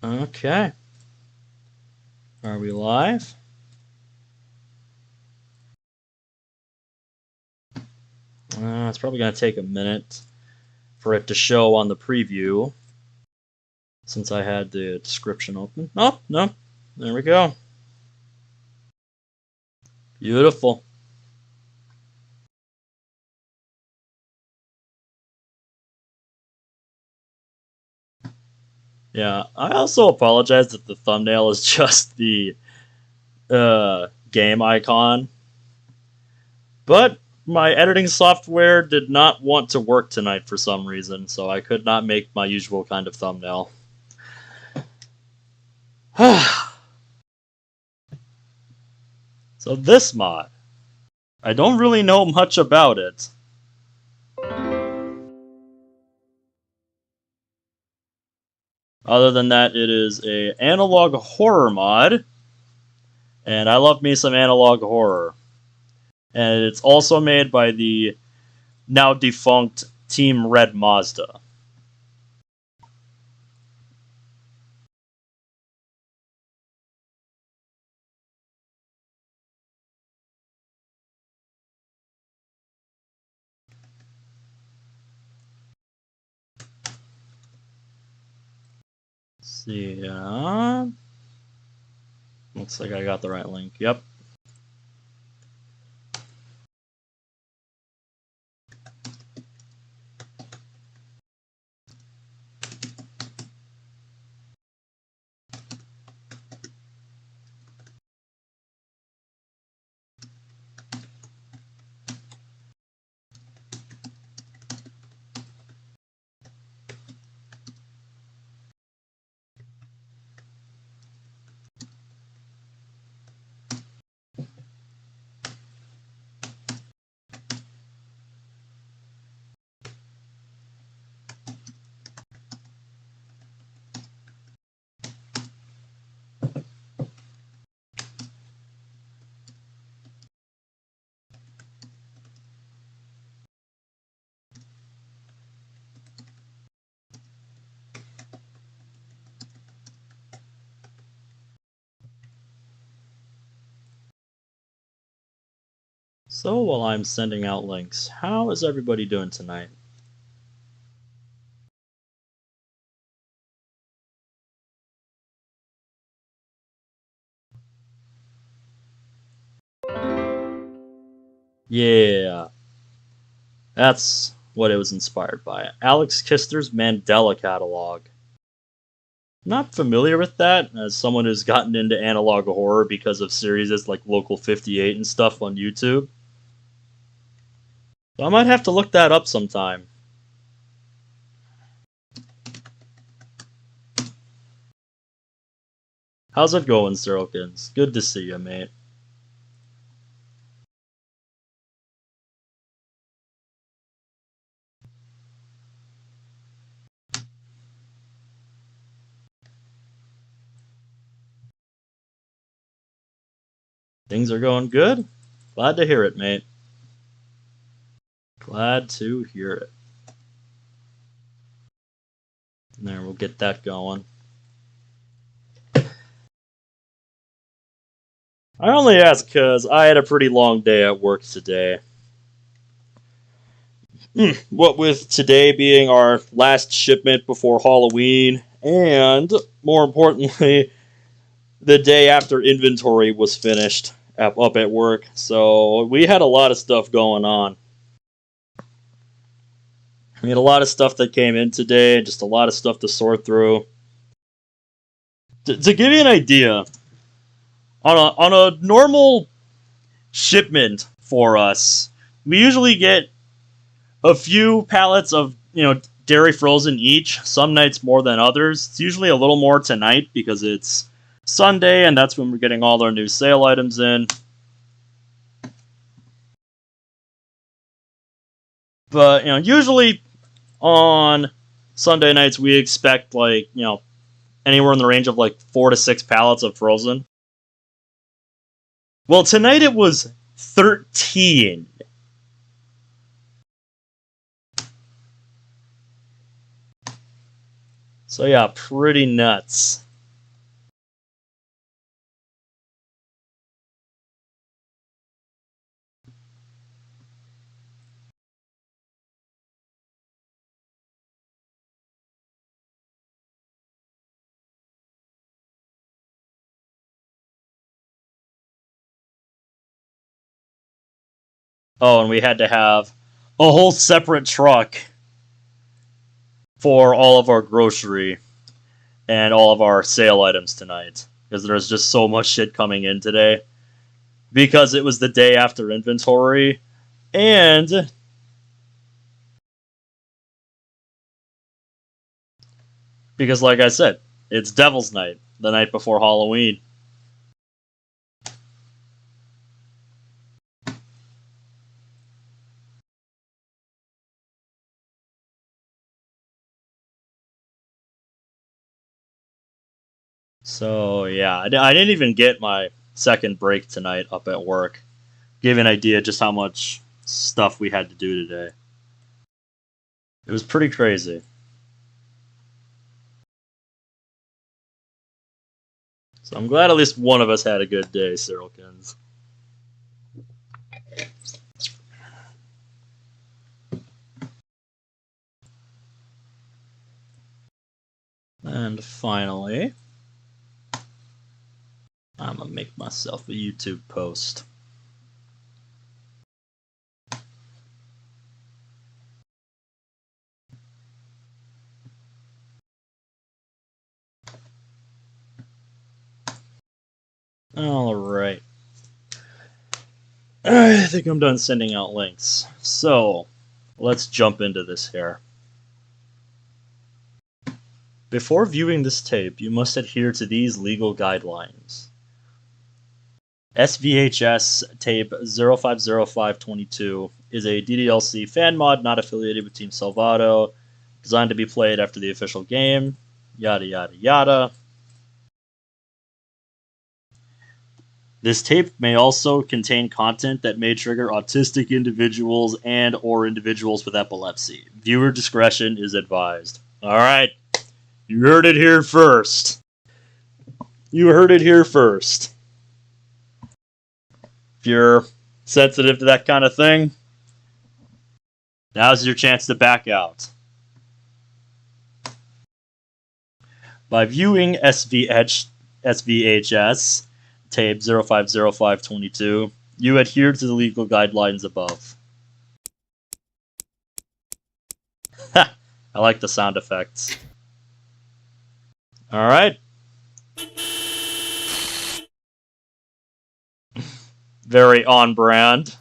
Okay. Are we live? It's probably going to take a minute for it to show on the preview since I had the description open. Oh, no. There we go. Beautiful. Yeah, I also apologize that the thumbnail is just the game icon. But my editing software did not want to work tonight for some reason, so I could not make my usual kind of thumbnail. So this mod, I don't really know much about it. Other than that, it is a analog horror mod, and I love me some analog horror. And it's also made by the now defunct Team Red Mazda. Let's see, looks like I got the right link. Yep. So while I'm sending out links, how is everybody doing tonight? Yeah, that's what it was inspired by. Alex Kister's Mandela Catalogue. Not familiar with that, as someone who's gotten into analog horror because of series like Local 58 and stuff on YouTube. So I might have to look that up sometime. How's it going, Zerokins? Good to see you, mate. Things are going good? Glad to hear it, mate. Glad to hear it. There, we'll get that going. I only ask because I had a pretty long day at work today. What with today being our last shipment before Halloween, and more importantly, the day after inventory was finished up at work. So we had a lot of stuff going on. We had a lot of stuff that came in today, just a lot of stuff to sort through. To give you an idea, on a normal shipment for us, we usually get a few pallets of dairy frozen each. Some nights more than others. It's usually a little more tonight because it's Sunday and that's when we're getting all our new sale items in. But usually on Sunday nights we expect anywhere in the range of 4 to 6 pallets of frozen. Well, tonight it was 13. So yeah, pretty nuts. Oh, and we had to have a whole separate truck for all of our grocery and all of our sale items tonight. Because there's just so much shit coming in today. Because it was the day after inventory. And because, like I said, it's Devil's Night, the night before Halloween. So, yeah, I didn't even get my second break tonight up at work. Give you an idea just how much stuff we had to do today. It was pretty crazy. So I'm glad at least one of us had a good day, Cyrilkins. And finally, I'm gonna make myself a YouTube post. Alright. I think I'm done sending out links. So, let's jump into this here. Before viewing this tape, you must adhere to these legal guidelines. SVHS tape 05052022 is a DDLC fan mod not affiliated with Team Salvato, designed to be played after the official game, yada yada yada. This tape may also contain content that may trigger autistic individuals and or individuals with epilepsy. Viewer discretion is advised. Alright, you heard it here first. You heard it here first. If you're sensitive to that kind of thing, now's your chance to back out. By viewing SVHS tape 050522, you adhere to the legal guidelines above. I like the sound effects. Alright. Very on brand.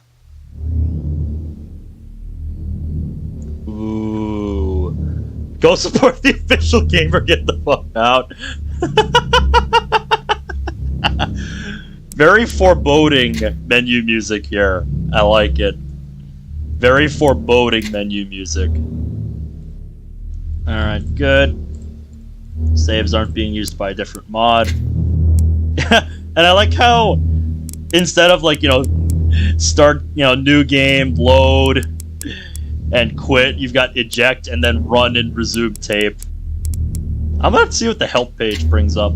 Ooh. Go support the official game or get the fuck out. Very foreboding menu music here. I like it. Very foreboding menu music. Alright, good. Saves aren't being used by a different mod. And I like how instead of like, start, new game, load, and quit, you've got eject and then run and resume tape. I'm gonna see what the help page brings up.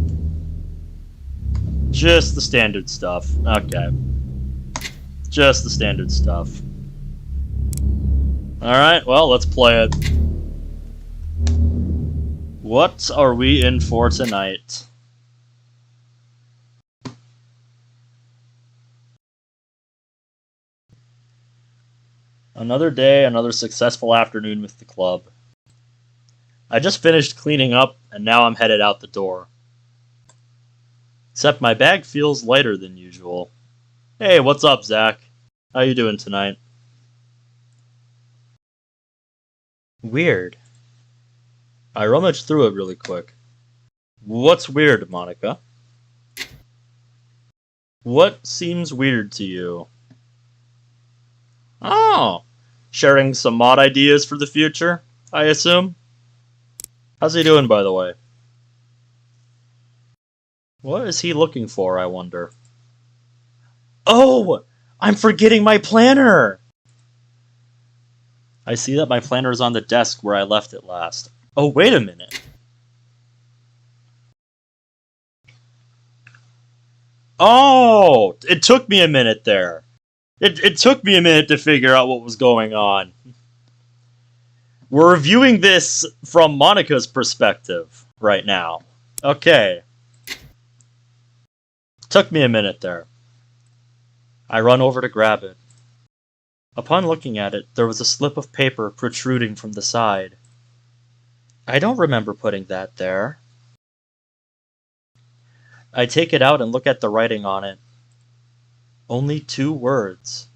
Just the standard stuff. Okay. Just the standard stuff. Alright, well, let's play it. What are we in for tonight? Another day, another successful afternoon with the club. I just finished cleaning up, and now I'm headed out the door. Except my bag feels lighter than usual. Hey, what's up, Zach? How you doing tonight? Weird. I rummaged through it really quick. What's weird, Monika? What seems weird to you? Oh, sharing some mod ideas for the future, I assume? How's he doing, by the way? What is he looking for, I wonder? Oh! I'm forgetting my planner! I see that my planner is on the desk where I left it last. Oh, wait a minute. Oh! It took me a minute there. It took me a minute to figure out what was going on. We're reviewing this from Monika's perspective right now. Okay. Took me a minute there. I run over to grab it. Upon looking at it, there was a slip of paper protruding from the side. I don't remember putting that there. I take it out and look at the writing on it. Only 2 words.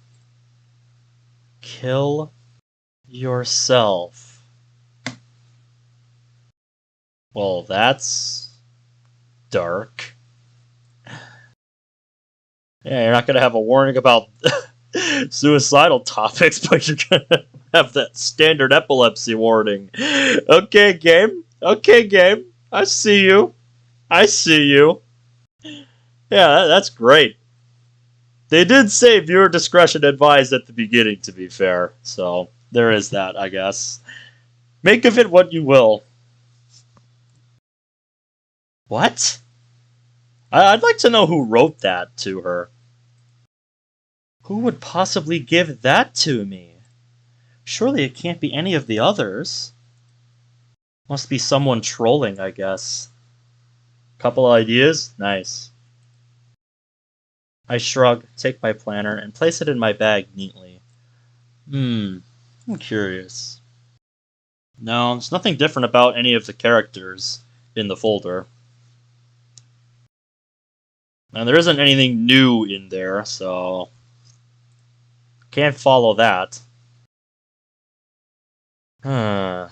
Kill yourself. Well, that's dark. Yeah, you're not going to have a warning about suicidal topics, but you're going to have that standard epilepsy warning. Okay, game. Okay, game. I see you. I see you. Yeah, that's great. They did say viewer discretion advised at the beginning, to be fair. So, there is that, I guess. Make of it what you will. What? I'd like to know who wrote that to her. Who would possibly give that to me? Surely it can't be any of the others. Must be someone trolling, I guess. Couple ideas? Nice. I shrug, take my planner, and place it in my bag neatly. I'm curious. No, there's nothing different about any of the characters in the folder. And there isn't anything new in there, so can't follow that. I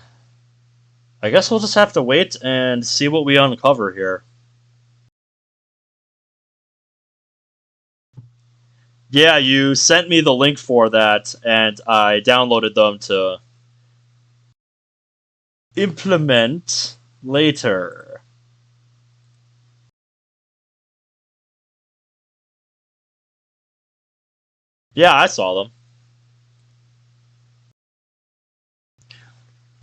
guess we'll just have to wait and see what we uncover here. Yeah, you sent me the link for that, and I downloaded them to implement later. Yeah, I saw them.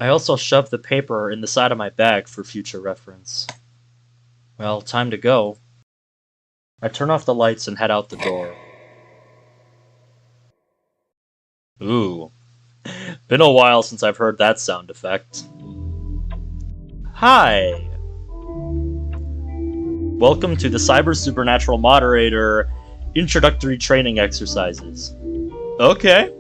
I also shoved the paper in the side of my bag for future reference. Well, time to go. I turn off the lights and head out the door. Ooh. Been a while since I've heard that sound effect. Hi! Welcome to the Cyber Supernatural Moderator Introductory Training Exercises. Okay.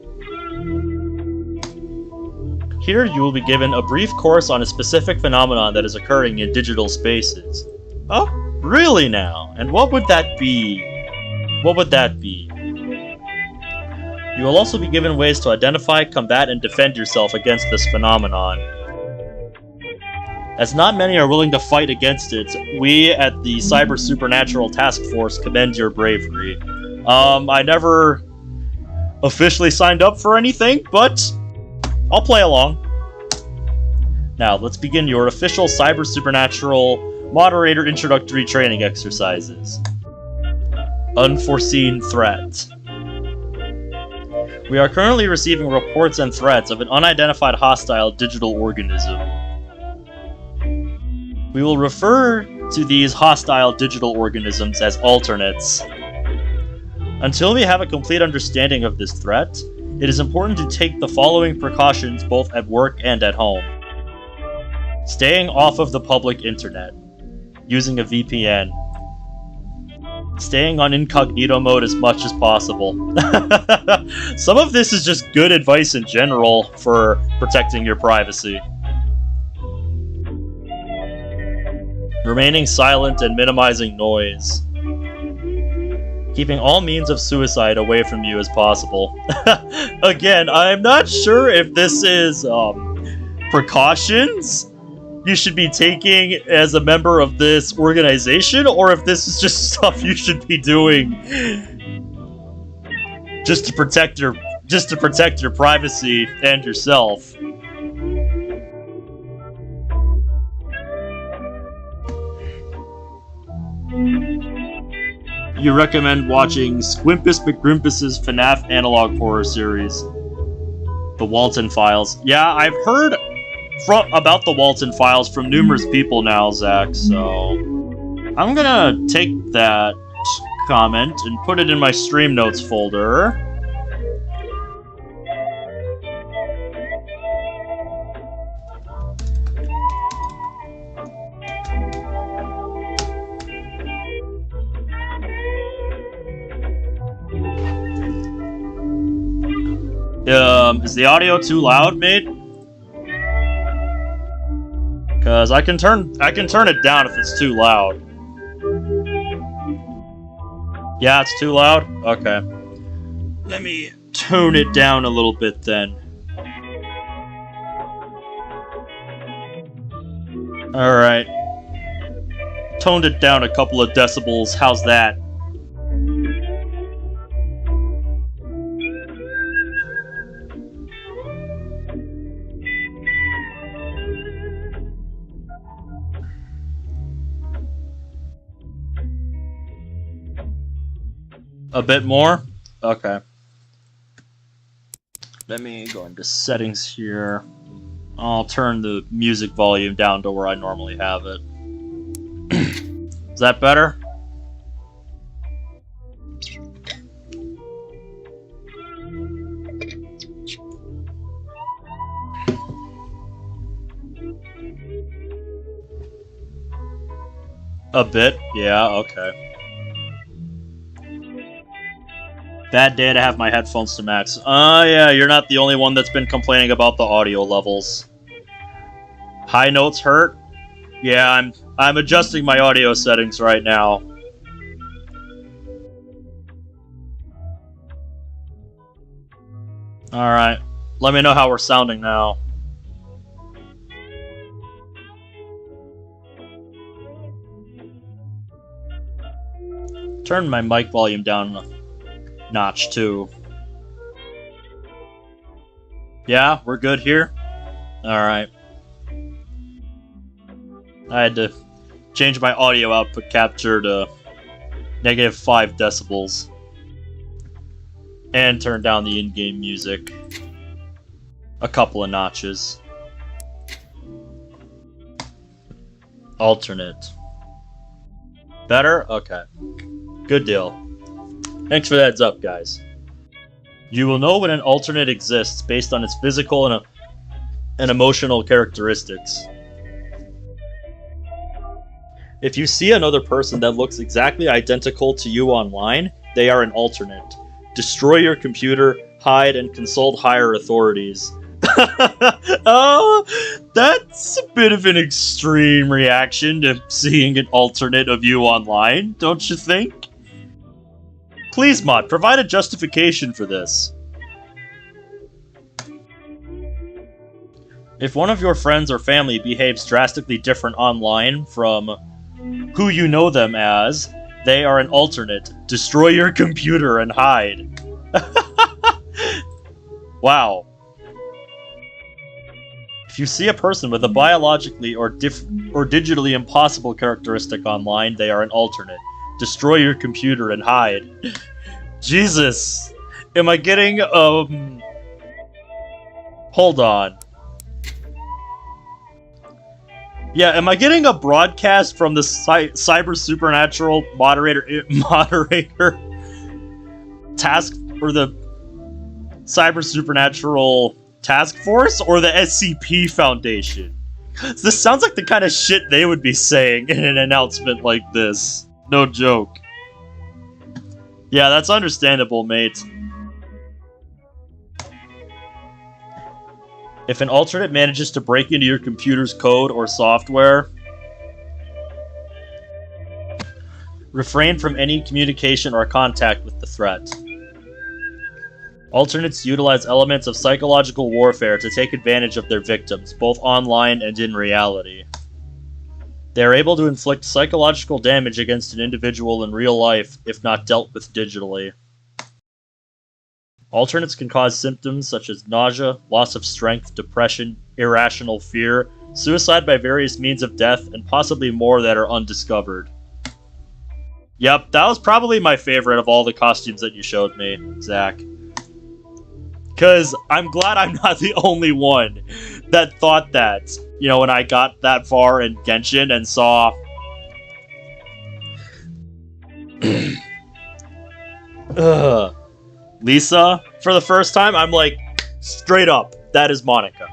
Here you will be given a brief course on a specific phenomenon that is occurring in digital spaces. Oh, really now? And what would that be? What would that be? You will also be given ways to identify, combat, and defend yourself against this phenomenon. As not many are willing to fight against it, we at the Cyber Supernatural Task Force commend your bravery. I never officially signed up for anything, but I'll play along. Now, let's begin your official Cyber Supernatural Moderator Introductory Training Exercises. Unforeseen Threat. We are currently receiving reports and threats of an unidentified hostile digital organism. We will refer to these hostile digital organisms as alternates. Until we have a complete understanding of this threat, it is important to take the following precautions both at work and at home. Staying off of the public internet. Using a VPN. Staying on incognito mode as much as possible. Some of this is just good advice in general for protecting your privacy. Remaining silent and minimizing noise. Keeping all means of suicide away from you as possible. Again, I'm not sure if this is precautions you should be taking as a member of this organization, or if this is just stuff you should be doing just to protect your privacy and yourself. You recommend watching Squimpus McGrimpus's FNAF analog horror series, The Walton Files. Yeah, I've heard about the Walton Files from numerous people now, Zach, so I'm gonna take that comment and put it in my stream notes folder. Is the audio too loud, mate? Cause I can turn it down if it's too loud. Yeah, it's too loud? Okay. Let me tone it down a little bit then. Alright. Toned it down a couple of decibels. How's that? A bit more? Okay. Let me go into settings here. I'll turn the music volume down to where I normally have it. Is that better? A bit? Yeah, okay. Bad day to have my headphones to max. Yeah, you're not the only one that's been complaining about the audio levels. High notes hurt? Yeah, I'm adjusting my audio settings right now. Alright, let me know how we're sounding now. Turn my mic volume down a notch too. Yeah, we're good here? Alright. I had to change my audio output capture to -5 decibels. And turn down the in-game music a couple of notches. Alternate. Better? Okay. Good deal. Thanks for the heads up, guys. You will know when an alternate exists based on its physical and emotional characteristics. If you see another person that looks exactly identical to you online, they are an alternate. Destroy your computer, hide, and consult higher authorities. Oh, that's a bit of an extreme reaction to seeing an alternate of you online, don't you think? Please, mod, provide a justification for this. If one of your friends or family behaves drastically different online from who you know them as, they are an alternate. Destroy your computer and hide. Wow. If you see a person with a biologically or digitally impossible characteristic online, they are an alternate. Destroy your computer and hide. Jesus. Am I getting, hold on. Yeah, am I getting a broadcast from the Cyber Supernatural moderator task, or the Cyber Supernatural Task Force, or the SCP Foundation? This sounds like the kind of shit they would be saying in an announcement like this. No joke. Yeah, that's understandable, mate. If an alternate manages to break into your computer's code or software, refrain from any communication or contact with the threat. Alternates utilize elements of psychological warfare to take advantage of their victims, both online and in reality. They are able to inflict psychological damage against an individual in real life, if not dealt with digitally. Alternates can cause symptoms such as nausea, loss of strength, depression, irrational fear, suicide by various means of death, and possibly more that are undiscovered. Yep, that was probably my favorite of all the costumes that you showed me, Zach. Because I'm glad I'm not the only one that thought that, you know, when I got that far in Genshin and saw... Lisa for the first time, I'm like, straight up, that is Monika.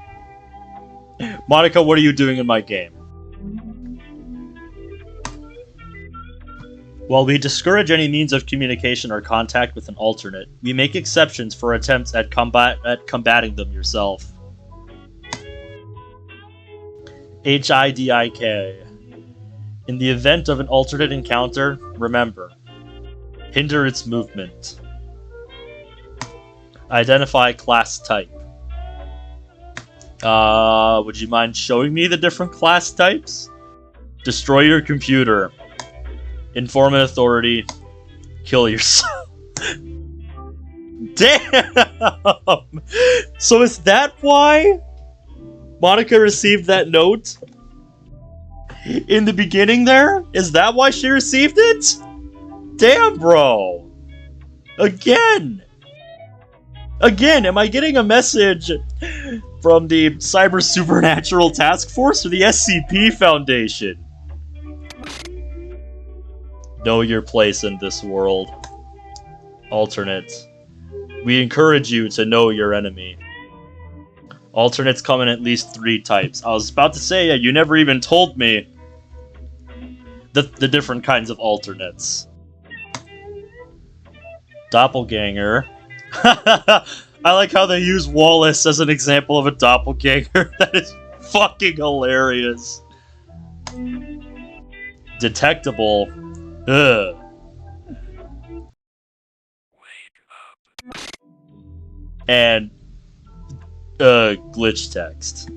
Monika, what are you doing in my game? While we discourage any means of communication or contact with an alternate, we make exceptions for attempts at combating them yourself. HIDIK. In the event of an alternate encounter, remember, hinder its movement. Identify class type. Would you mind showing me the different class types? Destroy your computer. Inform an authority. Kill yourself. Damn! So is that why Monika received that note? In the beginning there? Is that why she received it? Damn, bro! Again! Again, am I getting a message from the Cyber Supernatural Task Force or the SCP Foundation? Know your place in this world. Alternate. We encourage you to know your enemy. Alternates come in at least 3 types. I was about to say, you never even told me the different kinds of alternates. Doppelganger. I like how they use Wallace as an example of a doppelganger. That is fucking hilarious. Detectable. Ugh. And glitch text.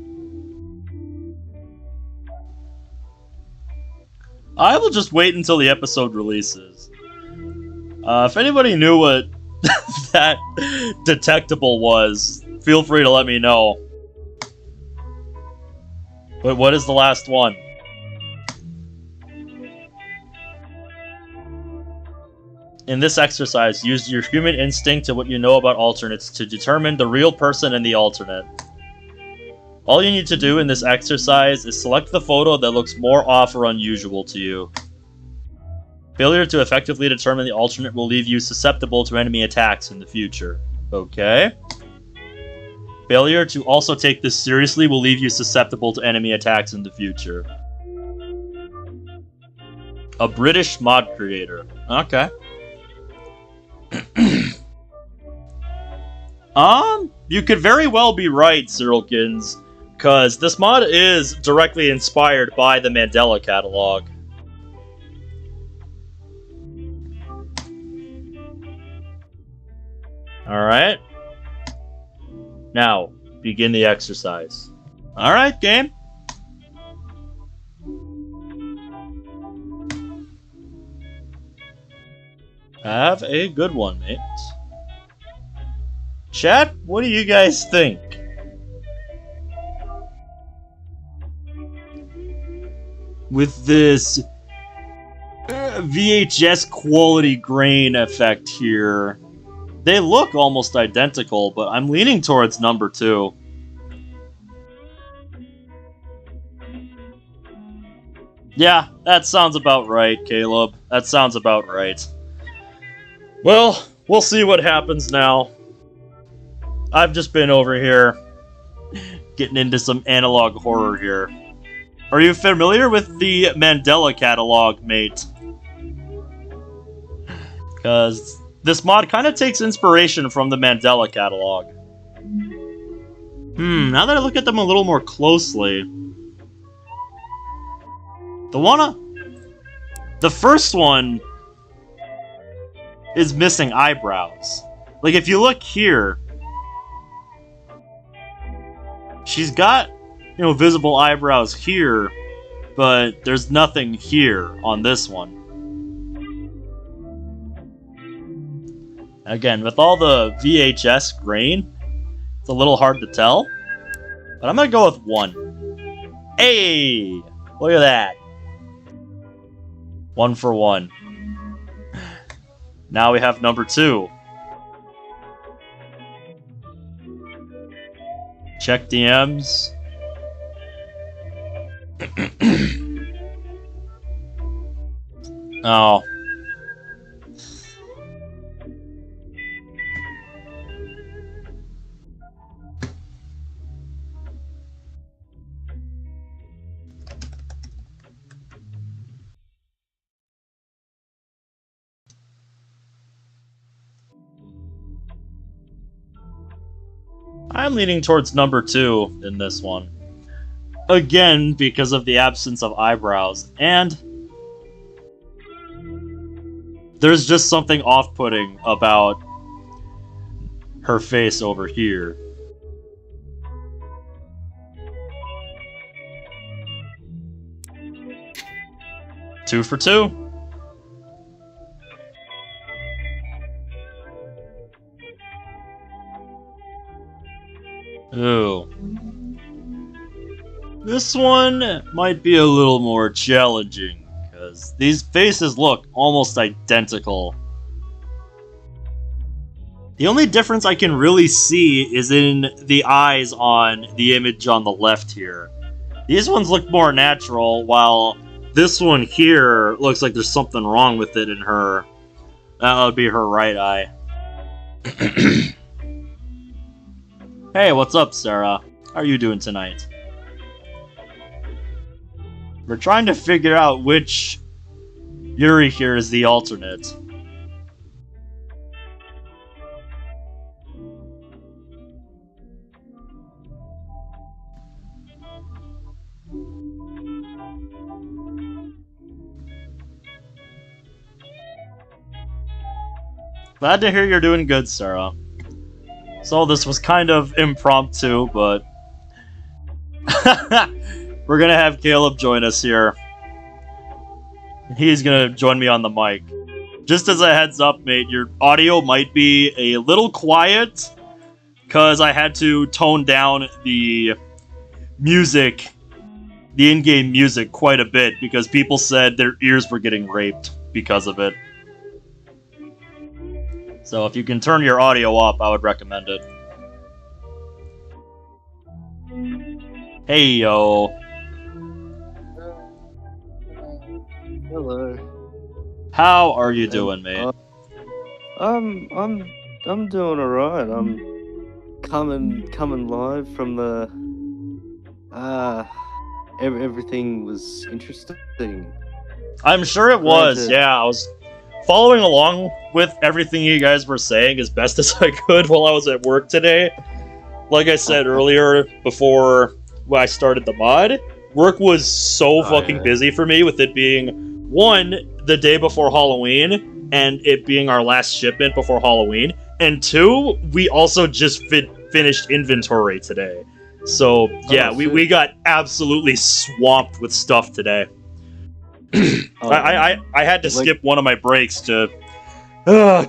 I will just wait until the episode releases. If anybody knew what that detectable was, feel free to let me know. But what is the last one? In this exercise, use your human instinct and what you know about alternates to determine the real person and the alternate. All you need to do in this exercise is select the photo that looks more off or unusual to you. Failure to effectively determine the alternate will leave you susceptible to enemy attacks in the future. Okay. Failure to also take this seriously will leave you susceptible to enemy attacks in the future. A British mod creator. Okay. You could very well be right, Cyrilkins, because this mod is directly inspired by the Mandela Catalogue. Alright. Now, begin the exercise. Alright, game. Have a good one, mate. Chat, what do you guys think? With this VHS quality grain effect here, they look almost identical, but I'm leaning towards number 2. Yeah, that sounds about right, Caleb. That sounds about right. Well, we'll see what happens now. I've just been over here getting into some analog horror here. Are you familiar with the Mandela Catalogue, mate? Because this mod kind of takes inspiration from the Mandela Catalogue. Now that I look at them a little more closely... The first one is missing eyebrows. Like, if you look here... She's got, you know, visible eyebrows here, but there's nothing here on this one. Again, with all the VHS grain, it's a little hard to tell. But I'm gonna go with 1. Hey! Look at that. 1 for 1. Now we have number 2. Check DMs. Oh. I'm leaning towards number 2 in this one. Again, because of the absence of eyebrows, and there's just something off-putting about her face over here. Two for 2. Ooh. This one might be a little more challenging, because these faces look almost identical. The only difference I can really see is in the eyes on the image on the left here. These ones look more natural, while this one here looks like there's something wrong with it in her. That would be her right eye. Hey, what's up, Sarah? How are you doing tonight? We're trying to figure out which Yuri here is the alternate. Glad to hear you're doing good, Sarah. So this was kind of impromptu, but we're gonna have Caleb join us here. He's gonna join me on the mic. Just as a heads up, mate, your audio might be a little quiet, because I had to tone down the music, the in-game music, quite a bit, because people said their ears were getting raped because of it. So if you can turn your audio up, I would recommend it. Hey, yo. Hello. How are you doing, mate? I'm doing alright. I'm coming live from the everything was interesting. I'm sure it was. Yeah, I was following along with everything you guys were saying as best as I could while I was at work today. Like I said earlier, before I started the mod, work was so fucking busy for me, with it being, one, the day before Halloween, and it being our last shipment before Halloween, and two, we also just finished inventory today. So, yeah, we got absolutely swamped with stuff today. I had to skip one of my breaks to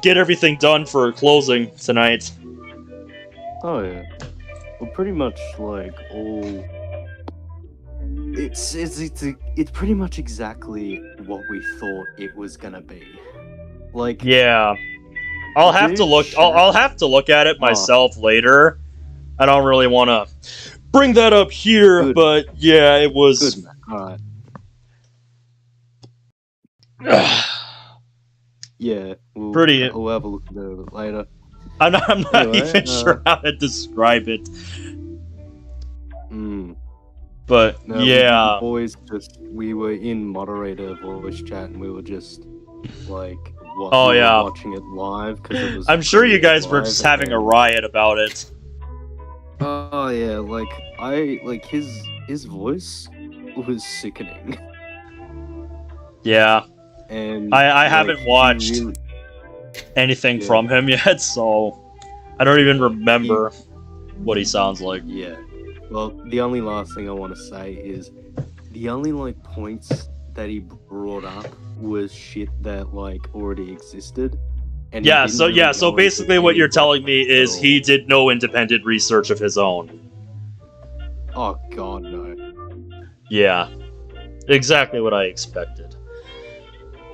get everything done for closing tonight. Oh yeah, well, pretty much like all. It's pretty much exactly what we thought it was gonna be. Like, yeah, I'll have to look. I'll have to look at it myself later. I don't really want to bring that up here, but yeah, it was. Good, man. All right. Yeah, we'll have a look at it later. I'm not even sure how to describe it. But no, yeah, we were in moderator voice chat and we were just like watching it live because it was. I'm sure you guys were just having a riot about it. Oh yeah, his voice was sickening. Yeah. And I haven't watched anything from him yet, so I don't even remember what he sounds like. Yeah. Well, the only last thing I want to say is the only points that he brought up was shit that already existed. And so basically what you're telling me is he did no independent research of his own. Oh god, no. Yeah. Exactly what I expected.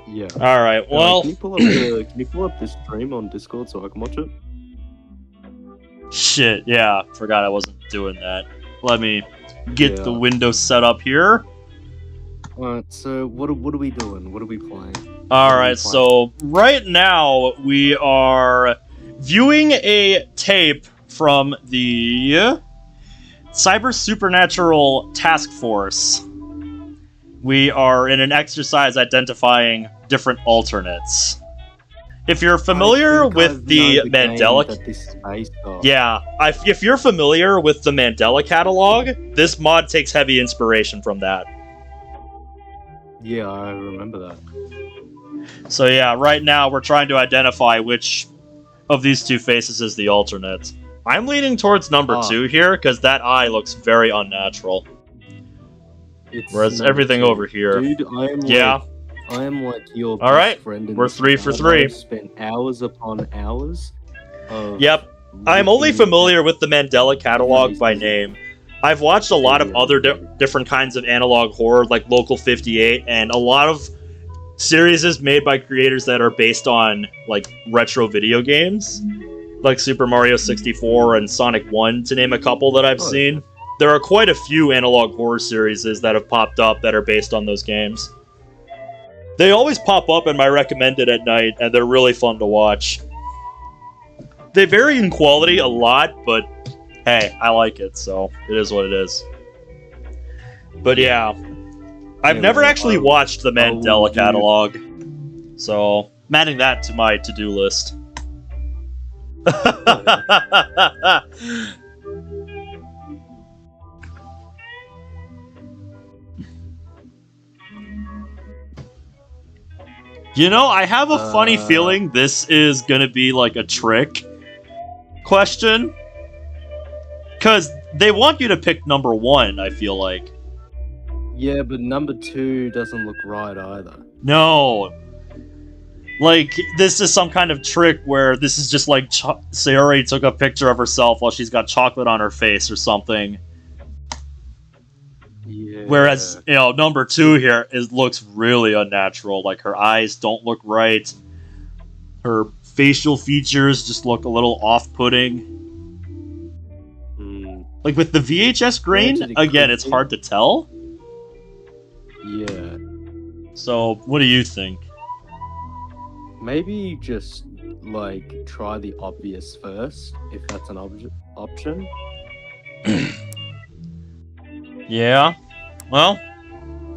Yeah. Alright, well... Can you pull up this stream on Discord so I can watch it? Shit, yeah. Forgot I wasn't doing that. Let me get the window set up here. Alright, so what are we doing? What are we playing? Alright, so right now we are viewing a tape from the Cyber Supernatural Task Force. We are in an exercise identifying different alternates. If you're familiar with the Mandela, that this is based on. yeah, if you're familiar with the Mandela catalog, this mod takes heavy inspiration from that. Yeah, I remember that. So yeah, right now we're trying to identify which of these two faces is the alternate. I'm leaning towards number 2 here, because that eye looks very unnatural. Whereas everything over here... Dude, I am like your best friend in we're this 3 for game. 3. I've spent hours upon hours of... Yep. I'm only familiar with the Mandela catalog by name. I've watched a lot of other different kinds of analog horror, like Local 58, and a lot of series made by creators that are based on like retro video games, like Super Mario 64 and Sonic 1, to name a couple that I've seen. There are quite a few analog horror series that have popped up that are based on those games. They always pop up in my recommended at night, and they're really fun to watch. They vary in quality a lot, but hey, I like it, so it is what it is. But yeah, I've never actually watched the Mandela catalog, so I'm adding that to my to-do list. You know, I have a funny feeling this is gonna be like a trick question. Because they want you to pick number 1, I feel like. Yeah, but number 2 doesn't look right either. No. Like, this is some kind of trick where this is just like Sayori took a picture of herself while she's got chocolate on her face or something. Yeah. Whereas, you know, number 2 here looks really unnatural. Like, her eyes don't look right. Her facial features just look a little off-putting. Like, with the VHS grain, again, it's hard to tell. Yeah. So, what do you think? Maybe just, like, try the obvious first, if that's an option. Yeah. Well,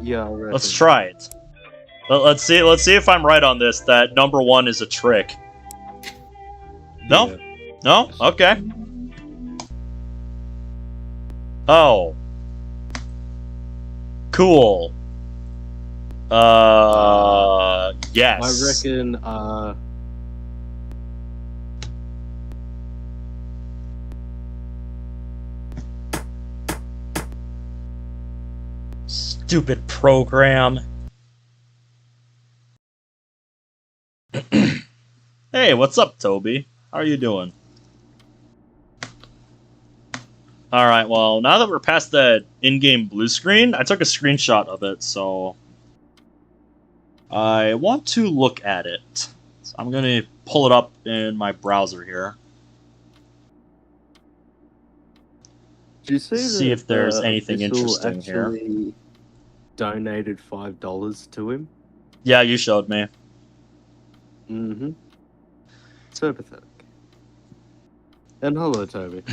yeah, I reckon. Let's try it. Let's see if I'm right on this, that number 1 is a trick. No? Yeah. No? Okay. Oh. Cool. Yes. I reckon, Stupid program. Hey, what's up, Toby? How are you doing? Alright, well, now that we're past that in-game blue screen, I took a screenshot of it, so I want to look at it. So I'm going to pull it up in my browser here. Do you see if there's anything interesting here. Donated $5 to him. Yeah, you showed me. Mm-hmm. So pathetic. And hello, Toby.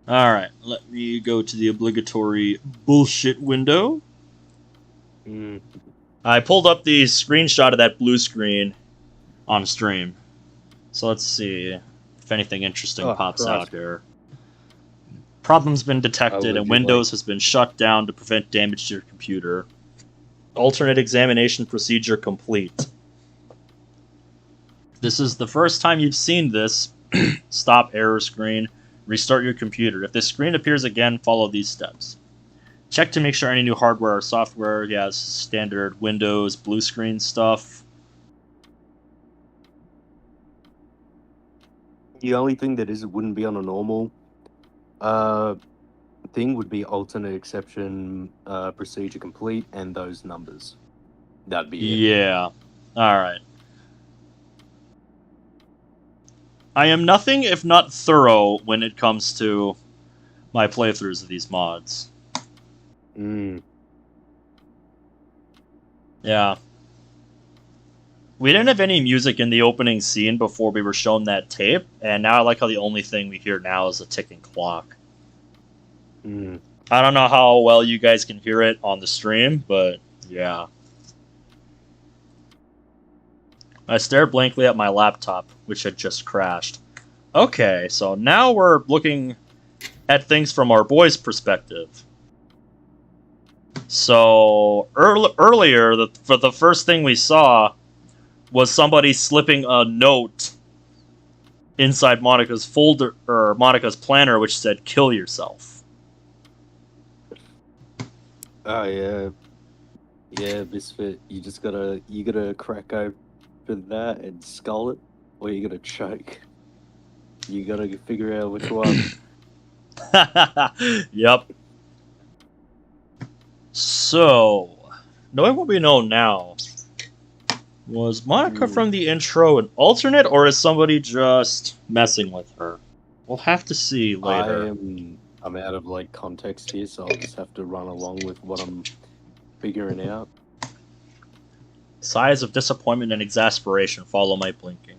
Alright, let me go to the obligatory bullshit window. I pulled up the screenshot of that blue screen on stream. So let's see if anything interesting pops out here. Problem's been detected and Windows has been shut down to prevent damage to your computer. Alternate examination procedure complete. This is the first time you've seen this. Stop error screen. Restart your computer. If this screen appears again, follow these steps. Check to make sure any new hardware or software has standard Windows blue screen stuff. The only thing that wouldn't be on a normal thing would be alternate exception procedure complete and those numbers. That'd be it. Yeah. Alright. I am nothing if not thorough when it comes to my playthroughs of these mods. Yeah. We didn't have any music in the opening scene before we were shown that tape, and now I like how the only thing we hear now is a ticking clock. I don't know how well you guys can hear it on the stream, but yeah. I stared blankly at my laptop, which had just crashed. Okay, so now we're looking at things from our boy's perspective. So, earlier, the first thing we saw was somebody slipping a note inside Monika's folder, or Monika's planner, which said, "Kill yourself." Oh, yeah. Yeah, Misfit, you gotta crack open that and skull it, or you gotta choke. You gotta figure out which one. Yep. So, knowing what we know now, was Monika from the intro an alternate, or is somebody just messing with her? We'll have to see later. I'm out of like context here, so I'll just have to run along with what I'm figuring out. Sighs of disappointment and exasperation follow my blinking.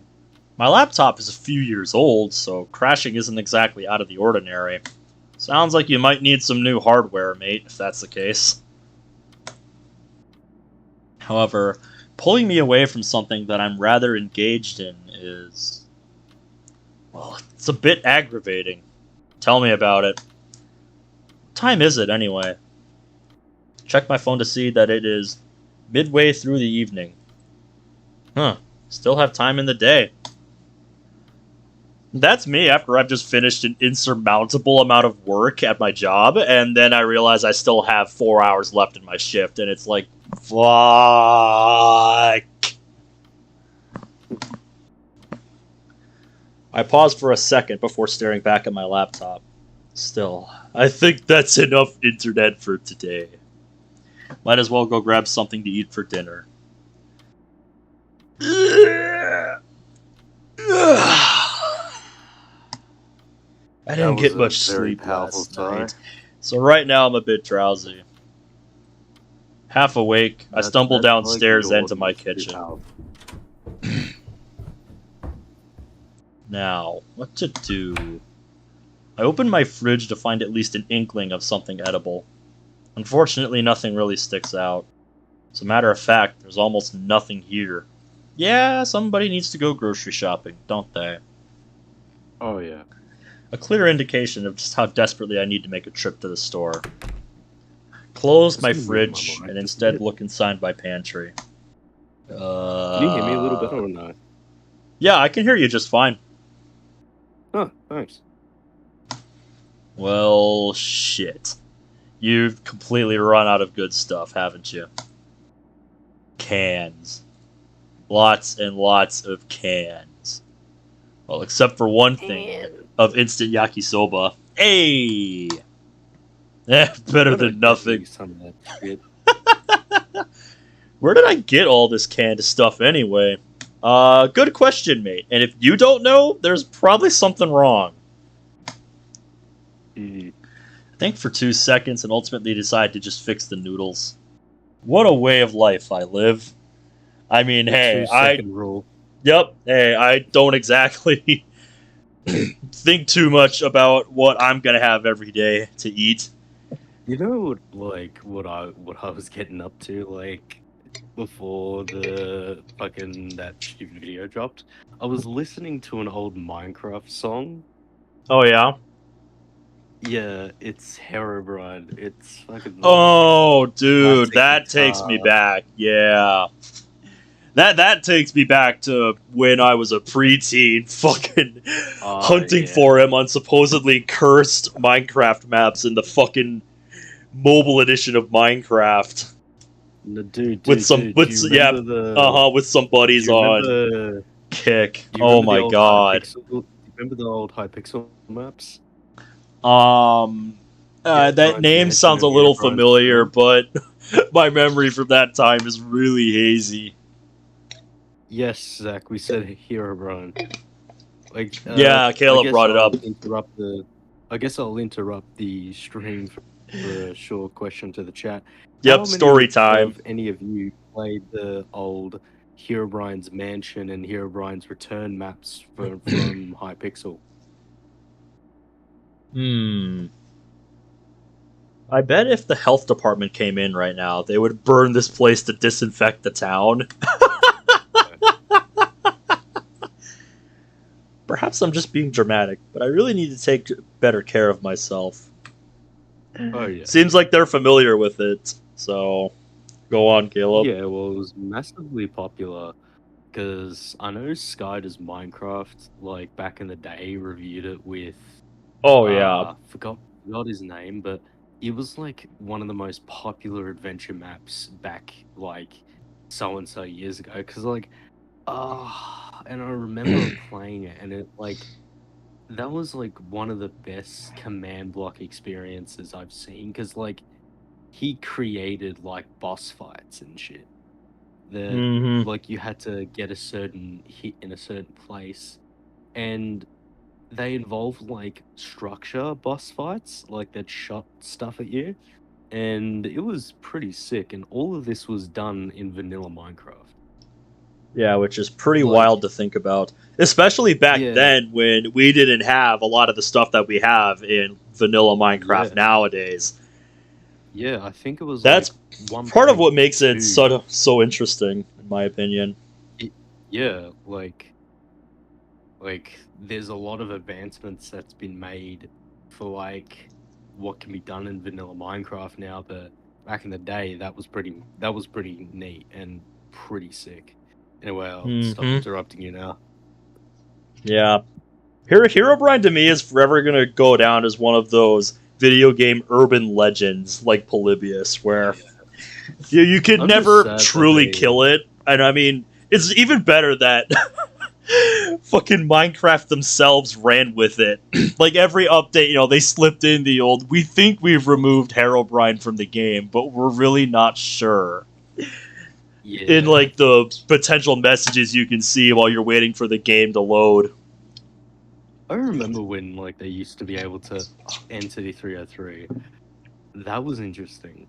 My laptop is a few years old, so crashing isn't exactly out of the ordinary. Sounds like you might need some new hardware, mate, if that's the case. However, pulling me away from something that I'm rather engaged in is... well, it's a bit aggravating. Tell me about it. What time is it, anyway? Check my phone to see that it is midway through the evening. Huh. Still have time in the day. That's me after I've just finished an insurmountable amount of work at my job, and then I realize I still have 4 hours left in my shift, and it's like, fuck. I paused for a second before staring back at my laptop. Still, I think that's enough internet for today. Might as well go grab something to eat for dinner. I didn't get much sleep last night, so right now I'm a bit drowsy. Half awake, I stumble downstairs into my kitchen. Now, what to do? I open my fridge to find at least an inkling of something edible. Unfortunately, nothing really sticks out. As a matter of fact, there's almost nothing here. Yeah, somebody needs to go grocery shopping, don't they? Oh, yeah. A clear indication of just how desperately I need to make a trip to the store. Close my fridge and instead look inside my pantry. Can you hear me a little better or not? Yeah, I can hear you just fine. Oh, thanks. Well, shit. You've completely run out of good stuff, haven't you? Cans. Lots and lots of cans. Well, except for one thing. Of instant yakisoba. Hey! Better than nothing. Where did I get all this canned stuff anyway? Good question, mate. And if you don't know, there's probably something wrong. I think for 2 seconds and ultimately decide to just fix the noodles. What a way of life I live. I mean, hey, rule. Yep, hey, I don't exactly think too much about what I'm gonna have every day to eat. You know what I was getting up to, like, before the that stupid video dropped? I was listening to an old Minecraft song. Oh, yeah? Yeah, it's Herobrine. It's fucking... Oh, dude, that takes me back. Yeah. That takes me back to when I was a preteen, fucking hunting for him on supposedly cursed Minecraft maps in the fucking mobile edition of Minecraft. No, dude, with some buddies on Kick. Oh my god. Remember the old Hypixel maps? That name sounds a little familiar, but my memory from that time is really hazy. Yes, Zach, we said Herobrine. Like, yeah, Caleb brought it up. I guess I'll interrupt the stream for a short question to the chat. Yep, story time. Have any of you played the old Herobrine's Mansion and Herobrine's Return maps from Hypixel? I bet if the health department came in right now, they would burn this place to disinfect the town. perhaps I'm just being dramatic, but I really need to take better care of myself. Oh yeah. Seems like they're familiar with it, so go on, Caleb. Yeah, well, it was massively popular because I know Sky does Minecraft, like back in the day, reviewed it with Oh yeah. forgot his name, but it was like one of the most popular adventure maps back like so and so years ago. Because like, and I remember playing it, and it like that was like one of the best command block experiences I've seen. Because like he created like boss fights and shit that Mm-hmm. like you had to get a certain hit in a certain place, and they involved like structure boss fights, like that shot stuff at you, and it was pretty sick. And all of this was done in vanilla Minecraft. Yeah, which is pretty Like, wild to think about, especially back yeah, then when we didn't have a lot of the stuff that we have in vanilla yeah, Minecraft nowadays. yeah. I think it was like That's part of what makes it 1.2. so interesting, in my opinion. Yeah, like there's a lot of advancements that's been made for like what can be done in vanilla Minecraft now, but back in the day that was pretty neat and pretty sick. Anyway, I'll stop Mm-hmm. interrupting you now. Yeah. Herobrine to me is forever gonna go down as one of those video game urban legends like Polybius, where Yeah. you could I'm just never sad that truly they kill it. And I mean, it's even better that fucking Minecraft themselves ran with it. Like every update, they slipped in the old, we think we've removed Herobrine from the game, but we're really not sure. In yeah. like the potential messages you can see while you're waiting for the game to load. I remember when like they used to be able to enter the 303. That was interesting.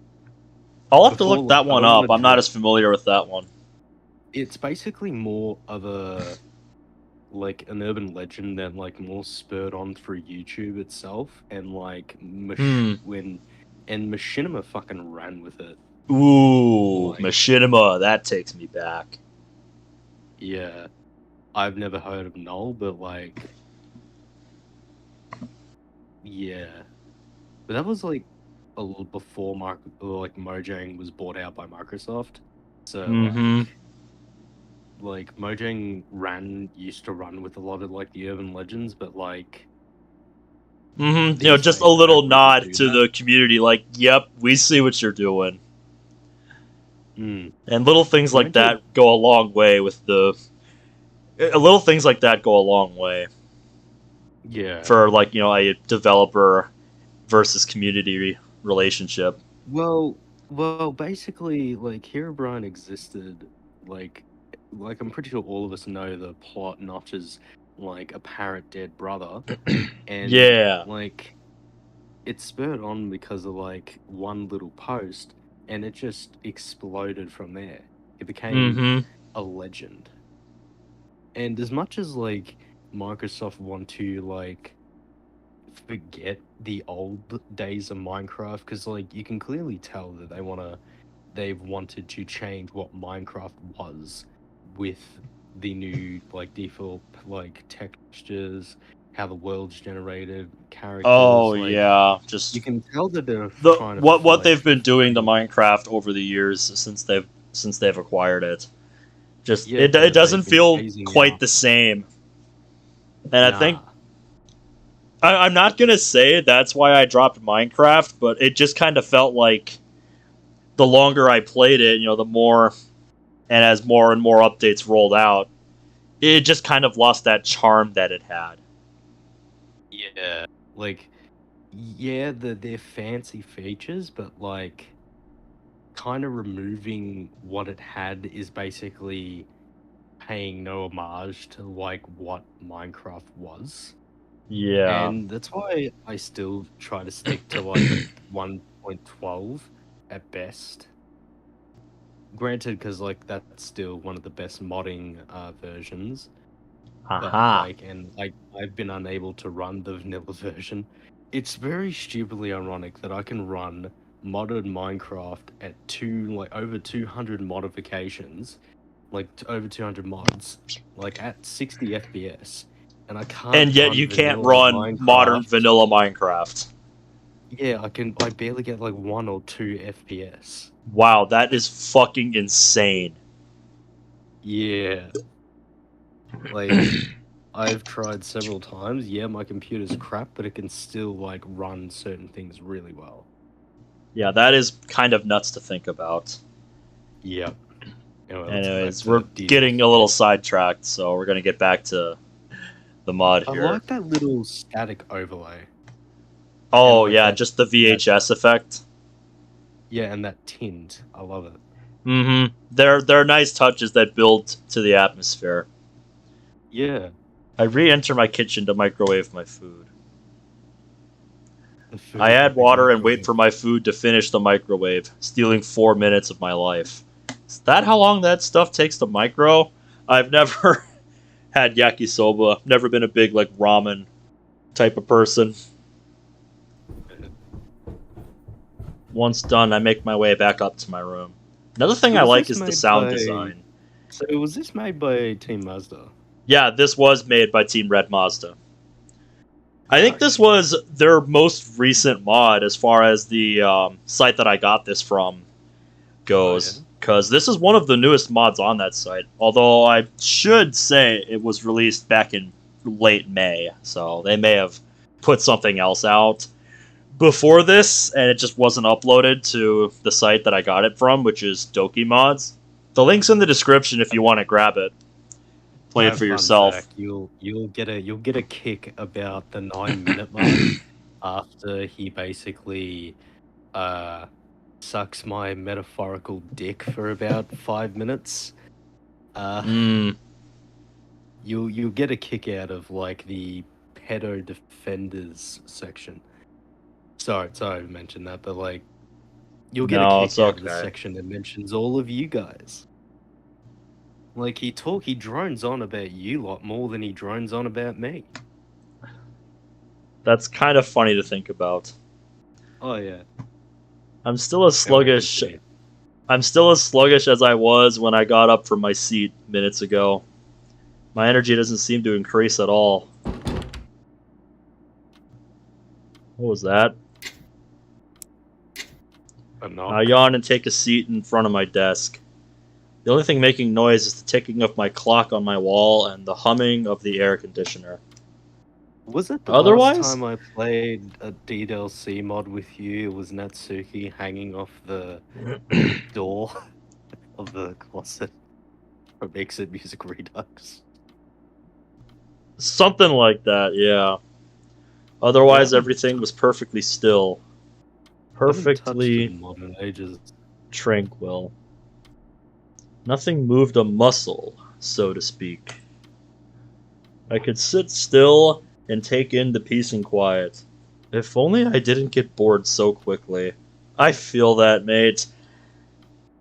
I'll have to Before, look that like, I one don't want up. to I'm not drop. as familiar with that one. It's basically more of a like an urban legend than like more spurred on through YouTube itself, and like Hmm. Machinima fucking ran with it. Ooh, Like, Machinima. That takes me back. yeah, I've never heard of Null, but like, yeah, but that was like a little before Mojang was bought out by Microsoft, so Mm-hmm. like Mojang used to run with a lot of like the urban legends, but like Mm-hmm. these Just a days they little don't really nod do to that. the community, like, yep, we see what you're doing. Mm. And little things like Granted, that go a long way with the. Little things like that go a long way yeah. for, like, a developer versus community relationship. Well, basically, like Herobrine existed, like, like I'm pretty sure all of us know the plot. Notch's like apparent dead brother, and Yeah. like it spurred on because of like one little post, and it just exploded from there. It became Mm-hmm. a legend. And as much as like Microsoft want to like forget the old days of Minecraft, because like you can clearly tell that they've wanted to change what Minecraft was with the new like default like textures, how the world's generated, Oh characters. Like yeah, you just can tell that they're the trying to what like they've been doing to fade. Minecraft over the years since they've acquired it. Just Yeah, it doesn't they've been feel phasing quite out. the same. And I think Nah. I'm not gonna say that's why I dropped Minecraft, but it just kind of felt like the longer I played it, the more, and as more and more updates rolled out, it just kind of lost that charm that it had. Yeah. Like yeah, they're fancy features, but like kind of removing what it had is basically paying no homage to like what Minecraft was. Yeah. And that's why I still try to stick to like 1.12 at best. Granted, because like that's still one of the best modding versions, but Haha. like, and I've been unable to run the vanilla version. It's very stupidly ironic that I can run modded Minecraft at over 200 modifications, like over 200 mods, like at 60 FPS, and I can't. And yet run you can't vanilla run Minecraft. modern vanilla Minecraft. Yeah, I barely get like 1 or 2 FPS. Wow, that is fucking insane. Yeah. Like, I've tried several times. Yeah, my computer's crap, but it can still like run certain things really well. Yeah, that is kind of nuts to think about. Yep. Anyway, Anyways, we're getting a little sidetracked, so we're gonna get back to the mod I here. like that little static overlay. Oh like yeah, that- just the VHS effect. Yeah, and that tint. I love it. Mm-hmm. They're nice touches that build to the atmosphere. Yeah. I re-enter my kitchen to microwave my food. The food I add like water and microwave. wait for my food to finish the microwave, stealing 4 minutes of my life. Is that how long that stuff takes to micro? I've never had yakisoba. Never been a big like ramen type of person. Once done, I make my way back up to my room. Another thing I like is the sound design. So was this made by Team Mazda? Yeah, this was made by Team Red Mazda. I think this was their most recent mod as far as the site that I got this from goes. Because this is one of the newest mods on that site. Although I should say it was released back in late May. So they may have put something else out before this, and it just wasn't uploaded to the site that I got it from, which is Doki Mods. The link's in the description if you want to grab it. Play it for yourself. Zach. You'll get a kick about the 9-minute mark after he basically sucks my metaphorical dick for about 5 minutes. You'll get a kick out of like the pedo defenders section. Sorry to mention that, but like you'll get a kick out of the section that mentions all of you guys. Like he drones on about you lot more than he drones on about me. That's kind of funny to think about. Oh yeah. I'm still as sluggish as I was when I got up from my seat minutes ago. My energy doesn't seem to increase at all. What was that? I yawn and take a seat in front of my desk. The only thing making noise is the ticking of my clock on my wall and the humming of the air conditioner. Was it the last time I played a DDLC mod with you? It was Natsuki hanging off the door of the closet from Exit Music Redux. Something like that, yeah. Otherwise, everything was perfectly still. Perfectly tranquil. Nothing moved a muscle, so to speak. I could sit still and take in the peace and quiet. If only I didn't get bored so quickly. I feel that, mate.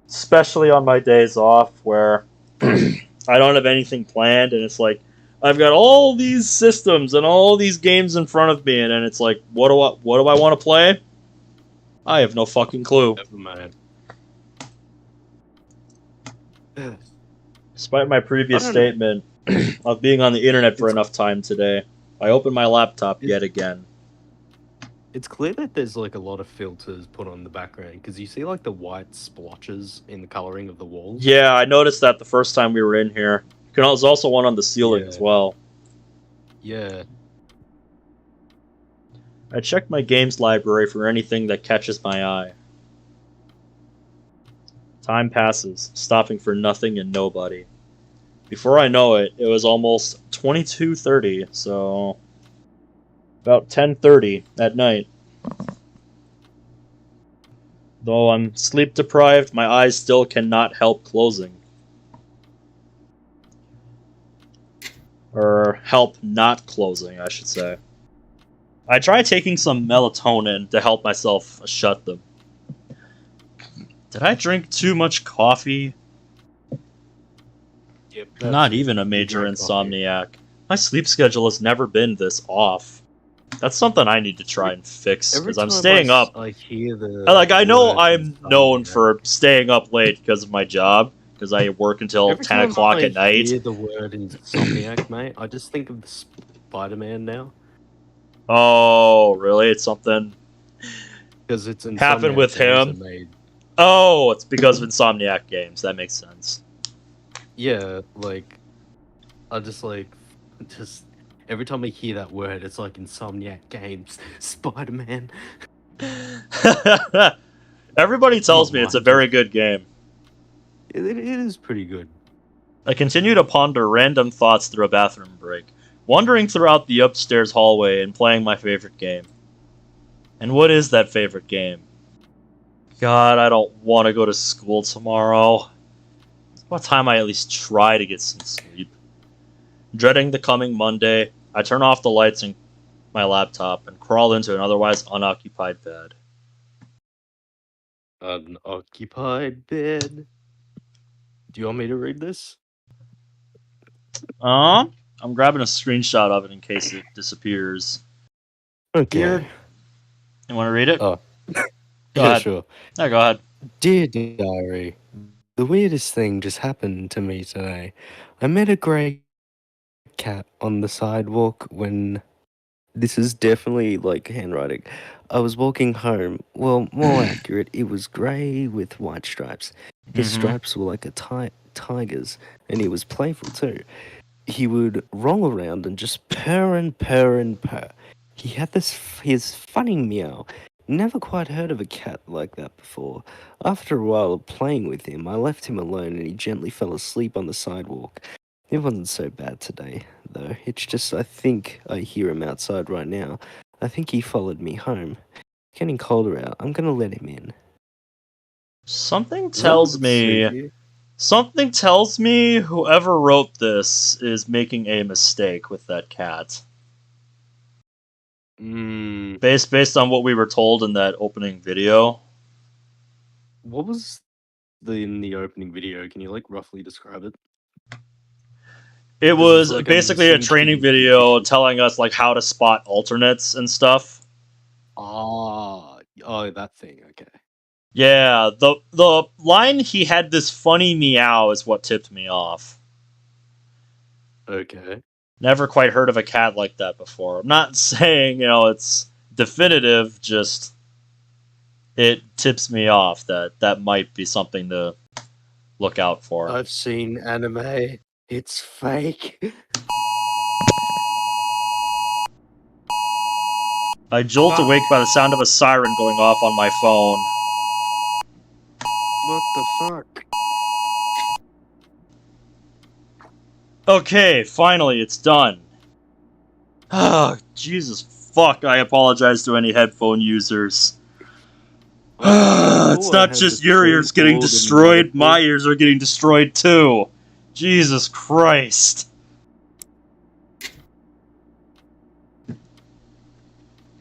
Especially on my days off where I don't have anything planned and it's like, I've got all these systems and all these games in front of me and then it's like, what do I want to play? I have no fucking clue. Never mind. Despite my previous statement of being on the internet for enough time today, I opened my laptop yet again. It's clear that there's like a lot of filters put on the background because you see like the white splotches in the coloring of the walls. Yeah, I noticed that the first time we were in here. There's also one on the ceiling as well. Yeah. I checked my games library for anything that catches my eye. Time passes, stopping for nothing and nobody. Before I know it, it was almost 22:30, so about 10:30 at night. Though I'm sleep deprived, my eyes still cannot help closing. Or help not closing, I should say. I tried taking some melatonin to help myself shut them. Did I drink too much coffee? Yep. Not even a major insomniac. My sleep schedule has never been this off. That's something I need to try and fix because I'm staying up. I hear the I know I'm known for staying up late because of my job. Because I work until 10 o'clock at night. Every time I hear the word insomniac, mate, I just think of Spider-Man now. Oh, really? It's something Because it's happened Insomniac with Games him? that made. Oh, it's because of Insomniac Games. That makes sense. Yeah, like I just every time I hear that word, it's like Insomniac Games, Spider-Man. Everybody My tells me it's a mind very just good game. it is pretty good. I continue to ponder random thoughts through a bathroom break, wandering throughout the upstairs hallway and playing my favorite game. And what is that favorite game? God, I don't want to go to school tomorrow. It's about time I at least try to get some sleep. Dreading the coming Monday, I turn off the lights in my laptop and crawl into an otherwise unoccupied bed. Unoccupied bed. Do you want me to read this? I'm grabbing a screenshot of it in case it disappears. Okay. Dear, you want to read it? Oh, Go yeah, ahead. sure. Yeah, go ahead. Dear Diary, the weirdest thing just happened to me today. I met a grey cat on the sidewalk when. This is definitely like handwriting. I was walking home. Well, more accurate, it was grey with white stripes. His Mm-hmm. stripes were like a tiger's, and he was playful too. He would roll around and just purr and purr and purr. He had his funny meow. Never quite heard of a cat like that before. After a while of playing with him, I left him alone and he gently fell asleep on the sidewalk. It wasn't so bad today, though. It's just I think I hear him outside right now. I think he followed me home. It's getting colder out. I'm gonna let him in. Something Does that tells not suit me you? Something tells me whoever wrote this is making a mistake with that cat. Hmm. Based on what we were told in that opening video. What was in the opening video? Can you like roughly describe it? It Because it's was like a basically a missing training kitty video issue. telling us like how to spot alternates and stuff. Ah, oh, that thing. Okay. Yeah, the line he had this funny meow is what tipped me off. Okay. Never quite heard of a cat like that before. I'm not saying, it's definitive, just it tips me off that might be something to look out for. I've seen anime. It's fake. I jolt awake by the sound of a siren going off on my phone. What the fuck? Okay, finally, it's done. Oh, Jesus fuck, I apologize to any headphone users. It's Before I not had the just your ears getting straightforward destroyed, my metaphor. ears are getting destroyed too. Jesus Christ.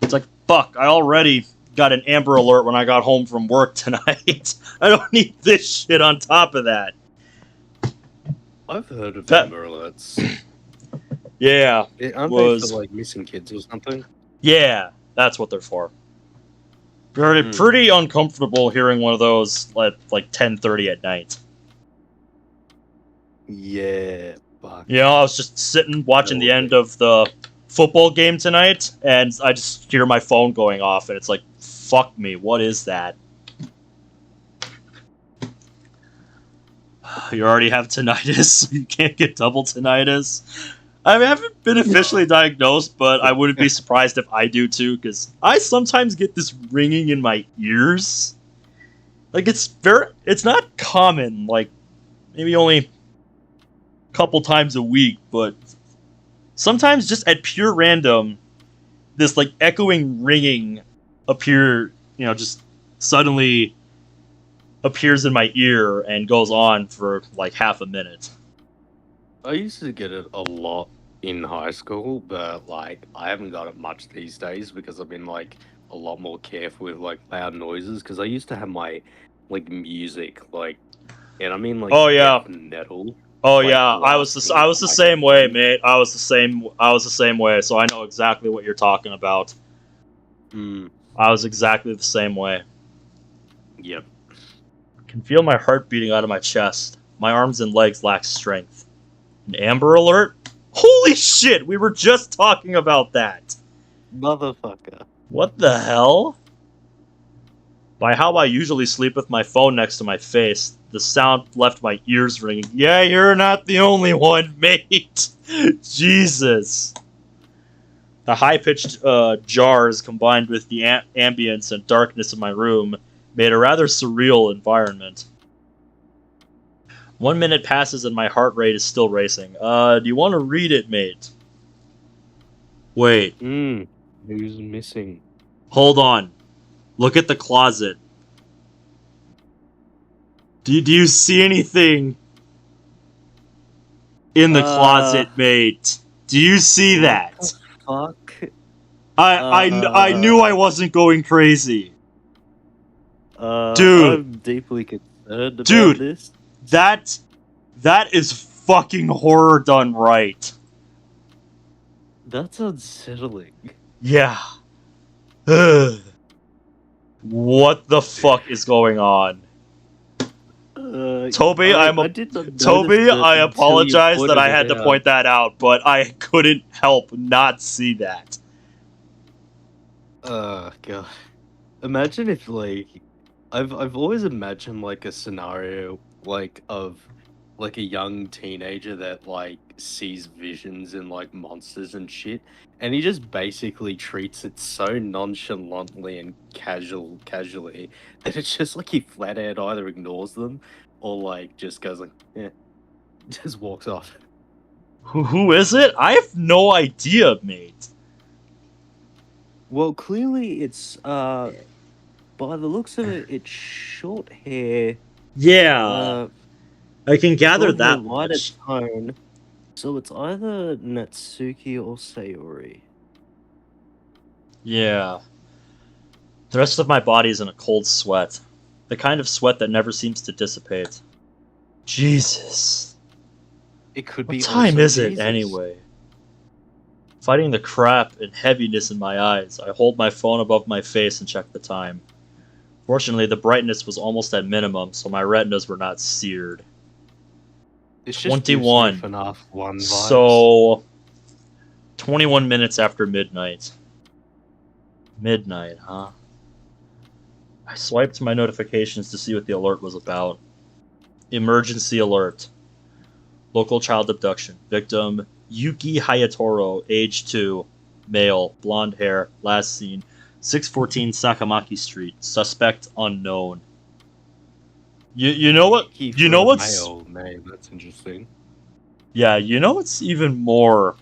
It's like, fuck, I already got an Amber Alert when I got home from work tonight. I don't need this shit on top of that. I've heard of That- Amber Alerts. Yeah, Aren't was- they for like missing kids or something? yeah, that's what they're for. Pretty uncomfortable hearing one of those at like 10:30 at night. Yeah, fuck. I was just sitting watching the No, end of the football game tonight, and I just hear my phone going off, and it's like, fuck me, what is that? You already have tinnitus. You can't get double tinnitus. I mean, I haven't been officially diagnosed, but I wouldn't be surprised if I do too, because I sometimes get this ringing in my ears. Like, it's not common, like, maybe only a couple times a week, but sometimes just at pure random, this, like, echoing ringing just suddenly appears in my ear and goes on for, like, half a minute. I used to get it a lot in high school, but like I haven't got it much these days because I've been like a lot more careful with like loud noises. Because I used to have my like music and I mean like Oh, yeah. death metal. Oh like, yeah, I was the same way, mate. I was the same way. So I know exactly what you're talking about. I was exactly the same way. Yep. I can feel my heart beating out of my chest. My arms and legs lack strength. An Amber Alert? Holy shit, we were just talking about that. Motherfucker. What the hell? By how I usually sleep with my phone next to my face, the sound left my ears ringing. Yeah, you're not the only one, mate. Jesus. The high-pitched jars combined with the ambience and darkness of my room made a rather surreal environment. 1 minute passes and my heart rate is still racing. Do you want to read it, mate? Wait. Who's missing? Hold on. Look at the closet. Do you see anything in the closet, mate? Do you see that? Fuck. I knew I wasn't going crazy. Dude. I'm deeply concerned about Dude. this. That is fucking horror done right. That's unsettling. Yeah. What the fuck is going on? Toby, I apologize that I had to point that out, but I couldn't help not see that. God. Imagine if, like, I've always imagined, like, a scenario, like, of, like, a young teenager that, like, sees visions and, like, monsters and shit, and he just basically treats it so nonchalantly and casually that it's just like he flat out either ignores them or, like, just goes like, yeah, just walks off. Who is it? I have no idea, mate. Well, clearly it's, by the looks of it, it's short hair. Yeah. I can gather that lighter much. tone. So it's either Natsuki or Sayori. Yeah. The rest of my body is in a cold sweat. The kind of sweat that never seems to dissipate. Jesus. It could be. What time is it, Jesus. anyway? Fighting the crap and heaviness in my eyes, I hold my phone above my face and check the time. Fortunately, the brightness was almost at minimum, so my retinas were not seared. It's just 21. One vibes. So, 21 minutes after midnight. Midnight, huh? I swiped my notifications to see what the alert was about. Emergency alert. Local child abduction. Victim, Yuki Hayatoro, age 2, male, blonde hair, last seen, 614 Sakamaki Street. Suspect unknown. You know what? You know what's male name? That's interesting. Yeah, you know what's even more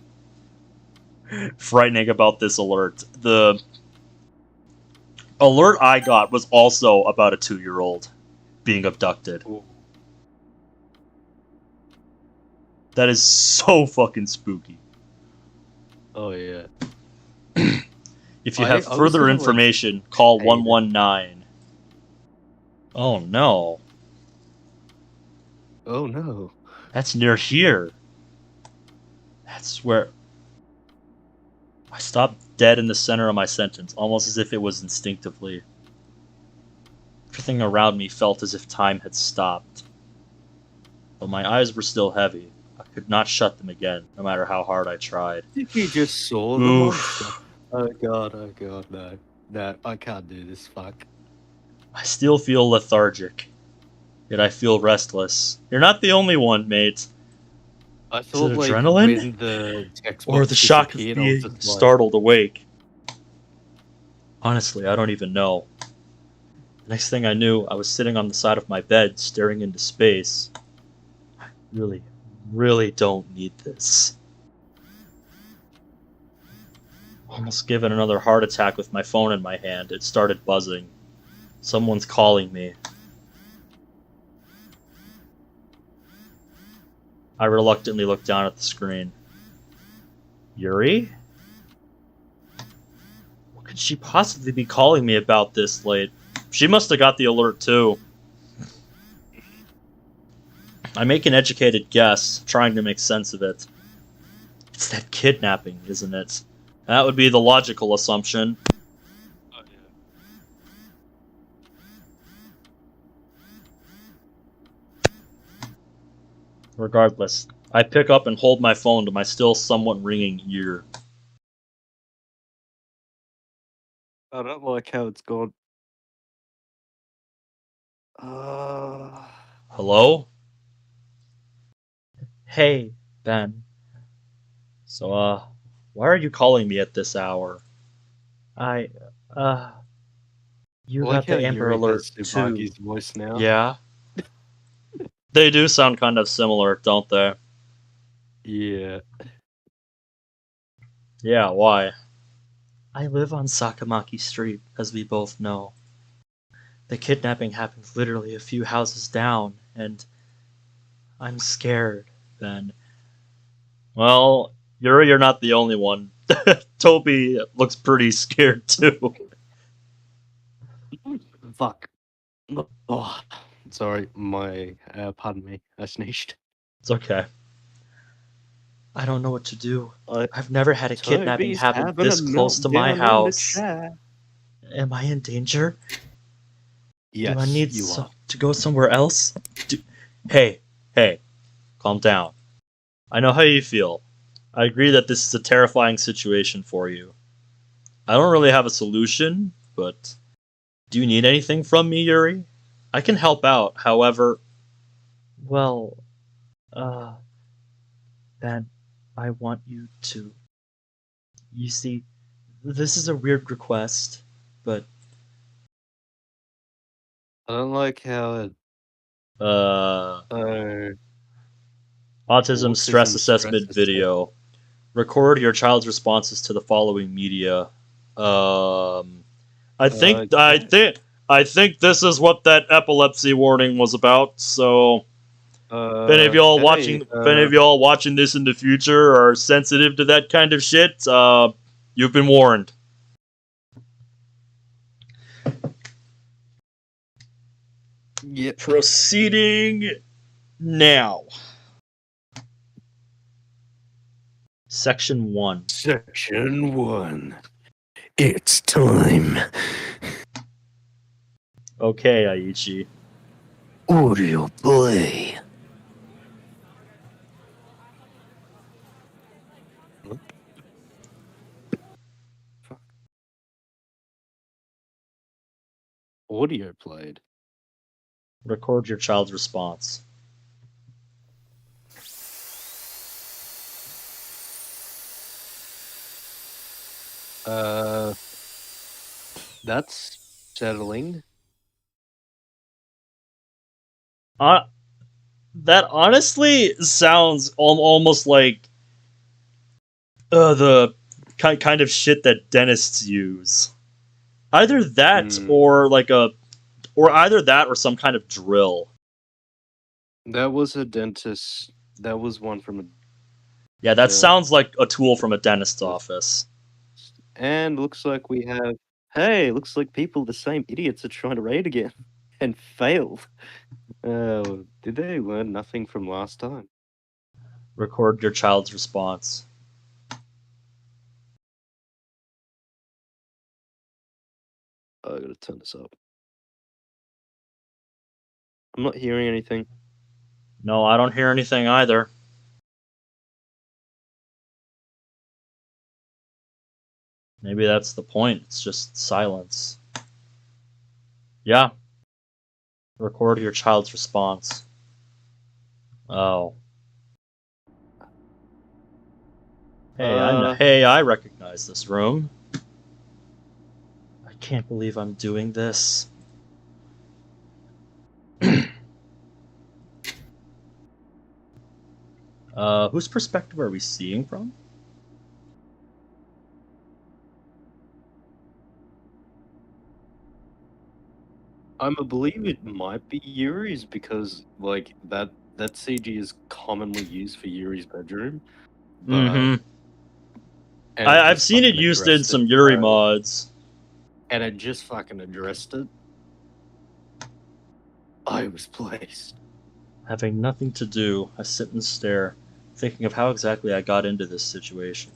frightening about this alert? The alert I got was also about a 2-year-old being abducted. Ooh. That is so fucking spooky. Oh yeah. If you have further information, call 119. Oh no. Oh no. That's near here. That's where... I stopped dead in the center of my sentence, almost as if it was instinctively. Everything around me felt as if time had stopped. But my eyes were still heavy. I could not shut them again, no matter how hard I tried. I think you just saw the monster. Oh god, no. No, I can't do this, fuck. I still feel lethargic. Yet I feel restless. You're not the only one, mate. I thought, like, adrenaline? when the text Or the shock of being startled awake. Honestly, I don't even know. The next thing I knew, I was sitting on the side of my bed, staring into space. I really don't need this. Almost given another heart attack with my phone in my hand, it started buzzing. Someone's calling me. I reluctantly looked down at the screen. Yuri? What could she possibly be calling me about this late? She must have got the alert too. I make an educated guess, trying to make sense of it. It's that kidnapping, isn't it? That would be the logical assumption. Oh, yeah. Regardless, I pick up and hold my phone to my still somewhat ringing ear. I don't like how it's gone. Hello? Hey, Ben. So, why are you calling me at this hour? I, you I like got how the Amber Yuri Alert has too. Tsubaki's voice now. Yeah? They do sound kind of similar, don't they? Yeah. Yeah, why? I live on Sakamaki Street, as we both know. The kidnapping happened literally a few houses down, and I'm scared, Ben. Well, you're not the only one. Toby looks pretty scared too. Fuck. Oh, sorry. Pardon me. I sneezed. It's okay. I don't know what to do. I I've never had a kidnapping Toby's happen having this a close to my meltdown in the house. chat. Am I in danger? Yes, Do I need you are. to go somewhere else? Hey, calm down. I know how you feel. I agree that this is a terrifying situation for you. I don't really have a solution, but do you need anything from me, Yuri? I can help out, however. Well, Ben, I want you to. You see, this is a weird request, but I don't like how it. uh, Uh, autism stress autism assessment stress. video. Record your child's responses to the following media. I think I Okay. think I think this is what that epilepsy warning was about. So, if any of y'all Hey. watching this in the future are sensitive to that kind of shit, you've been warned. Yep. Proceeding now. Section 1. Section 1. It's time. Okay, Aichi. Audio play. Audio played. Record your child's response. That's settling. That honestly sounds almost like the kind of shit that dentists use. Either that or either that or some kind of drill. That was a dentist. That was one from a. Yeah, that sounds like a tool from a dentist's office. And looks like we have. Hey, looks like the same idiots are trying to raid again and failed. Did they learn nothing from last time? Record your child's response. I gotta turn this up. I'm not hearing anything. No, I don't hear anything either. Maybe that's the point. It's just silence. Yeah. Record your child's response. Oh. Hey, I recognize this room. I can't believe I'm doing this. Whose perspective are we seeing from? I believe it might be Yuri's because like that CG is commonly used for Yuri's bedroom. Mm-hmm. And I've seen it used in some Yuri mods. And it just fucking addressed it. I was placed. Having nothing to do, I sit and stare, thinking of how exactly I got into this situation.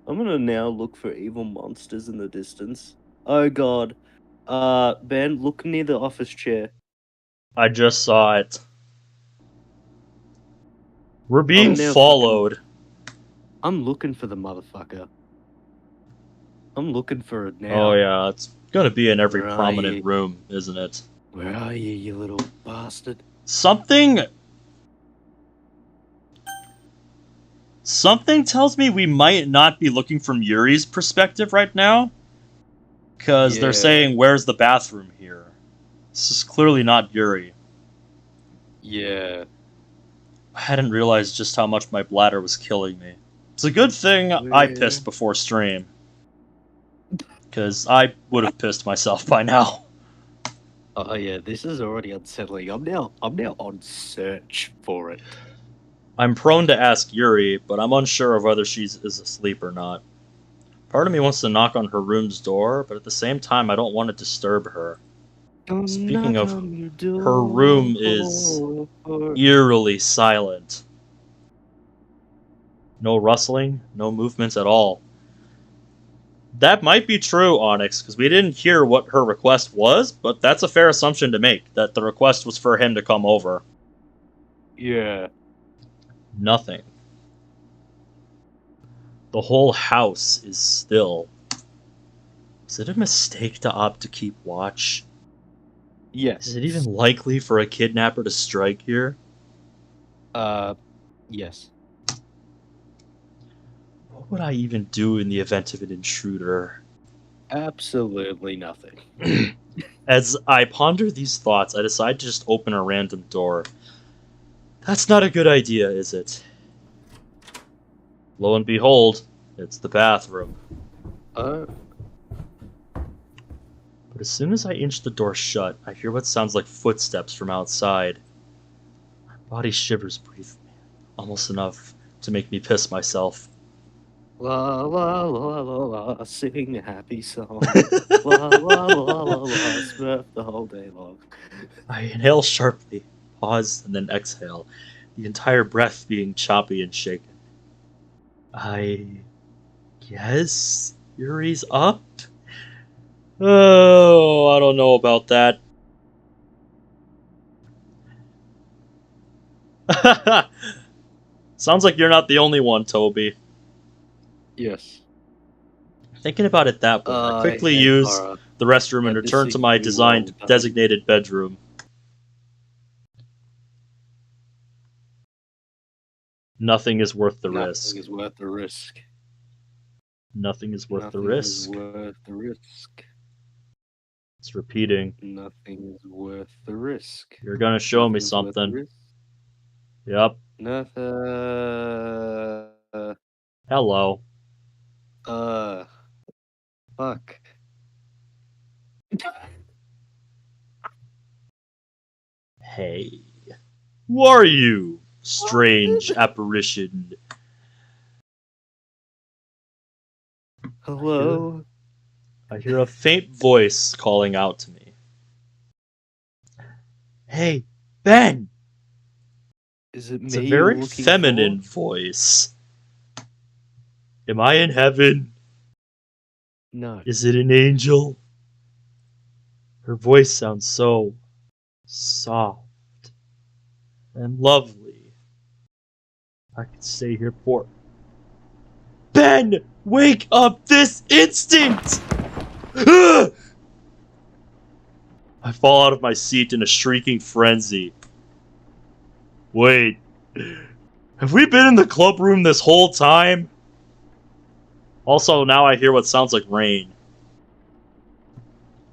I'm gonna now look for evil monsters in the distance. Oh god. Ben, look near the office chair. I just saw it. We're being now followed. I'm looking for the motherfucker. I'm looking for it now. Oh yeah, it's gonna be in every Where are prominent you? room, isn't it? Where are you, you little bastard? Something tells me we might not be looking from Yuri's perspective right now. Because they're saying, where's the bathroom here? This is clearly not Yuri. Yeah. I hadn't realized just how much my bladder was killing me. It's a good thing I pissed before stream. Because I would have pissed myself by now. Oh yeah, this is already unsettling. I'm now on search for it. I'm prone to ask Yuri, but I'm unsure of whether she is asleep or not. Part of me wants to knock on her room's door, but at the same time I don't want to disturb her. Speaking of, her room is eerily silent. No rustling, no movements at all. That might be true, Onyx, because we didn't hear what her request was, but that's a fair assumption to make, that the request was for him to come over. Yeah. Nothing. The whole house is still. Is it a mistake to opt to keep watch? Yes. Is it even likely for a kidnapper to strike here? Yes. What would I even do in the event of an intruder? Absolutely nothing. As I ponder these thoughts, I decide to just open a random door. That's not a good idea, is it? Lo and behold, it's the bathroom. But as soon as I inch the door shut, I hear what sounds like footsteps from outside. My body shivers briefly, almost enough to make me piss myself. La la la la la, sing a happy song. La la la la la, smurf the whole day long. I inhale sharply, pause, and then exhale, the entire breath being choppy and shaken. I guess Yuri's up? Oh, I don't know about that. Sounds like you're not the only one, Toby. Yes. Thinking about it that way, I quickly use the restroom and return to my designated bedroom. Nothing is worth the risk. Nothing is worth the risk. Nothing is worth the risk. Nothing is worth the risk. It's repeating. Nothing is worth the risk. You're gonna show me something. Yep. Nothing. Hello. Fuck. Hey. Who are you, strange apparition? Hello? I hear a faint voice calling out to me. Hey, Ben! Is it me? It's a very feminine voice. Am I in heaven? No. Is it an angel? Her voice sounds so soft and lovely. I could stay here for... Ben! Wake up this instant! I fall out of my seat in a shrieking frenzy. Wait. Have we been in the club room this whole time? Also, now I hear what sounds like rain.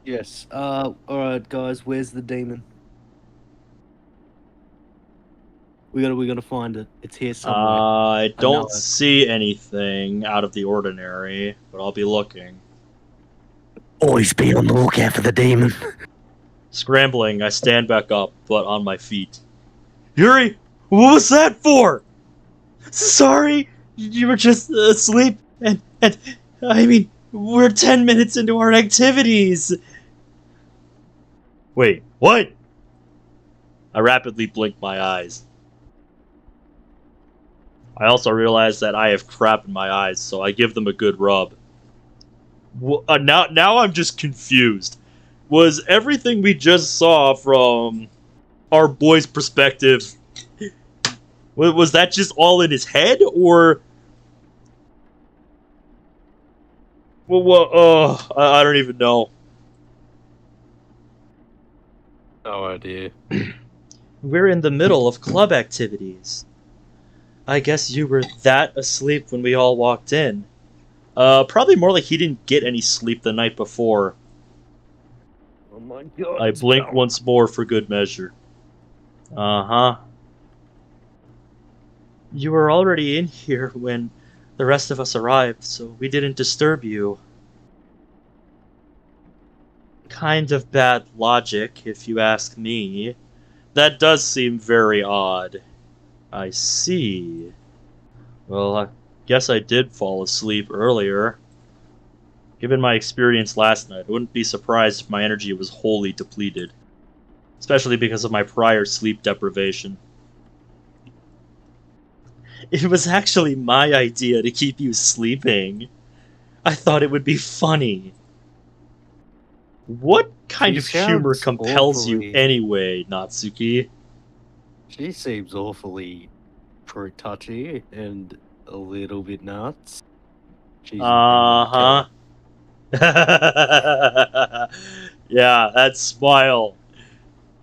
Yes. Alright guys, where's the demon? We gotta find it. It's here somewhere. I don't see anything out of the ordinary, but I'll be looking. Always be on the lookout for the demon. Scrambling, I stand back up, but on my feet. Yuri, what was that for? Sorry, you were just asleep, and I mean, we're 10 minutes into our activities. Wait, what? I rapidly blink my eyes. I also realize that I have crap in my eyes, so I give them a good rub. Now I'm just confused. Was everything we just saw from our boy's perspective Was that just all in his head, or... Well, I don't even know. No idea. We're in the middle of club activities. I guess you were that asleep when we all walked in. Probably more like he didn't get any sleep the night before. Oh my god. I blink once more for good measure. Uh-huh. You were already in here when the rest of us arrived, so we didn't disturb you. Kind of bad logic, if you ask me. That does seem very odd. I see. Well, I guess I did fall asleep earlier. Given my experience last night, I wouldn't be surprised if my energy was wholly depleted. Especially because of my prior sleep deprivation. It was actually my idea to keep you sleeping. I thought it would be funny. What kind of humor compels you anyway, Natsuki? She seems awfully touchy and a little bit nuts. Uh-huh. Yeah, that smile.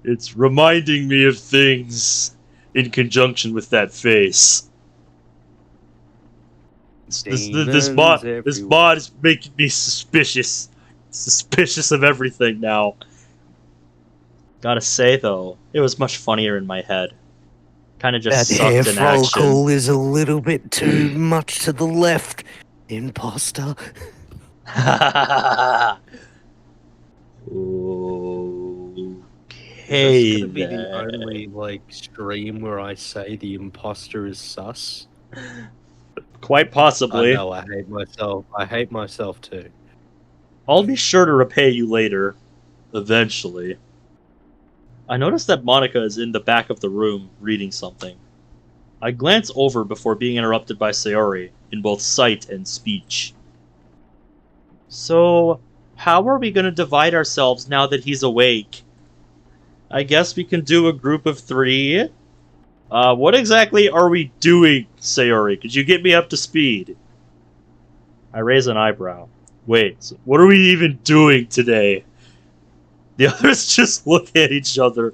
It's reminding me of things in conjunction with that face. This bot is making me suspicious. Suspicious of everything now. Gotta say, though, it was much funnier in my head. Kinda just that sucked hair in action. follicle is a little bit too much to the left, imposter. Okay, Is this gonna be the only, like, stream where I say the imposter is sus? Quite possibly. I know, I hate myself. I hate myself too. I'll be sure to repay you later. Eventually. I noticed that Monika is in the back of the room, reading something. I glance over before being interrupted by Sayori, in both sight and speech. So, how are we going to divide ourselves now that he's awake? I guess we can do a group of 3. What exactly are we doing, Sayori? Could you get me up to speed? I raise an eyebrow. Wait, so what are we even doing today? The others just look at each other.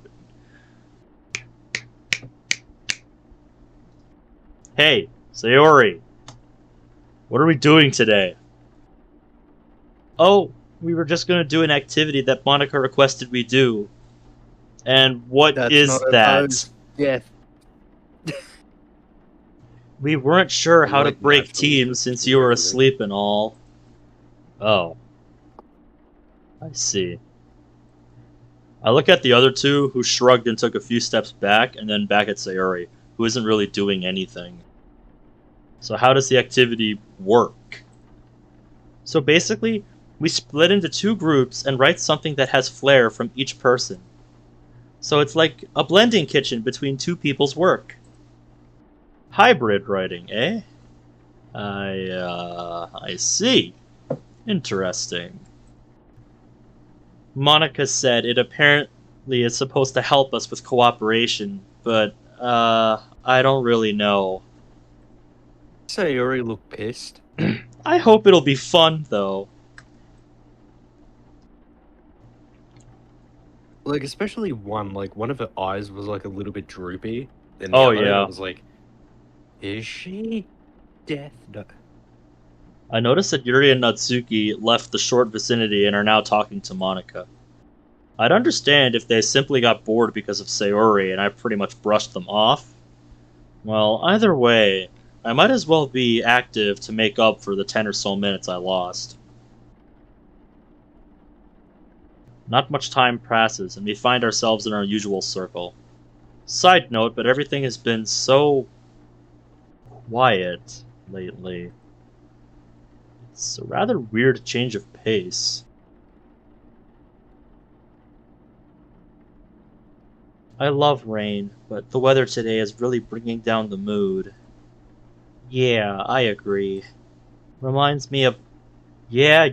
Hey, Sayori. What are we doing today? Oh, we were just going to do an activity that Monika requested we do. And what is that? Yeah. We weren't sure how to break teams since you were asleep and all. Oh. I see. I look at the other two, who shrugged and took a few steps back, and then back at Sayori, who isn't really doing anything. So how does the activity work? So basically, we split into 2 groups and write something that has flair from each person. So it's like a blending kitchen between 2 people's work. Hybrid writing, eh? I see. Interesting. Monika said it apparently is supposed to help us with cooperation, but, I don't really know. Sayori looked pissed. I hope it'll be fun, though. Like, especially one of her eyes was, like, a little bit droopy. And Oh, the other, yeah. I was like, is she death? No. I noticed that Yuri and Natsuki left the short vicinity and are now talking to Monika. I'd understand if they simply got bored because of Sayori and I pretty much brushed them off. Well, either way, I might as well be active to make up for the 10 or so minutes I lost. Not much time passes, and we find ourselves in our usual circle. Side note, but everything has been so quiet lately. It's a rather weird change of pace. I love rain, but the weather today is really bringing down the mood. Yeah, I agree. Reminds me of... Yeah,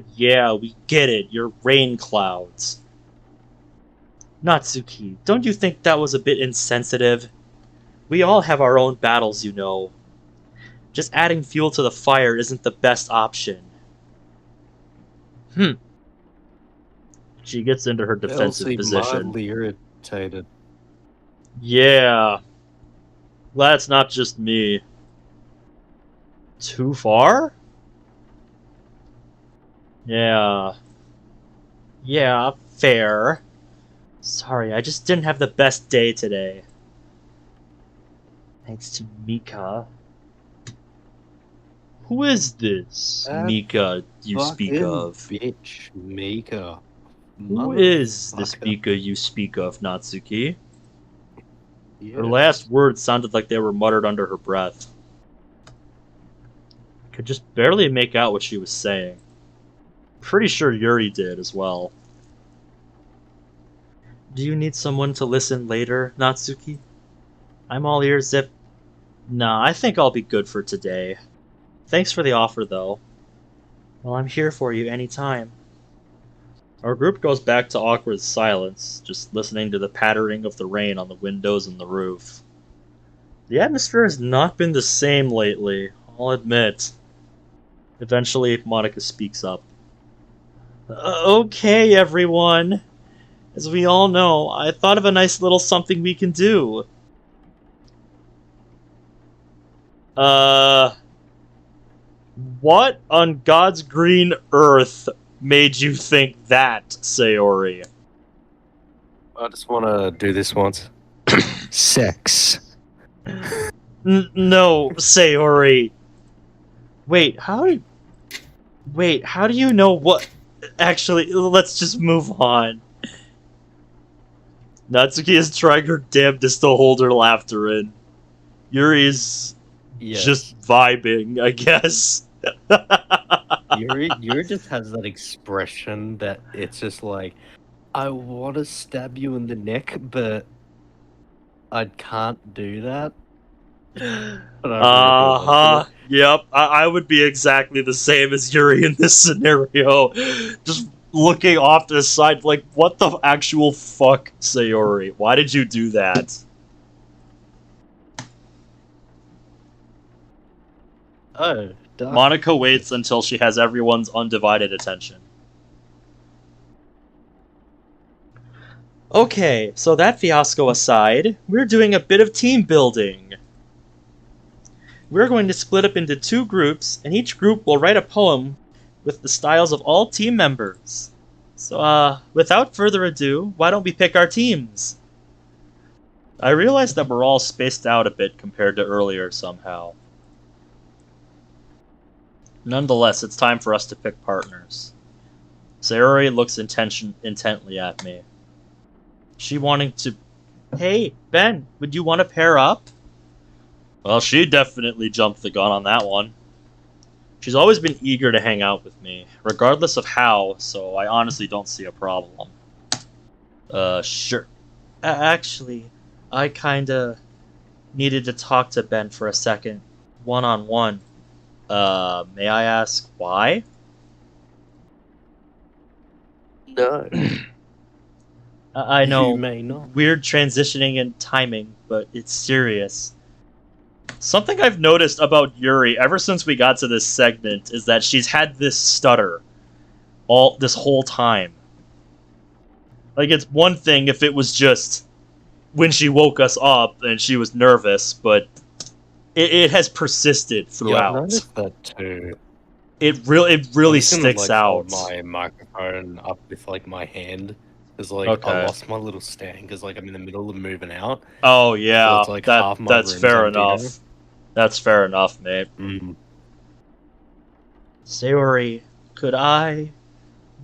we get it, you're rain clouds. Natsuki, don't you think that was a bit insensitive? We all have our own battles, you know. Just adding fuel to the fire isn't the best option. She gets into her defensive Elsie position. mildly irritated. Yeah. Glad it's not just me. Too far? Yeah. Yeah, fair. Sorry, I just didn't have the best day today. Thanks to Mika. Who is this Mika you speak of? Bitch, Mika. Who is this Mika you speak of, Natsuki? Yes. Her last words sounded like they were muttered under her breath. Could just barely make out what she was saying. Pretty sure Yuri did as well. Do you need someone to listen later, Natsuki? I'm all ears if... Nah, I think I'll be good for today. Thanks for the offer, though. Well, I'm here for you anytime. Our group goes back to awkward silence, just listening to the pattering of the rain on the windows and the roof. The atmosphere has not been the same lately, I'll admit. Eventually, Monika speaks up. Okay, everyone. As we all know, I thought of a nice little something we can do. What on God's green earth made you think that, Sayori? I just want to do this once. Sex. No, Sayori. Wait, how do you know what... Actually, let's just move on. Natsuki is trying her damnedest to hold her laughter in. Yuri's just vibing, I guess. Yuri just has that expression that it's just like, I want to stab you in the neck, but I can't do that. Yep, I would be exactly the same as Yuri in this scenario. Just looking off to the side, like, what the actual fuck, Sayori? Why did you do that? Oh, duh. Monika waits until she has everyone's undivided attention. Okay, so that fiasco aside, we're doing a bit of team building. We're going to split up into 2 groups, and each group will write a poem with the styles of all team members. So, without further ado, why don't we pick our teams? I realize that we're all spaced out a bit compared to earlier somehow. Nonetheless, it's time for us to pick partners. Sayori looks intently at me. She wanting to... Hey, Ben, would you want to pair up? Well, she definitely jumped the gun on that one. She's always been eager to hang out with me, regardless of how, so I honestly don't see a problem. Sure. Actually, I kinda needed to talk to Ben for a second, one-on-one. May I ask why? No. I know, You may not. weird transitioning and timing, but it's serious. Something I've noticed about Yuri ever since we got to this segment is that she's had this stutter this whole time. Like, it's one thing if it was just when she woke us up and she was nervous, but it has persisted throughout. Yeah, I noticed that too. It really sticks hold out. my microphone up with like my hand, because like Okay. I lost my little stand because like I'm in the middle of moving out. Oh yeah, So it's like half my that's room's fair empty enough. now. That's fair enough, mate. Sayori, could I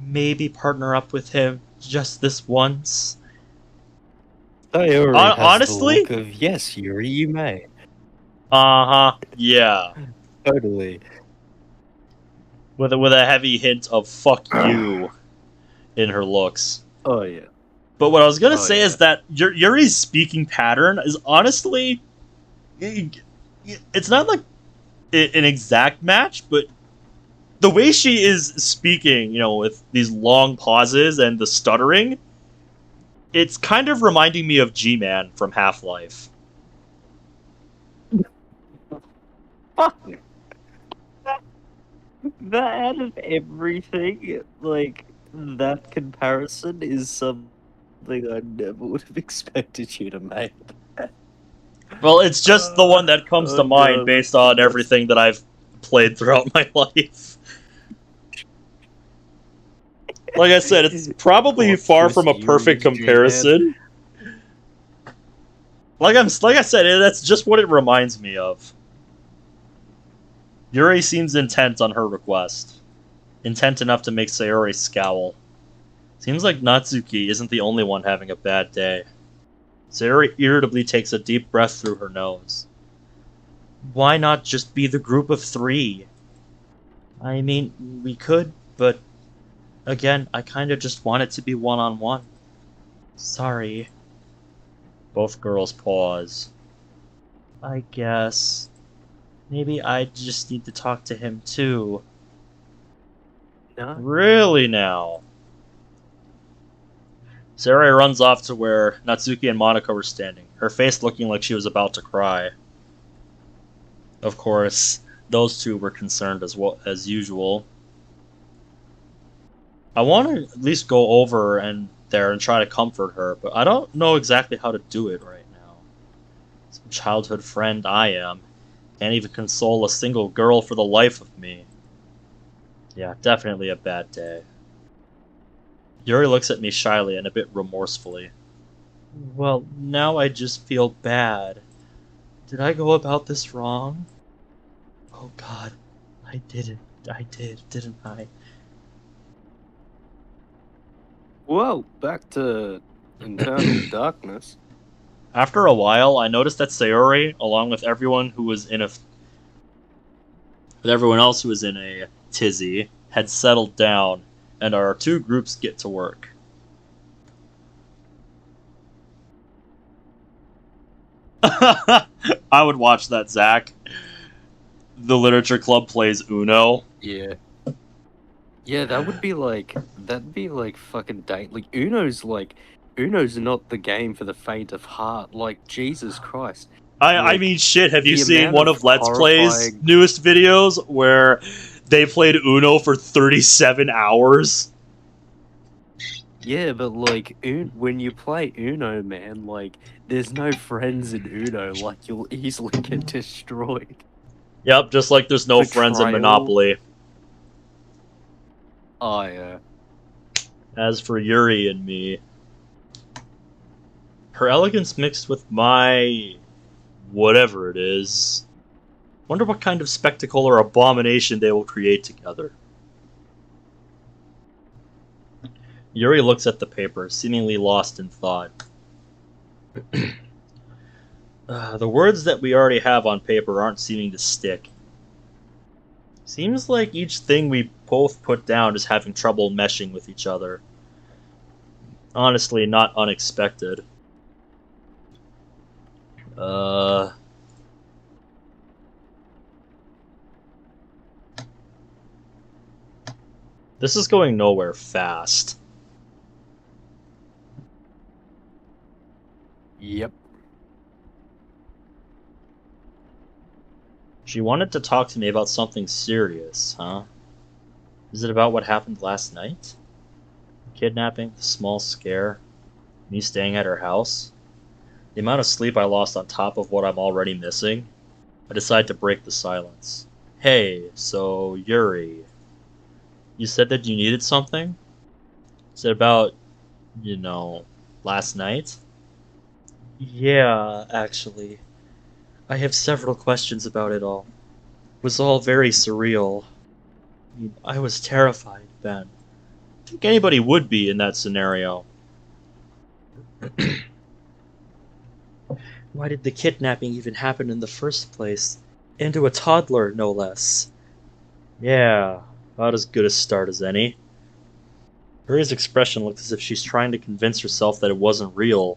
maybe partner up with him just this once? Sayori has honestly? the look of, yes, Yuri, you may. Yeah. Totally. With a heavy hint of "fuck you" in her looks. Oh yeah. But what I was gonna say yeah. is that Yuri's speaking pattern is honestly, it's not like an exact match, but the way she is speaking, with these long pauses and the stuttering, it's kind of reminding me of G-Man from Half-Life. Fuck. That out of everything, like, that comparison is something I never would have expected you to make. Well, it's just the one that comes to Oh mind no, based that's the on best. everything that I've played throughout my life. Like I said, it's probably Plot far twist, from a perfect Yuri's G-head. comparison. Like I said, that's just what it reminds me of. Yuri seems intent on her request. Intent enough to make Sayori scowl. Seems like Natsuki isn't the only one having a bad day. Sayori irritably takes a deep breath through her nose. Why not just be the group of 3? I mean, we could, but again, I kinda just want it to be one-on-one. Sorry. Both girls pause. I guess. Maybe I just need to talk to him too. No. Really now? Sarai runs off to where Natsuki and Monika were standing, her face looking like she was about to cry. Of course, those two were concerned as well as usual. I want to at least go over and there and try to comfort her, but I don't know exactly how to do it right now. Some childhood friend I am. Can't even console a single girl for the life of me. Yeah, definitely a bad day. Yuri looks at me shyly and a bit remorsefully. Well, now I just feel bad. Did I go about this wrong? Oh god, I did, didn't I? Whoa, back to internal darkness. After a while, I noticed that Sayori, along with everyone else who was in a tizzy, had settled down, and our two groups get to work. I would watch that, Zach. The literature club plays Uno. Yeah. Yeah, that'd be like fucking Uno's not the game for the faint of heart. Like, Jesus Christ. I mean, shit, have you the seen amount one of of Let's Play's horrifying- newest videos where they played Uno for 37 hours? Yeah, but like, when you play Uno, man, like, there's no friends in Uno. Like, you'll easily get destroyed. Yep, just like there's no friends in Betrayal. Monopoly. Oh, yeah. As for Yuri and me, her elegance mixed with my whatever it is. Wonder what kind of spectacle or abomination they will create together. Yuri looks at the paper, seemingly lost in thought. The words that we already have on paper aren't seeming to stick. Seems like each thing we both put down is having trouble meshing with each other. Honestly, not unexpected. This is going nowhere fast. Yep. She wanted to talk to me about something serious, huh? Is it about what happened last night? The kidnapping, the small scare, me staying at her house? The amount of sleep I lost on top of what I'm already missing? I decide to break the silence. Hey, so Yuri, you said that you needed something? Is it about, last night? Yeah, actually. I have several questions about it all. It was all very surreal. I was terrified, Ben. I think anybody would be in that scenario. Why did the kidnapping even happen in the first place? And to a toddler, no less. Yeah, about as good a start as any. Maria's expression looked as if she's trying to convince herself that it wasn't real.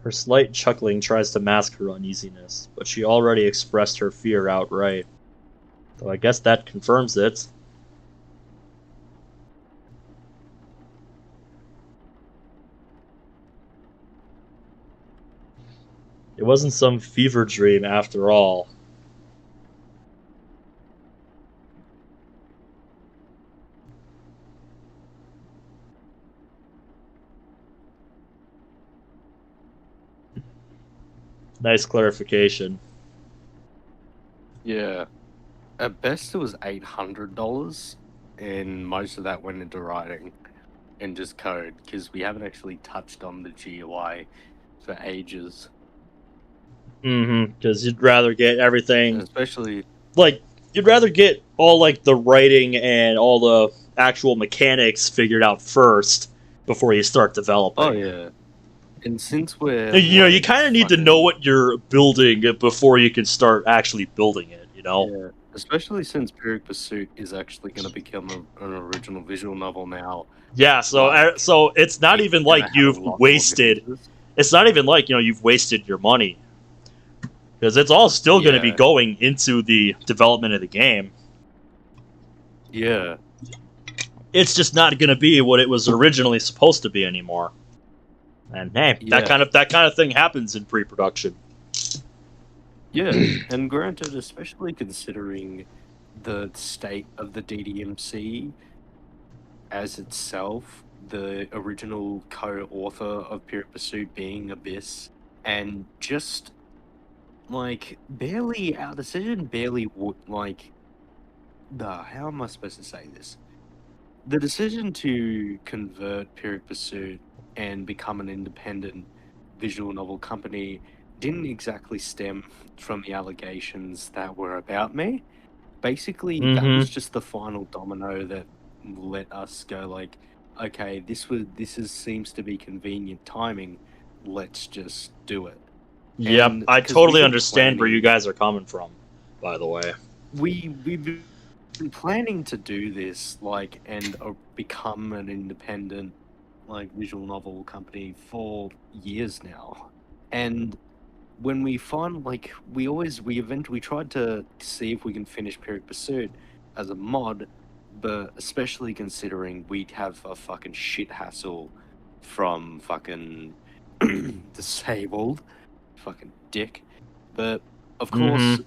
Her slight chuckling tries to mask her uneasiness, but she already expressed her fear outright. Though I guess that confirms it. It wasn't some fever dream after all. Nice clarification. Yeah. At best, it was $800, and most of that went into writing and just code, because we haven't actually touched on the GUI for ages. Because you'd rather get everything, Especially, like, you'd rather get all, like, the writing and all the actual mechanics figured out first before you start developing. oh yeah. And since we're You kind of need to know what you're building before you can start actually building it, Yeah, especially since Period Pursuit is actually going to become an original visual novel now. Yeah, so Like, so it's not even like you've wasted. It's not even like you've wasted your money, because it's all still going to be going into the development of the game. Yeah, it's just not going to be what it was originally supposed to be anymore. And hey, that kind of thing happens in pre-production. Yeah, and granted, especially considering the state of the DDMC as itself, the original co-author of Period Pursuit being Abyss, and just like barely our decision barely would like how am I supposed to say this? The decision to convert Period Pursuit and become an independent visual novel company didn't exactly stem from the allegations that were about me. Basically, that was just the final domino that let us go like, okay, this seems to be convenient timing. Let's just do it. Yep, And I 'cause totally we've been understand where you planning- guys are coming from, by the way. we've been planning to do this like and become an independent like visual novel company for years now. And when we find like we eventually tried to see if we can finish Period Pursuit as a mod, but especially considering we'd have a fucking shit hassle from fucking disabled fucking dick. But of course,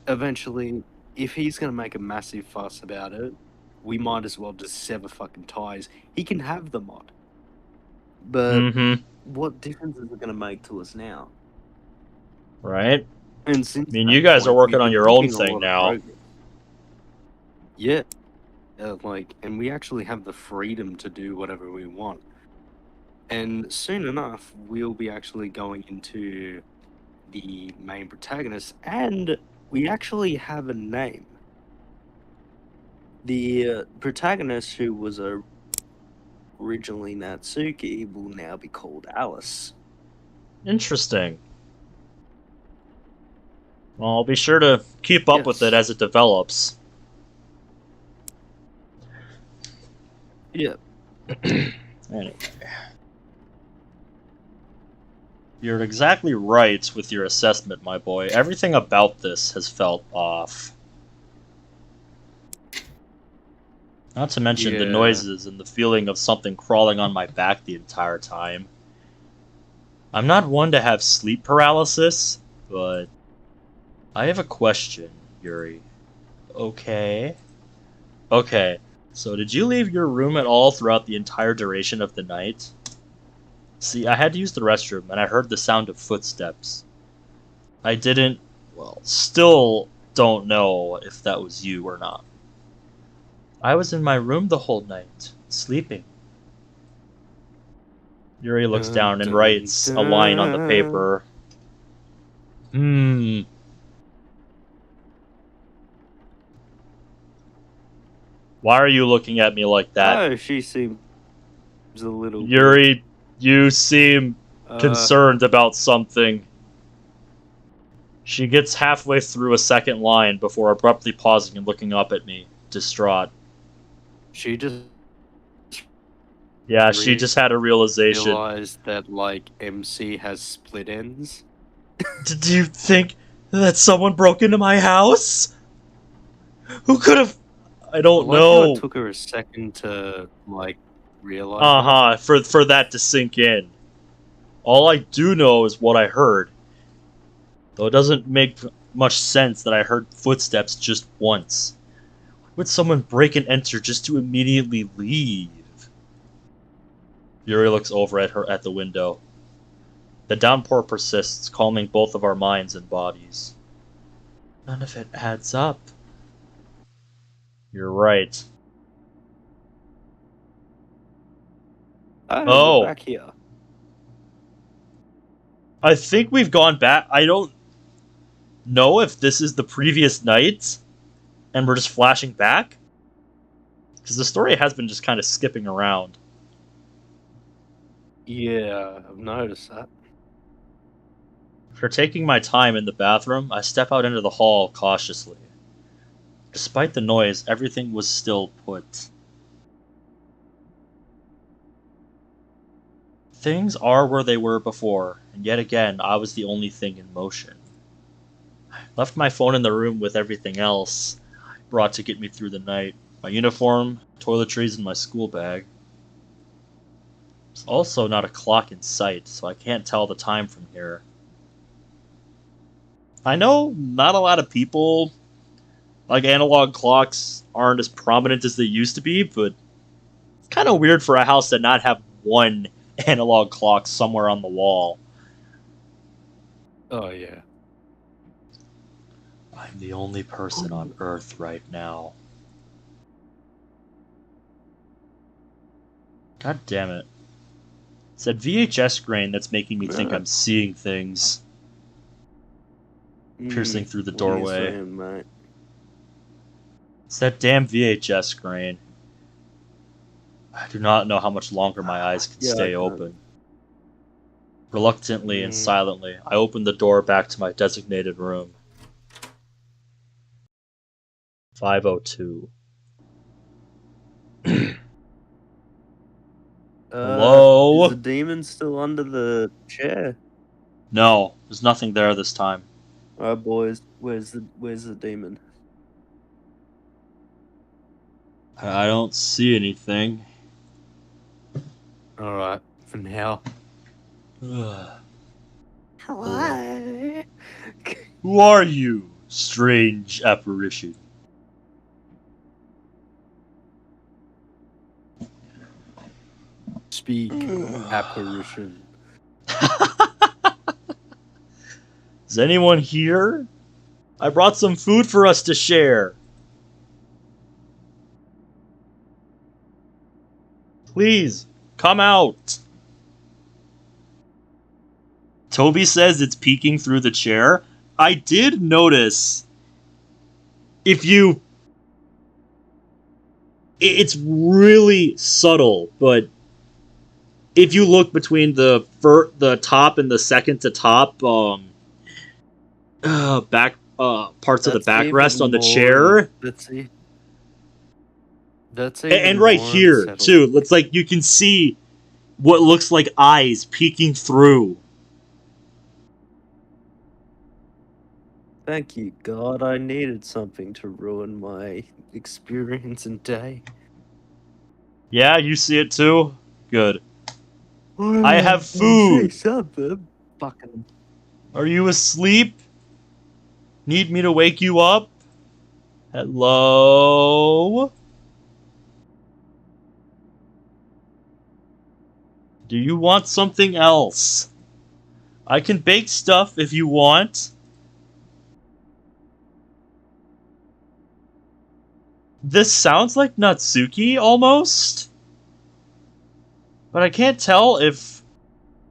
eventually, if he's gonna make a massive fuss about it, we might as well just sever fucking ties. He can have the mod. But what difference is it gonna make to us now? Right? And since I mean, you guys are working on your own thing now. Yeah. And we actually have the freedom to do whatever we want. And soon enough, we'll be actually going into the main protagonist, and we actually have a name. The protagonist, who was originally Natsuki, will now be called Alice. Interesting. Well, I'll be sure to keep up with it as it develops. Yeah. Anyway. You're exactly right with your assessment, my boy. Everything about this has felt off. Not to mention the noises and the feeling of something crawling on my back the entire time. I'm not one to have sleep paralysis, but I have a question, Yuri. Okay. Okay, so did you leave your room at all throughout the entire duration of the night? See, I had to use the restroom, and I heard the sound of footsteps. I didn't... well, still don't know if that was you or not. I was in my room the whole night, sleeping. Yuri looks down and writes a line on the paper. Why are you looking at me like that? Oh, she seems a little... Yuri, you seem concerned about something. She gets halfway through a second line before abruptly pausing and looking up at me, distraught. She just... yeah, she just had a realization. Realized that, like, MC has split ends. Did you think that someone broke into my house? Who could have... I don't know. It took her a second to, like, realize for that to sink in. All I do know is what I heard. Though it doesn't make much sense that I heard footsteps just once. Would someone break and enter just to immediately leave? Yuri looks over at her at the window. The downpour persists, calming both of our minds and bodies. None of it adds up. You're right. Oh, Oh. we're back here. I think we've gone back. I don't know if this is the previous night and we're just flashing back. Because the story has been just kind of skipping around. Yeah, I've noticed that. After taking my time in the bathroom, I step out into the hall cautiously. Despite the noise, everything was still put. Things are where they were before, and yet again, I was the only thing in motion. I left my phone in the room with everything else brought to get me through the night. My uniform, toiletries, and my school bag. There's also not a clock in sight, so I can't tell the time from here. I know not a lot of people, like analog clocks, aren't as prominent as they used to be, but it's kind of weird for a house to not have one analog clock somewhere on the wall. Oh, yeah. I'm the only person on Earth right now. God damn it. It's that VHS grain that's making me think I'm seeing things. Piercing through the doorway. Saying, mate? It's that damn VHS grain. I do not know how much longer my eyes can stay open. Reluctantly and silently, I open the door back to my designated room. 502. Hello? Is the demon still under the chair? No, there's nothing there this time. Alright, boys, where's the demon? I don't see anything. Alright, for now. Hello. Who are you, strange apparition? Speak, apparition. Is anyone here? I brought some food for us to share. Please, come out. Toby says it's peeking through the chair. I did notice if you... It's really subtle, but if you look between the top and the second to top back parts of the backrest on the chair, and right here too, it's like you can see what looks like eyes peeking through. Thank you, God. I needed something to ruin my experience and day. Yeah, you see it too? Good. I have food. Something. Fucking. Are you asleep? Need me to wake you up? Hello? Do you want something else? I can bake stuff if you want. This sounds like Natsuki, almost. But I can't tell if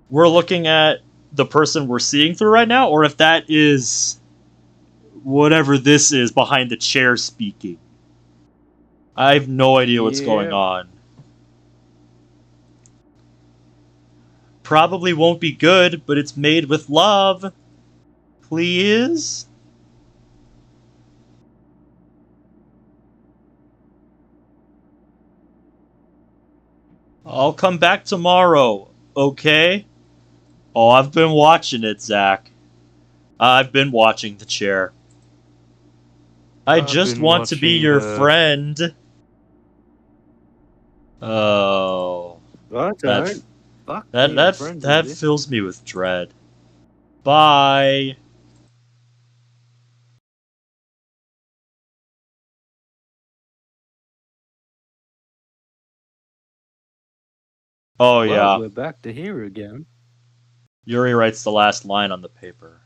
we're looking at the person we're seeing through right now, or if that is whatever this is behind the chair speaking. I have no idea what's going on. Probably won't be good, but it's made with love. Please? I'll come back tomorrow, okay? Oh, I've been watching it, Zach. I've been watching the chair. I just want to be your friend. Oh. That fills me with dread. Bye. Oh, yeah. We're back to here again. Yuri writes the last line on the paper.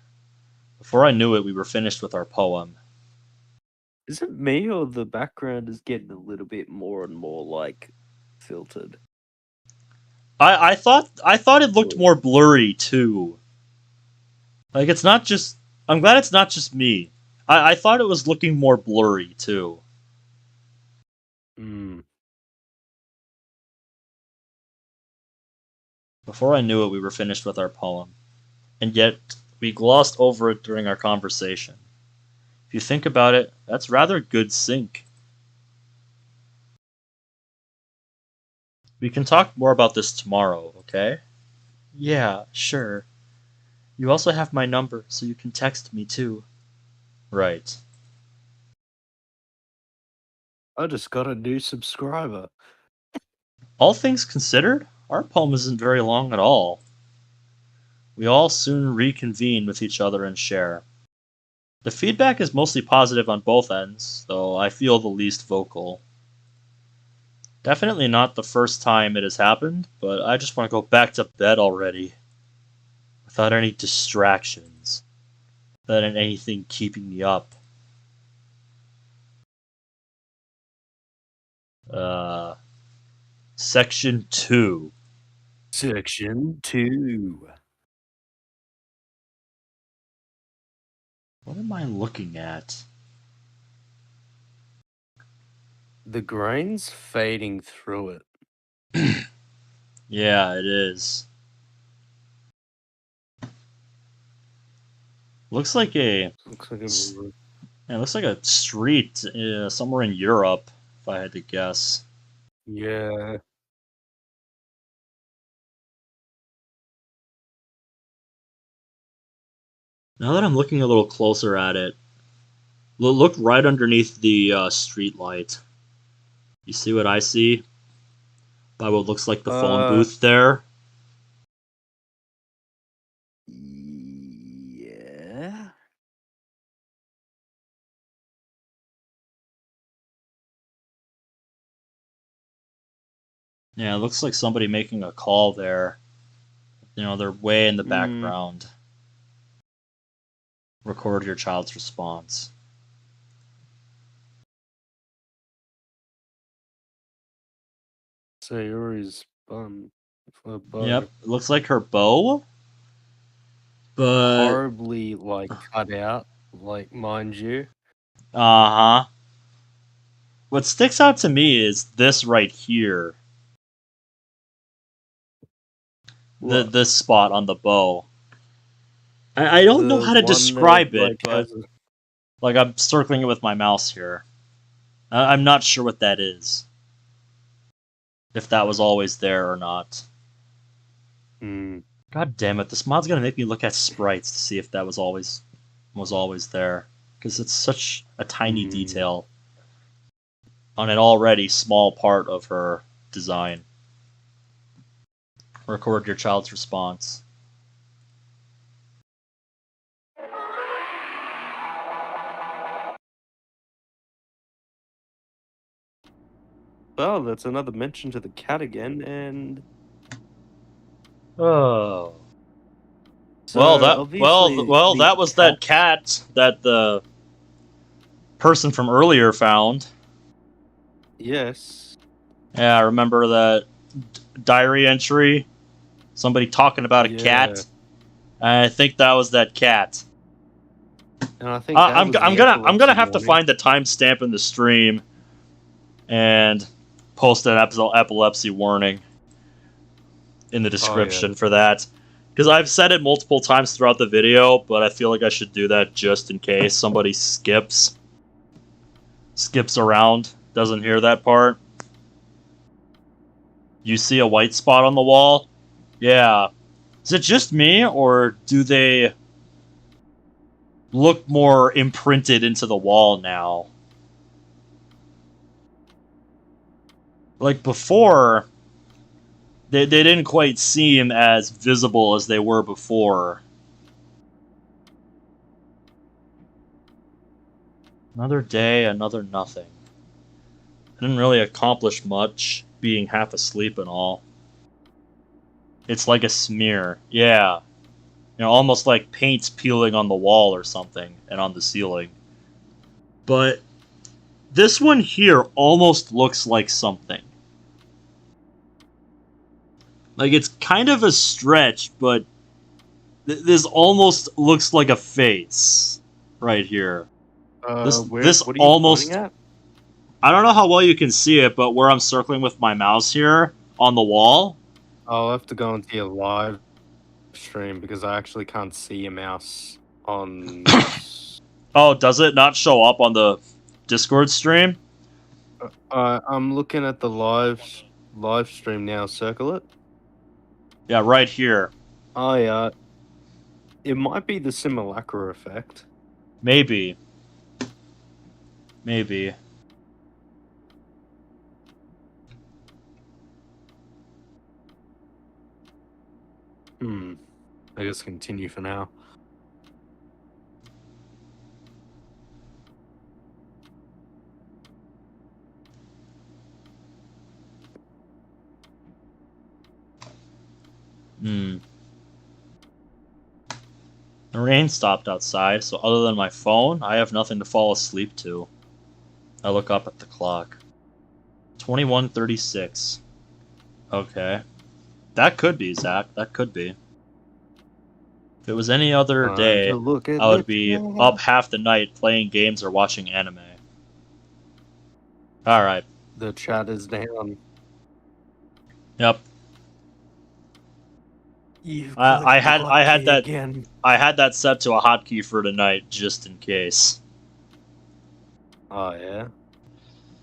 Before I knew it, we were finished with our poem. Is it me or the background is getting a little bit more and more like filtered? I thought it looked more blurry too. Like it's not just. I'm glad it's not just me. I thought it was looking more blurry too. Hmm. Before I knew it, we were finished with our poem, and yet we glossed over it during our conversation. If you think about it, that's rather good sync. We can talk more about this tomorrow, okay? Yeah, sure. You also have my number, so you can text me too. Right. I just got a new subscriber. All things considered, our poem isn't very long at all. We all soon reconvene with each other and share. The feedback is mostly positive on both ends, though I feel the least vocal. Definitely not the first time it has happened, but I just want to go back to bed already. Without any distractions. Without anything keeping me up. Section 2. Section 2. What am I looking at? The grain's fading through it. Yeah, it is. Looks like a Looks like yeah, it looks like a street somewhere in Europe, if I had to guess. yeah. Now that I'm looking a little closer at it, look right underneath the street light. You see what I see? By what looks like the phone booth there? Yeah. Yeah, it looks like somebody making a call there. You know, they're way in the background. Record your child's response. Sayori's bum. Yep, it looks like her bow. But Horribly, like, cut out, like, mind you. uh-huh. What sticks out to me is this right here. This spot on the bow. I don't know how to describe it, but like I'm circling it with my mouse here. I'm not sure what that is. If that was always there or not. God damn it! This mod's gonna make me look at sprites to see if that was always there, because it's such a tiny detail on an already small part of her design. Record your child's response. Well, that's another mention to the cat again, and Oh. so That was that cat that the person from earlier found. Yes. Yeah, I remember that diary entry. Somebody talking about a cat. I think that was that cat. And I think I'm gonna have to find the timestamp in the stream and post an epilepsy warning in the description for that. Because I've said it multiple times throughout the video, but I feel like I should do that just in case somebody skips around, doesn't hear that part. You see a white spot on the wall? Yeah. Is it just me, or do they look more imprinted into the wall now? Like before, they didn't quite seem as visible as they were before. Another day, another nothing. I didn't really accomplish much, being half asleep and all. It's like a smear. Yeah. You know, almost like paint's peeling on the wall or something, and on the ceiling. But this one here almost looks like something. Like, it's kind of a stretch, but this almost looks like a face right here. This what are you almost... pointing at? I don't know how well you can see it, but where I'm circling with my mouse here on the wall... I'll have to go into your live stream because I actually can't see your mouse on... Oh, does it not show up on the Discord stream? I'm looking at the live stream now. Circle it. Yeah, right here. Oh, yeah. It might be the simulacra effect. Maybe. Maybe. I guess continue for now. The rain stopped outside, so other than my phone, I have nothing to fall asleep to. I look up at the clock. 21:36. Okay. That could be, Zach. That could be. If it was any other day, I would be up half the night playing games or watching anime. Alright. The chat is down. Yep. I had that again. I had that set to a hotkey for tonight just in case. Oh yeah.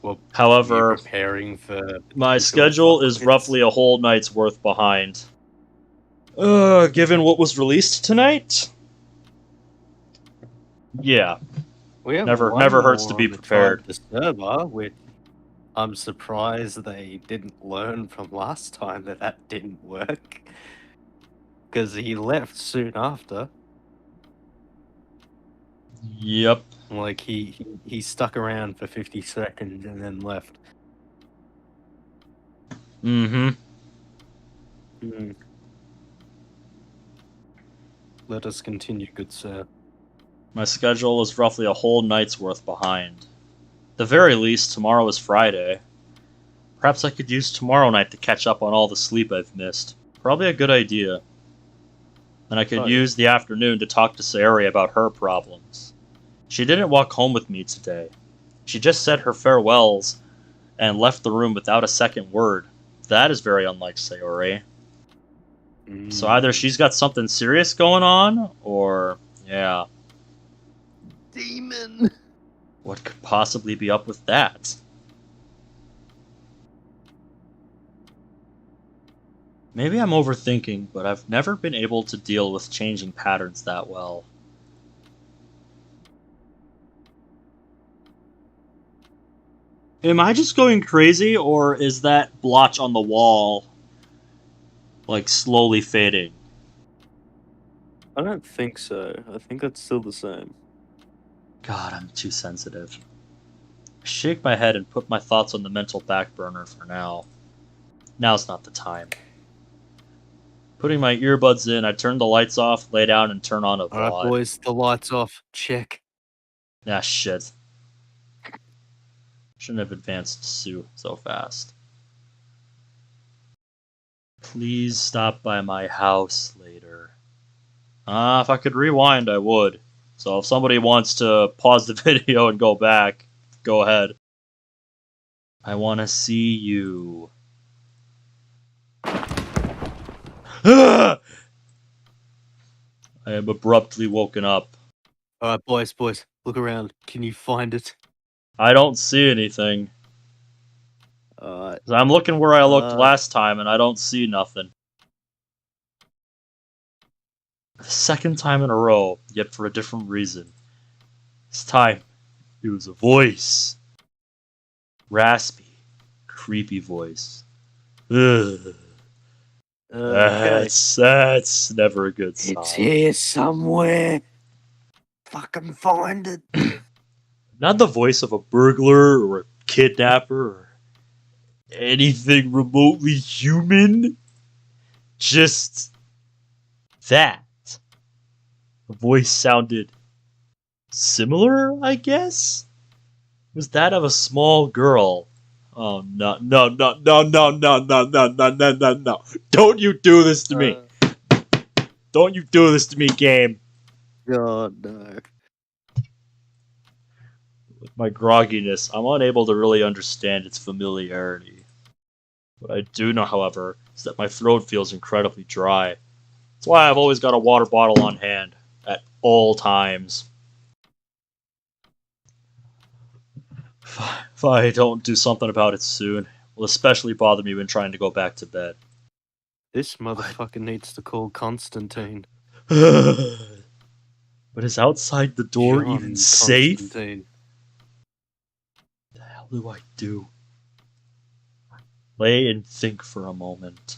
Well, however, preparing for my schedule is roughly a whole night's worth behind. Given what was released tonight? Yeah. Never hurts to be prepared. The server, which I'm surprised they didn't learn from last time that didn't work. Because he left soon after. Yep. Like, he stuck around for 50 seconds and then left. Let us continue, good sir. My schedule is roughly a whole night's worth behind. At the very least, tomorrow is Friday. Perhaps I could use tomorrow night to catch up on all the sleep I've missed. Probably a good idea. And I could use the afternoon to talk to Sayori about her problems. She didn't walk home with me today. She just said her farewells and left the room without a second word. That is very unlike Sayori. So either she's got something serious going on, or... yeah. Demon! What could possibly be up with that? Maybe I'm overthinking, but I've never been able to deal with changing patterns that well. Am I just going crazy, or is that blotch on the wall, like, slowly fading? I don't think so. I think it's still the same. God, I'm too sensitive. I shake my head and put my thoughts on the mental back burner for now. Now's not the time. Putting my earbuds in, I turn the lights off, lay down, and turn on a VOD. Alright, boys, the lights off. Check. Ah, shit. Shouldn't have advanced Sue so fast. Please stop by my house later. If I could rewind, I would. So if somebody wants to pause the video and go back, go ahead. I want to see you. I am abruptly woken up. Alright, boys, look around. Can you find it? I don't see anything. I'm looking where I looked last time, and I don't see nothing. The second time in a row, yet for a different reason. This time, it was a voice. Raspy, creepy voice. Ugh. That's never a good sign. It's here somewhere. Fucking find it. Not the voice of a burglar or a kidnapper or anything remotely human. Just that. The voice sounded similar, I guess? It was that of a small girl. Oh, no. Don't you do this to me. Don't you do this to me, game. God, no. With my grogginess, I'm unable to really understand its familiarity. What I do know, however, is that my throat feels incredibly dry. That's why I've always got a water bottle on hand at all times. If I don't do something about it soon, it will especially bother me when trying to go back to bed. This motherfucker needs to call Constantine. But is outside the door John even safe? Constantine. What the hell do I do? Lay and think for a moment.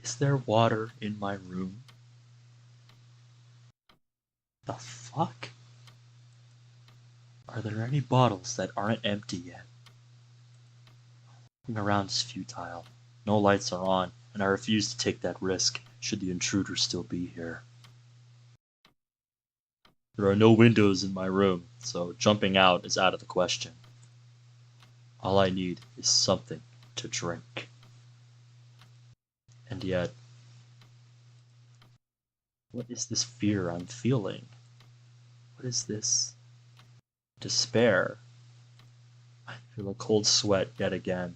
Is there water in my room? The fuck? Are there any bottles that aren't empty yet? Looking around is futile. No lights are on, and I refuse to take that risk should the intruder still be here. There are no windows in my room, so jumping out is out of the question. All I need is something to drink. And yet, what is this fear I'm feeling? What is this despair? I feel a cold sweat yet again.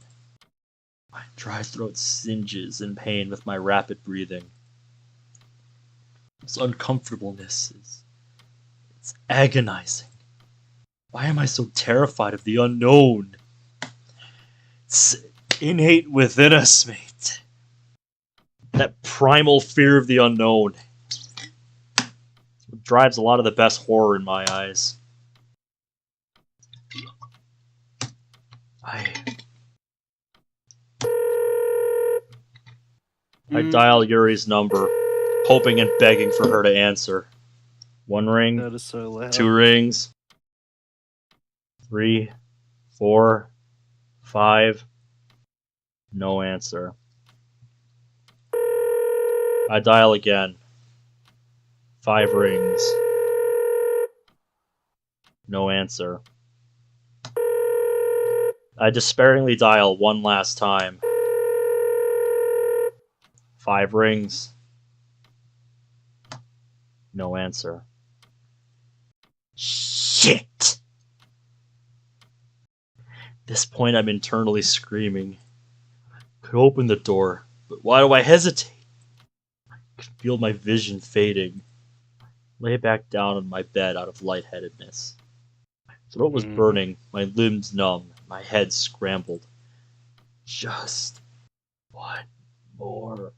My dry throat singes in pain with my rapid breathing. This uncomfortableness it's agonizing. Why am I so terrified of the unknown? It's innate within us, mate. That primal fear of the unknown. It drives a lot of the best horror in my eyes. I dial Yuri's number, hoping and begging for her to answer. 1 ring, That is so loud. 2 rings, 3, 4, 5. No answer. I dial again. 5 rings. No answer. I despairingly dial one last time. 5 rings. No answer. Shit! At this point, I'm internally screaming. I could open the door, but why do I hesitate? I could feel my vision fading. I lay back down on my bed out of lightheadedness. My throat was burning, my limbs numb, my head scrambled. Just one more.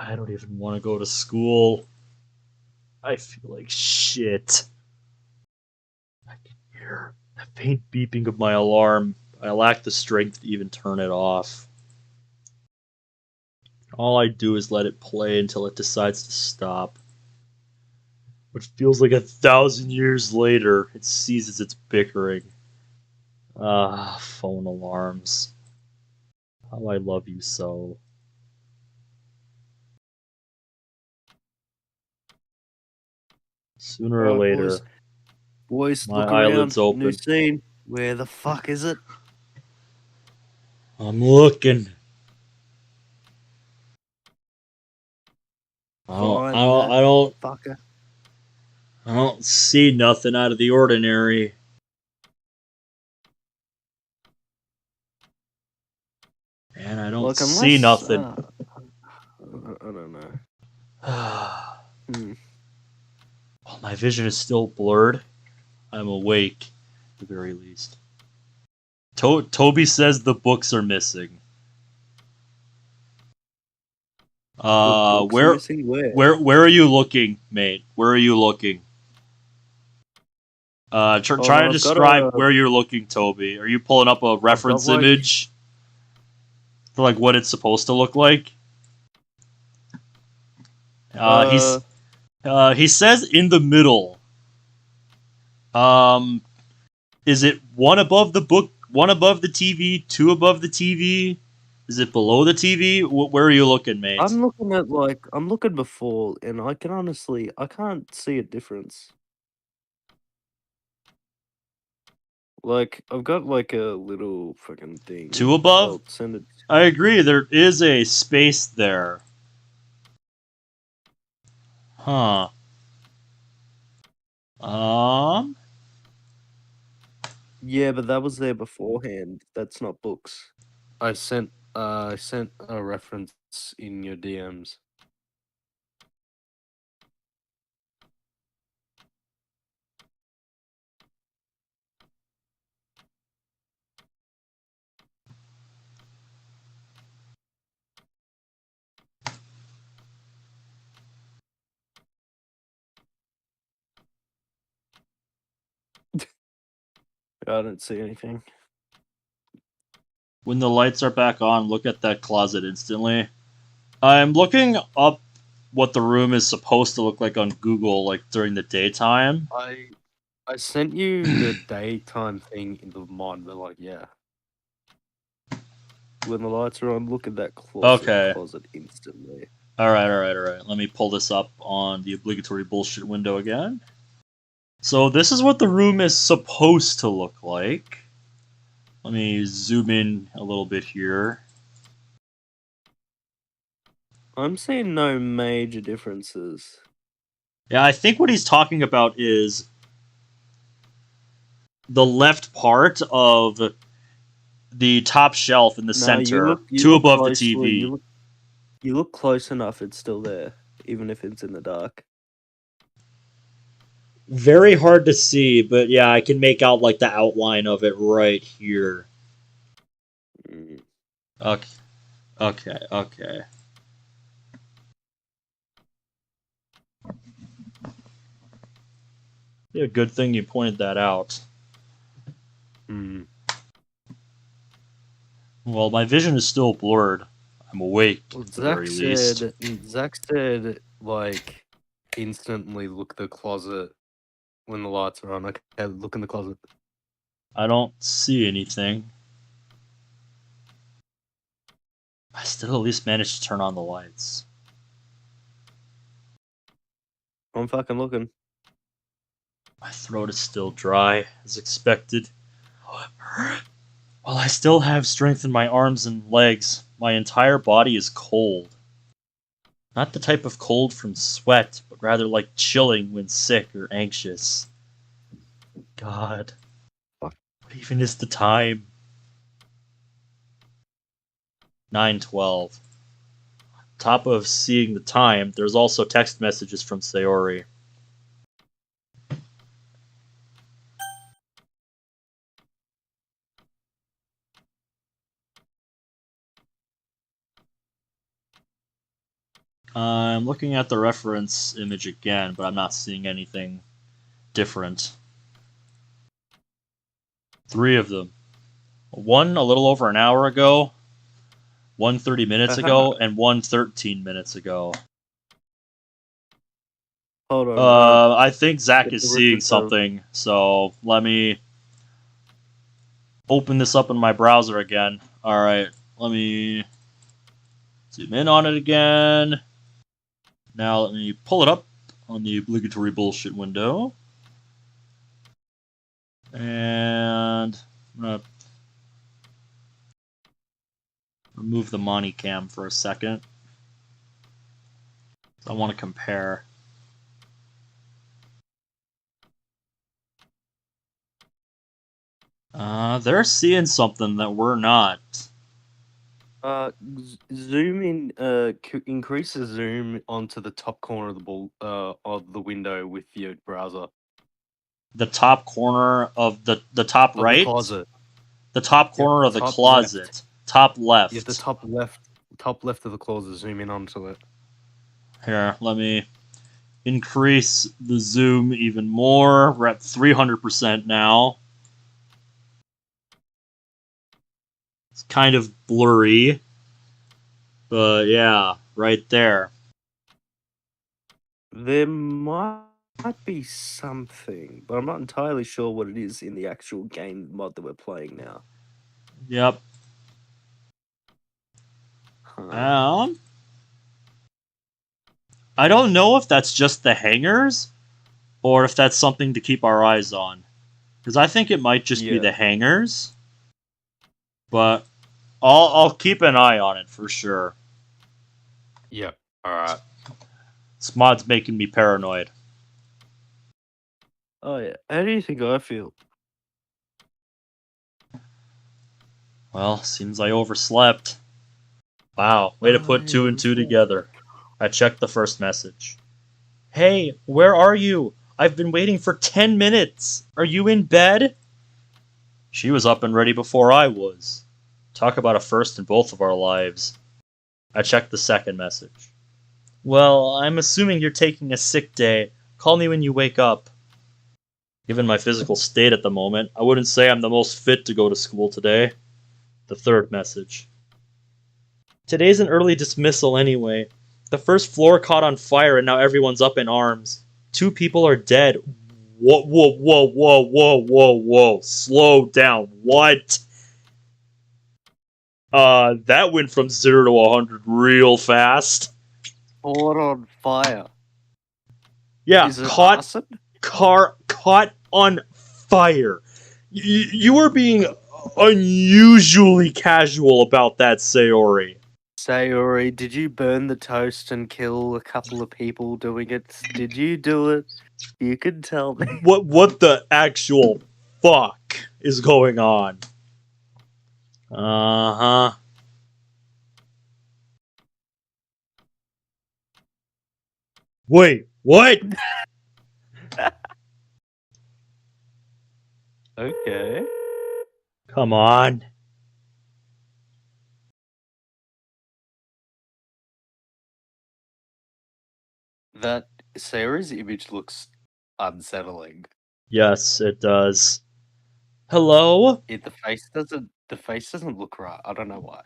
I don't even want to go to school. I feel like shit. I can hear the faint beeping of my alarm. I lack the strength to even turn it off. All I do is let it play until it decides to stop. Which feels like 1,000 years later, it ceases its bickering. Phone alarms. How I love you so. Sooner or later, Boys, my look eyelids around. open. New scene. Where the fuck is it? I'm looking. I don't see nothing out of the ordinary. And I don't see nothing. I don't know. While my vision is still blurred, I'm awake, at the very least. Toby says the books are missing. Where are you looking, mate? Where are you looking? Try to describe where you're looking, Toby. Are you pulling up a reference image for like what it's supposed to look like? He says in the middle. Is it one above the book, one above the TV, 2 above the TV? Is it below the TV? Where are you looking, mate? I'm looking at I'm looking before, and I can't see a difference. Like I've got like a little fucking thing. Two above? I'll send it. I agree. There is a space there. Huh. Yeah, but that was there beforehand. That's not books. I sent a reference in your DMs. I don't see anything. When the lights are back on, look at that closet instantly. I'm looking up what the room is supposed to look like on Google, like during the daytime. I sent you the daytime thing in the mod, but like, yeah. When the lights are on, look at that Okay. closet instantly. Alright. Let me pull this up on the obligatory bullshit window again. So this is what the room is supposed to look like. Let me zoom in a little bit here. I'm seeing no major differences. Yeah, I think what he's talking about is the left part of the top shelf in the center, you look above closely, the TV. You look close enough, it's still there, even if it's in the dark. Very hard to see, but yeah, I can make out like the outline of it right here. Mm. Okay. Yeah, good thing you pointed that out. Hmm. Well, my vision is still blurred. I'm awake, Well, at the very least. Zach said, like, instantly look the closet when the lights are on. Okay, look in the closet. I don't see anything. I still at least managed to turn on the lights. I'm fucking looking. My throat is still dry, as expected. While I still have strength in my arms and legs, my entire body is cold. Not the type of cold from sweat, but rather like chilling when sick or anxious. God. What even is the time? 9:12. Top of seeing the time, there's also text messages from Sayori. I'm looking at the reference image again, but I'm not seeing anything different. 3 of them. One a little over an hour ago, one 30 minutes ago, and one 13 minutes ago. Hold on. I think Zach is seeing reference of- something, so let me open this up in my browser again. Alright, let me zoom in on it again. Now let me pull it up on the obligatory bullshit window. And I'm going to remove the Monicam for a second. I want to compare. They're seeing something that we're not. Zoom in. Increase the zoom onto the top corner of the window with your browser. The top corner of the top Of right? the closet. The top corner of the top closet. left. Top left. Yeah, the top left of the closet. Zoom in onto it. Here, let me increase the zoom even more. We're at 300% now. It's kind of blurry. But yeah, right there. There might be something, but I'm not entirely sure what it is in the actual game mod that we're playing now. Yep. I don't know if that's just the hangars, or if that's something to keep our eyes on. Because I think it might just be the hangars. But I'll keep an eye on it for sure. Yep. Alright. This mod's making me paranoid. Oh yeah. How do you think I feel? Well, seems I overslept. Wow, way to put 2 and 2 together. I checked the first message. Hey, where are you? I've been waiting for 10 minutes. Are you in bed? She was up and ready before I was. Talk about a first in both of our lives. I checked the second message. Well, I'm assuming you're taking a sick day. Call me when you wake up. Given my physical state at the moment, I wouldn't say I'm the most fit to go to school today. The third message. Today's an early dismissal anyway. The first floor caught on fire and now everyone's up in arms. 2 people are dead. Whoa, whoa, whoa, whoa, whoa, whoa, whoa. Slow down. What? That went from 0 to 100 real fast. Board on fire. Yeah, Is it caught on fire. You were being unusually casual about that, Sayori. Sayori, did you burn the toast and kill a couple of people doing it? Did you do it? You can tell me. What the actual fuck is going on? Uh-huh. Wait, what? Okay. Come on. That Sayori's image looks unsettling. Yes, it does. Hello? The face doesn't look right. I don't know why.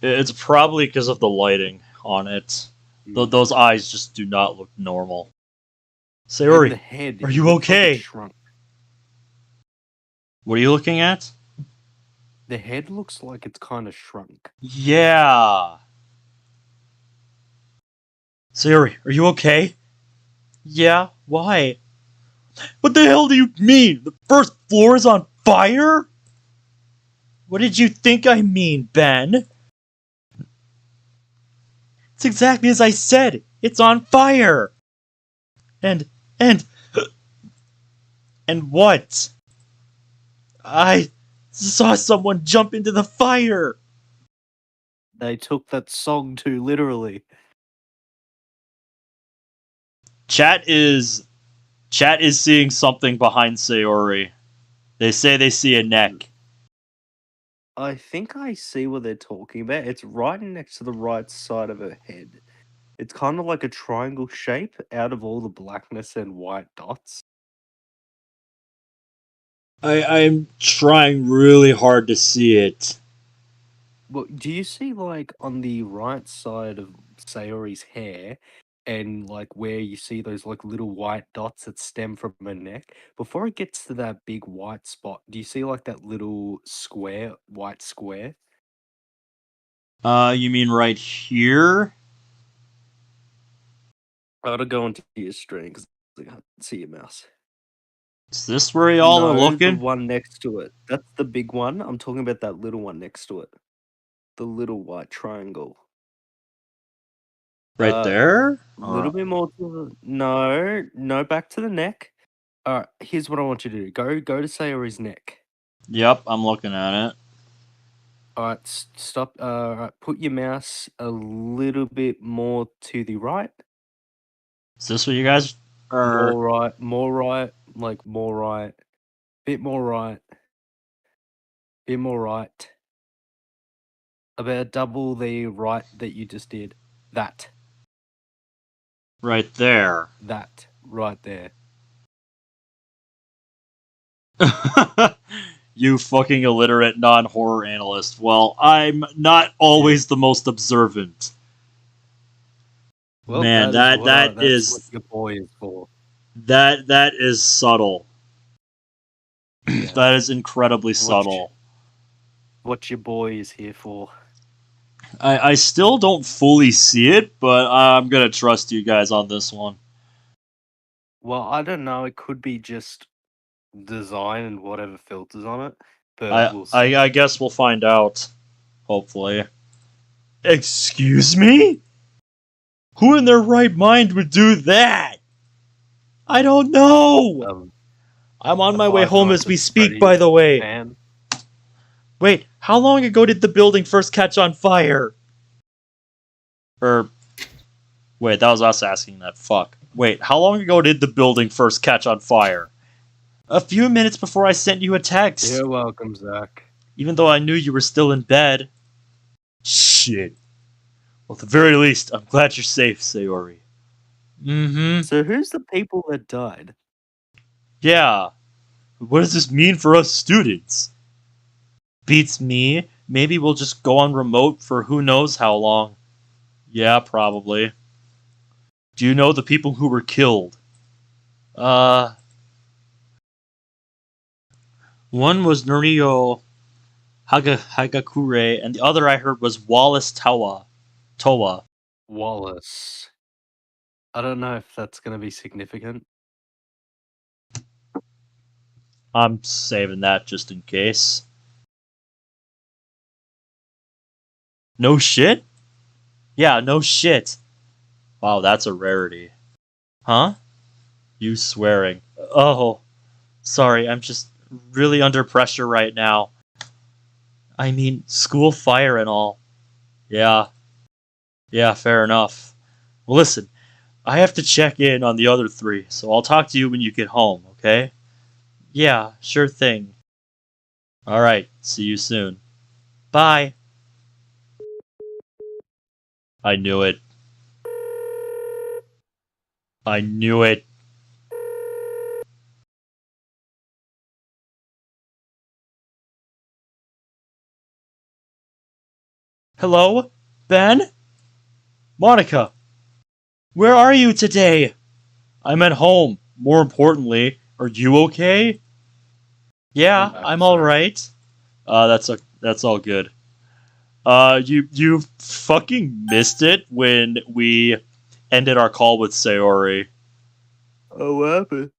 It's probably because of the lighting on it. Those eyes just do not look normal. Sayori, The head, are it you looks like okay? it shrunk. What are you looking at? The head looks like it's kind of shrunk. Yeah. Sayori, are you okay? Yeah, why? What the hell do you mean? The first floor is on fire? What did you think I mean, Ben? It's exactly as I said. It's on fire. And what? I saw someone jump into the fire. They took that song too literally. Chat is seeing something behind Sayori. They say they see a neck. I think I see what they're talking about. It's right next to the right side of her head. It's kind of like a triangle shape out of all the blackness and white dots. I'm trying really hard to see it. Well, do you see like on the right side of Sayori's hair and like where you see those like little white dots that stem from her neck? Before it gets to that big white spot, do you see like that little square, white square? You mean right here? I gotta go into your screen because I can't see your mouse. Is this where y'all are The looking? one next to it. That's the big one. I'm talking about that little one next to it. The little white triangle. Right there? A little bit more to the... No, back to the neck. Alright, here's what I want you to do. Go to Sayori's neck. Yep, I'm looking at it. Alright, stop. Alright, put your mouse a little bit more to the right. Is this what you guys are? More right, like more right. Bit more right. Bit more right. About double the right that you just did. That. Right there. That. Right there. You fucking illiterate non-horror analyst. Well, I'm not always the most observant. Well, Man, that's that is what your boy is for. that is subtle. Yeah. That is incredibly subtle. What your boy is here for. I still don't fully see it, but I'm gonna trust you guys on this one. Well, I don't know. It could be just design and whatever filters on it, but I, we'll see. I guess we'll find out. Hopefully. Excuse me? Who in their right mind would do that? I don't know! I'm on The my way Five home Nights as we at speak, Freddy's by the way. fan. Wait, how long ago did the building first catch on fire? Wait, that was us asking that. Fuck. Wait, how long ago did the building first catch on fire? A few minutes before I sent you a text. You're welcome, Zach. Even though I knew you were still in bed. Shit. Well, at the very least, I'm glad you're safe, Sayori. Mm-hmm. So who's the people that died? Yeah. What does this mean for us students? Beats me. Maybe we'll just go on remote for who knows how long. Yeah, probably. Do you know the people who were killed? One was Norio Hagakure, and the other I heard was Wallace Towa. Wallace. I don't know if that's going to be significant. I'm saving that just in case. No shit? Yeah, no shit. Wow, that's a rarity. Huh? You swearing. Oh, sorry, I'm just really under pressure right now. I mean, school fire and all. Yeah. Yeah, fair enough. Well, listen, I have to check in on the other three, so I'll talk to you when you get home, okay? Yeah, sure thing. Alright, see you soon. Bye. I knew it. I knew it. Hello? Ben? Monika! Where are you today? I'm at home. More importantly, are you okay? Yeah, I'm alright. That's all good. You fucking missed it when we ended our call with Sayori. Oh, what happened?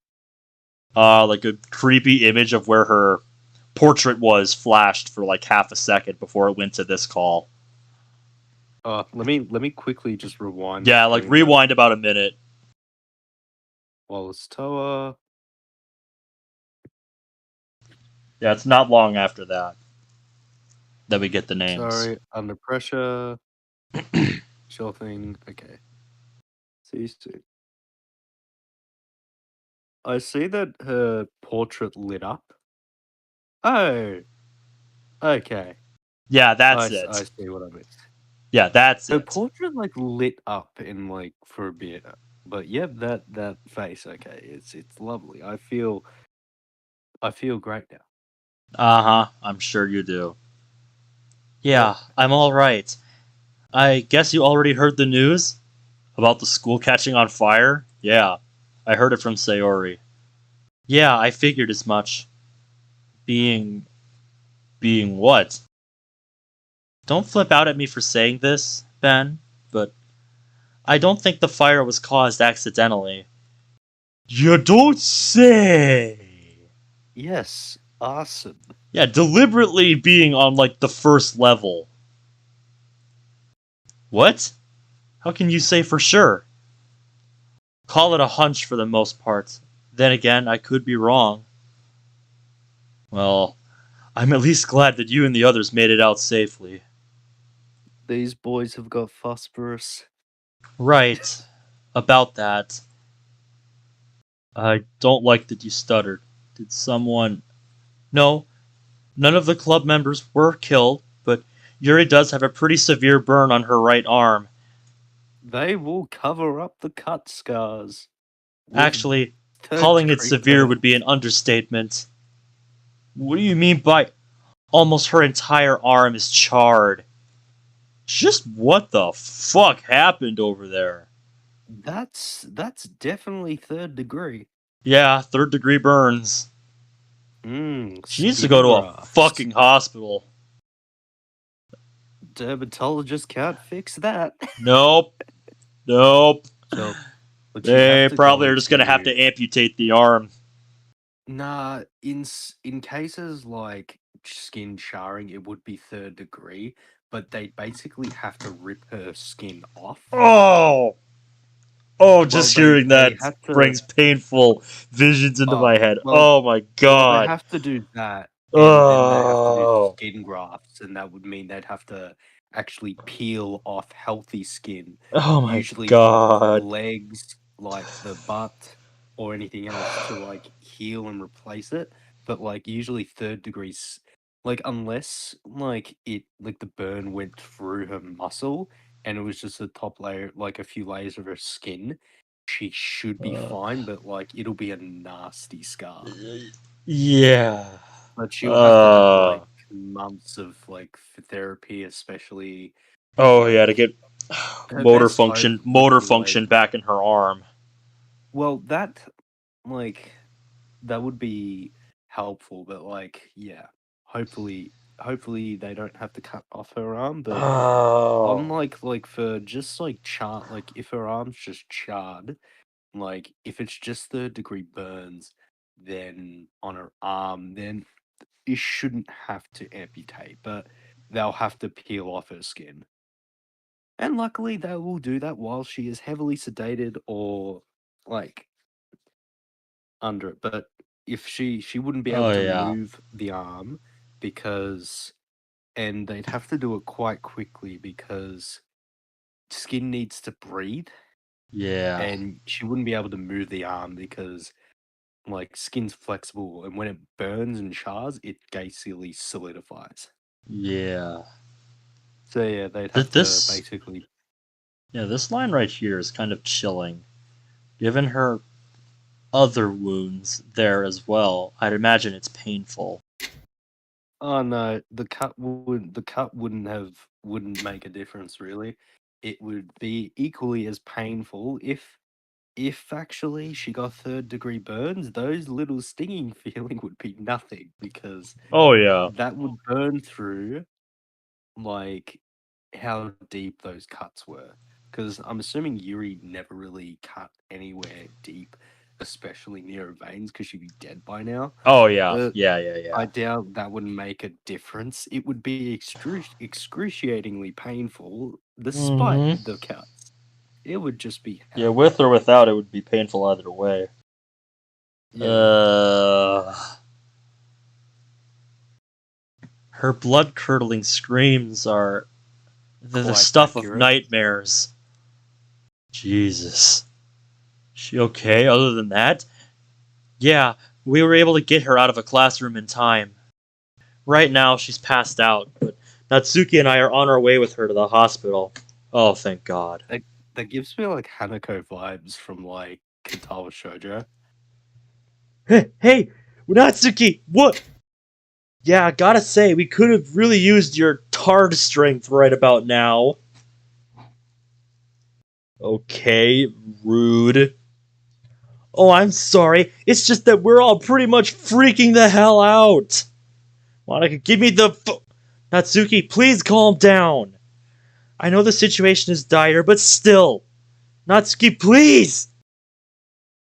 Like a creepy image of where her portrait was flashed for like half a second before it went to this call. Let me quickly just rewind. Yeah, like rewind about a minute. Wallace Tower. Yeah, it's not long after that we get the names. Sorry, under pressure. Sure thing. Okay. See you soon. I see that her portrait lit up. Oh. Okay. Yeah, that's it. I see what I missed. Yeah, that's Her it. portrait like lit up in like for a bit. But yep, that face, okay. It's lovely. I feel great now. Uh-huh, I'm sure you do. Yeah, I'm alright. I guess you already heard the news? About the school catching on fire? Yeah, I heard it from Sayori. Yeah, I figured as much. Being what? Don't flip out at me for saying this, Ben, but I don't think the fire was caused accidentally. You don't say! Yes, awesome. Yeah, deliberately being on, like, the first level. What? How can you say for sure? Call it a hunch for the most part. Then again, I could be wrong. Well, I'm at least glad that you and the others made it out safely. These boys have got phosphorus. Right. About that. I don't like that you stuttered. Did someone... No, none of the club members were killed, but Yuri does have a pretty severe burn on her right arm. They will cover up the cut scars. Actually, calling it severe would be an understatement. What do you mean by almost her entire arm is charred? Just what the fuck happened over there? That's definitely 3rd degree. Yeah, 3rd degree burns. She needs to go to a fucking hospital. dermatologist can't fix that. Nope. Nope. So, but you They have to probably go are just gonna have to to amputate the arm. nah. In cases like skin charring, it would be 3rd degree, but they basically have to rip her skin off. Oh! Oh, just hearing They that have to. brings painful visions into my head. Well, Oh my they god. have to do that, and then they have to do Oh. skin grafts, and that would mean they'd have to actually peel off healthy skin, Oh my usually from god. legs, like the butt or anything else, to like heal and replace it. But like usually 3rd degrees, like unless like the burn went through her muscle and it was just the top layer, like a few layers of her skin, she should be fine, but like it'll be a nasty scar. Yeah. But she'll have to have Uh. like months of like therapy, especially Oh yeah, to like get her best hope would motor be like, function back in her arm. well, that like that would be helpful, but like yeah, hopefully they don't have to cut off her arm, but on Oh. like for just like char like if her arm's just charred, like if it's just 3rd degree burns, then on her arm, then you shouldn't have to amputate, but they'll have to peel off her skin. And luckily, they will do that while she is heavily sedated or like under it. But if she wouldn't be able Oh to yeah. move the arm because, and they'd have to do it quite quickly because skin needs to breathe, Yeah. and she wouldn't be able to move the arm because like skin's flexible, and when it burns and chars, it basically solidifies. Yeah. So yeah, they'd have to This basically. yeah, this line right here is kind of chilling. Given her other wounds there as well, I'd imagine it's painful. Oh no, the cut wouldn't make a difference really. It would be equally as painful if actually she got 3rd degree burns. Those little stinging feeling would be nothing because Oh yeah. that would burn through like how deep those cuts were. Because I'm assuming Yuri never really cut anywhere deep, especially near her veins, because she'd be dead by now. Oh yeah. But Yeah. I doubt that would make a difference. It would be excruciatingly painful despite Mm-hmm. the cuts. It would just be Yeah, hell. with or without, it would be painful either way. Yeah. Her blood-curdling screams are the Quite stuff of accurate. nightmares. Jesus. She okay other than that? Yeah, we were able to get her out of a classroom in time. Right now, she's passed out, but Natsuki and I are on our way with her to the hospital. Oh, thank God. That gives me like Hanako vibes from like Katawa Shoujo. Hey, Natsuki, what? Yeah, I gotta say, we could have really used your tard strength right about now. Okay, rude. Oh, I'm sorry. It's just that we're all pretty much freaking the hell out. Monika, give me the Natsuki, please calm down. I know the situation is dire, but still. Natsuki, please!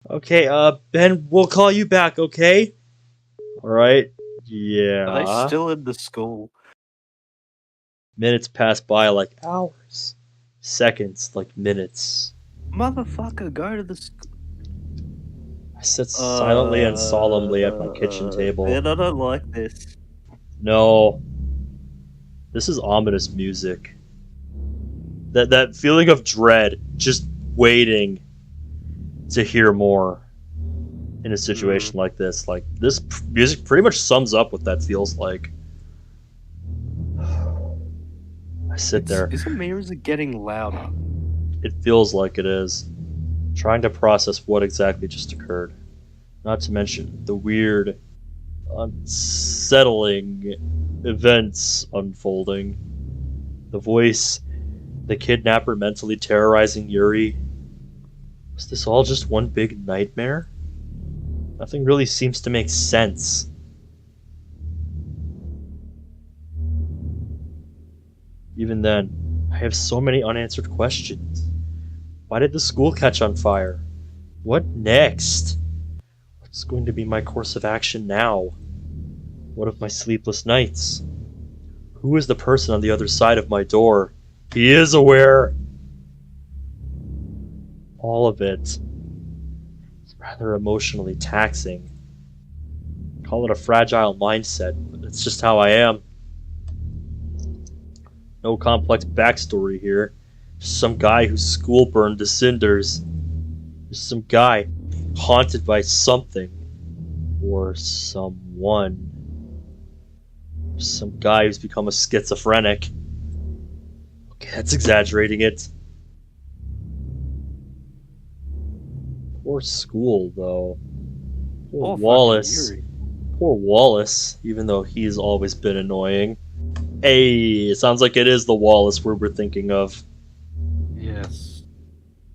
Okay, Ben, we'll call you back, okay? Alright. Yeah. Are they still in the school? Minutes pass by like hours. Seconds like minutes. Motherfucker, go to the school. I sit silently and solemnly at my kitchen table. Man, I don't like this. No. This is ominous music. That feeling of dread, just waiting to hear more in a situation like this. Like, this music pretty much sums up what that feels like. I sit there. Is it me or is it getting louder? It feels like it is. Trying to process what exactly just occurred. Not to mention the weird, unsettling events unfolding. The voice, the kidnapper mentally terrorizing Yuri. Was this all just one big nightmare? Nothing really seems to make sense. Even then, I have so many unanswered questions. Why did the school catch on fire? What next? What's going to be my course of action now? What of my sleepless nights? Who is the person on the other side of my door? He is aware. All of it. It's rather emotionally taxing. Call it a fragile mindset, but it's just how I am. No complex backstory here. Just some guy whose school burned to cinders. Just some guy haunted by something. Or someone. Just some guy who's become a schizophrenic. Okay, that's exaggerating it. Poor school, though. Poor Wallace. Poor Wallace, even though he's always been annoying. Hey, it sounds like it is the Wallace we're thinking of. Yes.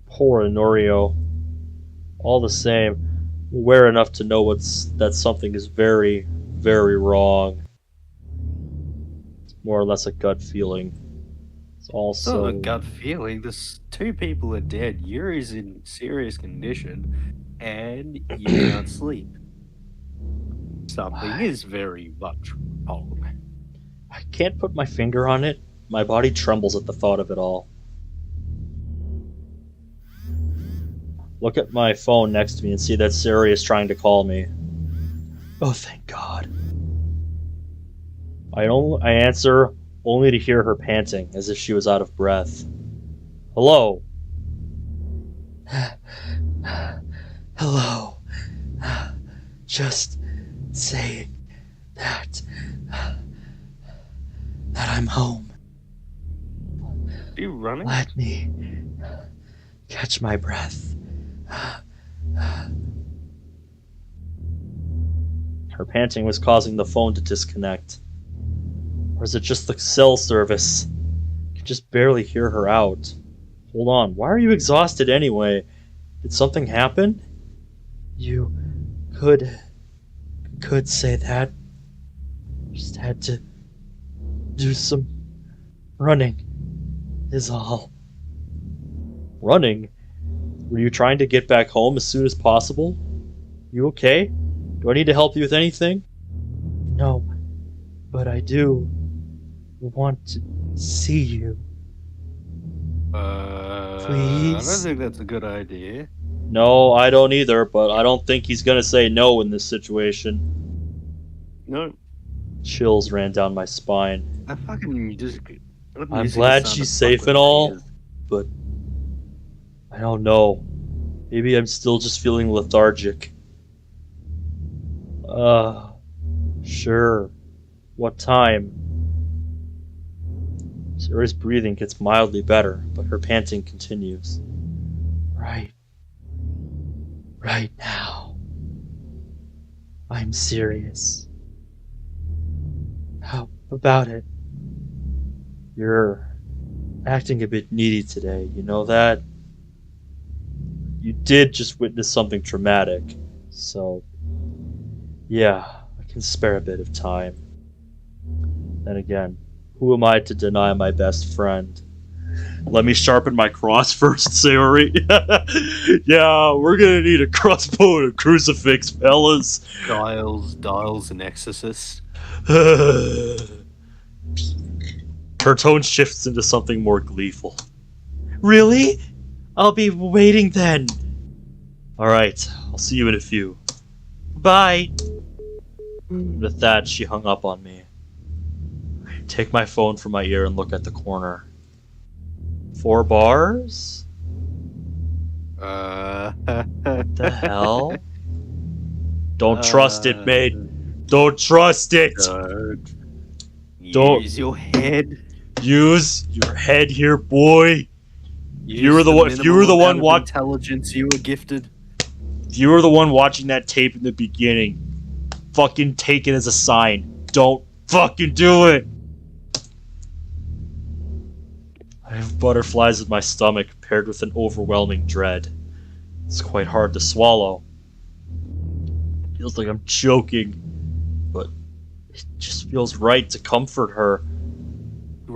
Poor Honorio. All the same, aware enough to know that something is very, very wrong. It's more or less a gut feeling. It's also Not a gut feeling. There's 2 people are dead. Yuri's in serious condition, and you can't sleep. Something is very much wrong. I can't put my finger on it. My body trembles at the thought of it all. Look at my phone next to me and see that Siri is trying to call me. Oh, thank God. I answer only to hear her panting, as if she was out of breath. Hello? Hello. Just saying that I'm home. Are you running? Let me catch my breath. Her panting was causing the phone to disconnect. Or is it just the cell service? I can just barely hear her out. Hold on, why are you exhausted anyway? Did something happen? You could say that. Just had to do some running, is all. Running? Were you trying to get back home as soon as possible? You okay? Do I need to help you with anything? No, but I do want to see you. Please? I don't think that's a good idea. No, I don't either, but I don't think he's gonna say no in this situation. No. Chills ran down my spine. I fucking just... I'm glad she's safe and all, but I don't know. Maybe I'm still just feeling lethargic. Sure. What time? Sarah's breathing gets mildly better, but her panting continues. Right now. I'm serious. How about it? You're acting a bit needy today, you know that? You did just witness something traumatic, so yeah, I can spare a bit of time. Then again, who am I to deny my best friend? Let me sharpen my cross first, Sayori. Yeah, we're gonna need a crossbow and a crucifix, fellas. Dials, and exorcist. Her tone shifts into something more gleeful. Really? I'll be waiting then. Alright, I'll see you in a few. Bye. With that, she hung up on me. I take my phone from my ear and look at the corner. 4 bars? What the hell? Don't trust it, mate. Don't trust it. Don't use your head. Use your head here, boy. Use You were the one. If you were the one watching intelligence you were gifted. If you were the one watching that tape in the beginning, fucking take it as a sign. Don't fucking do it. I have butterflies in my stomach paired with an overwhelming dread. It's quite hard to swallow. It feels like I'm choking, but it just feels right to comfort her.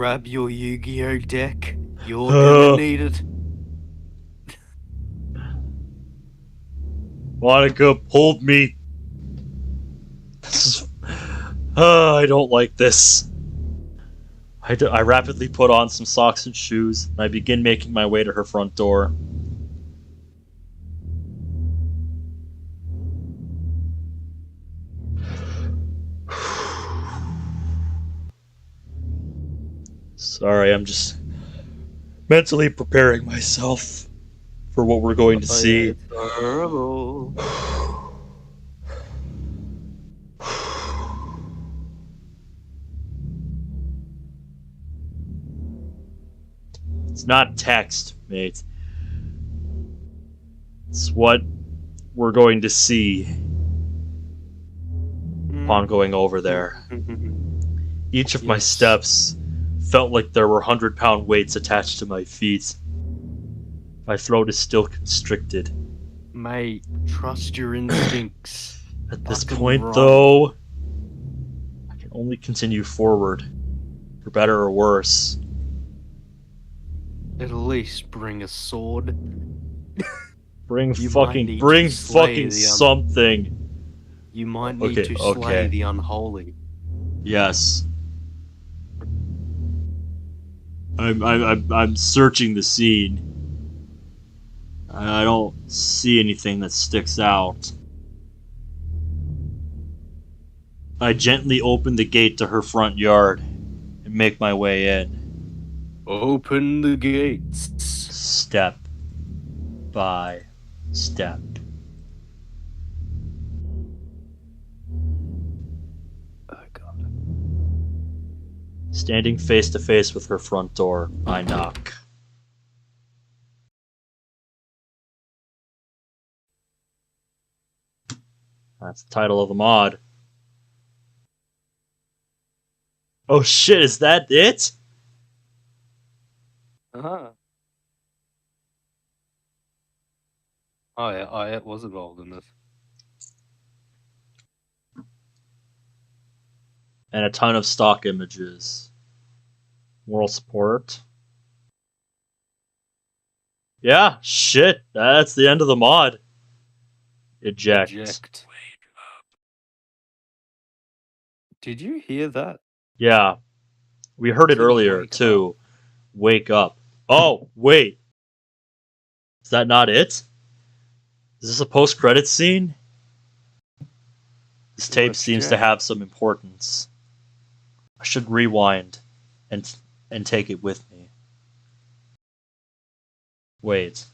grab your Yu-Gi-Oh deck. You're gonna need it. Monika pulled me. I don't like this. I rapidly put on some socks and shoes, and I begin making my way to her front door. Sorry, I'm just mentally preparing myself for what we're going to see. It's horrible. It's not text, mate. It's what we're going to see upon going over there. Each of my steps felt like there were 100-pound weights attached to my feet. My throat is still constricted. Mate, trust your instincts. At this Fucking point, run. though, I can only continue forward, for better or worse. At least bring a sword. Bring You might need fucking to slay the something. You might need to slay the unholy. Yes. I'm searching the scene. I don't see anything that sticks out. I gently open the gate to her front yard and make my way in. Open the gates. Step by step. Oh god. Standing face to face with her front door, I knock. That's the title of the mod. Oh shit, is that it? Uh-huh. Oh yeah, it was involved in this. And a ton of stock images. Moral support. Yeah, shit, that's the end of the mod. Eject. Did you hear that? Yeah, we heard it Said earlier wake too. Wake up. Oh, wait. Is that not it? Is this a post-credits scene? This tape Let's seems to check. have some importance. I should rewind and take it with me. Wait.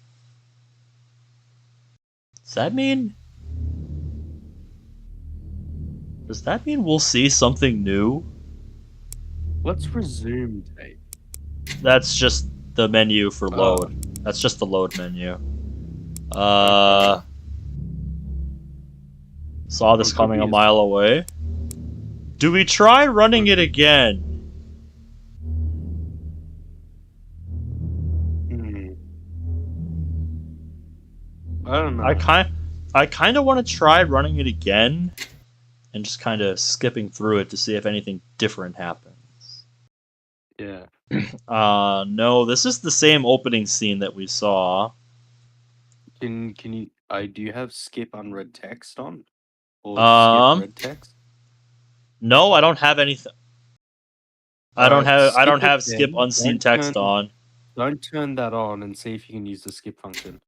Does that mean we'll see something new? Let's resume tape. That's just the menu for load. That's just the load menu. Saw this coming a mile away. Do we try running it again? I don't know. I kind of want to try running it again and just kind of skipping through it to see if anything different happens. Yeah. No, this is the same opening scene that we saw. Can you? Do you have skip unread text on? Or skip read text? No, I don't have anything. I don't have skip then. unseen text on. Don't turn that on and see if you can use the skip function.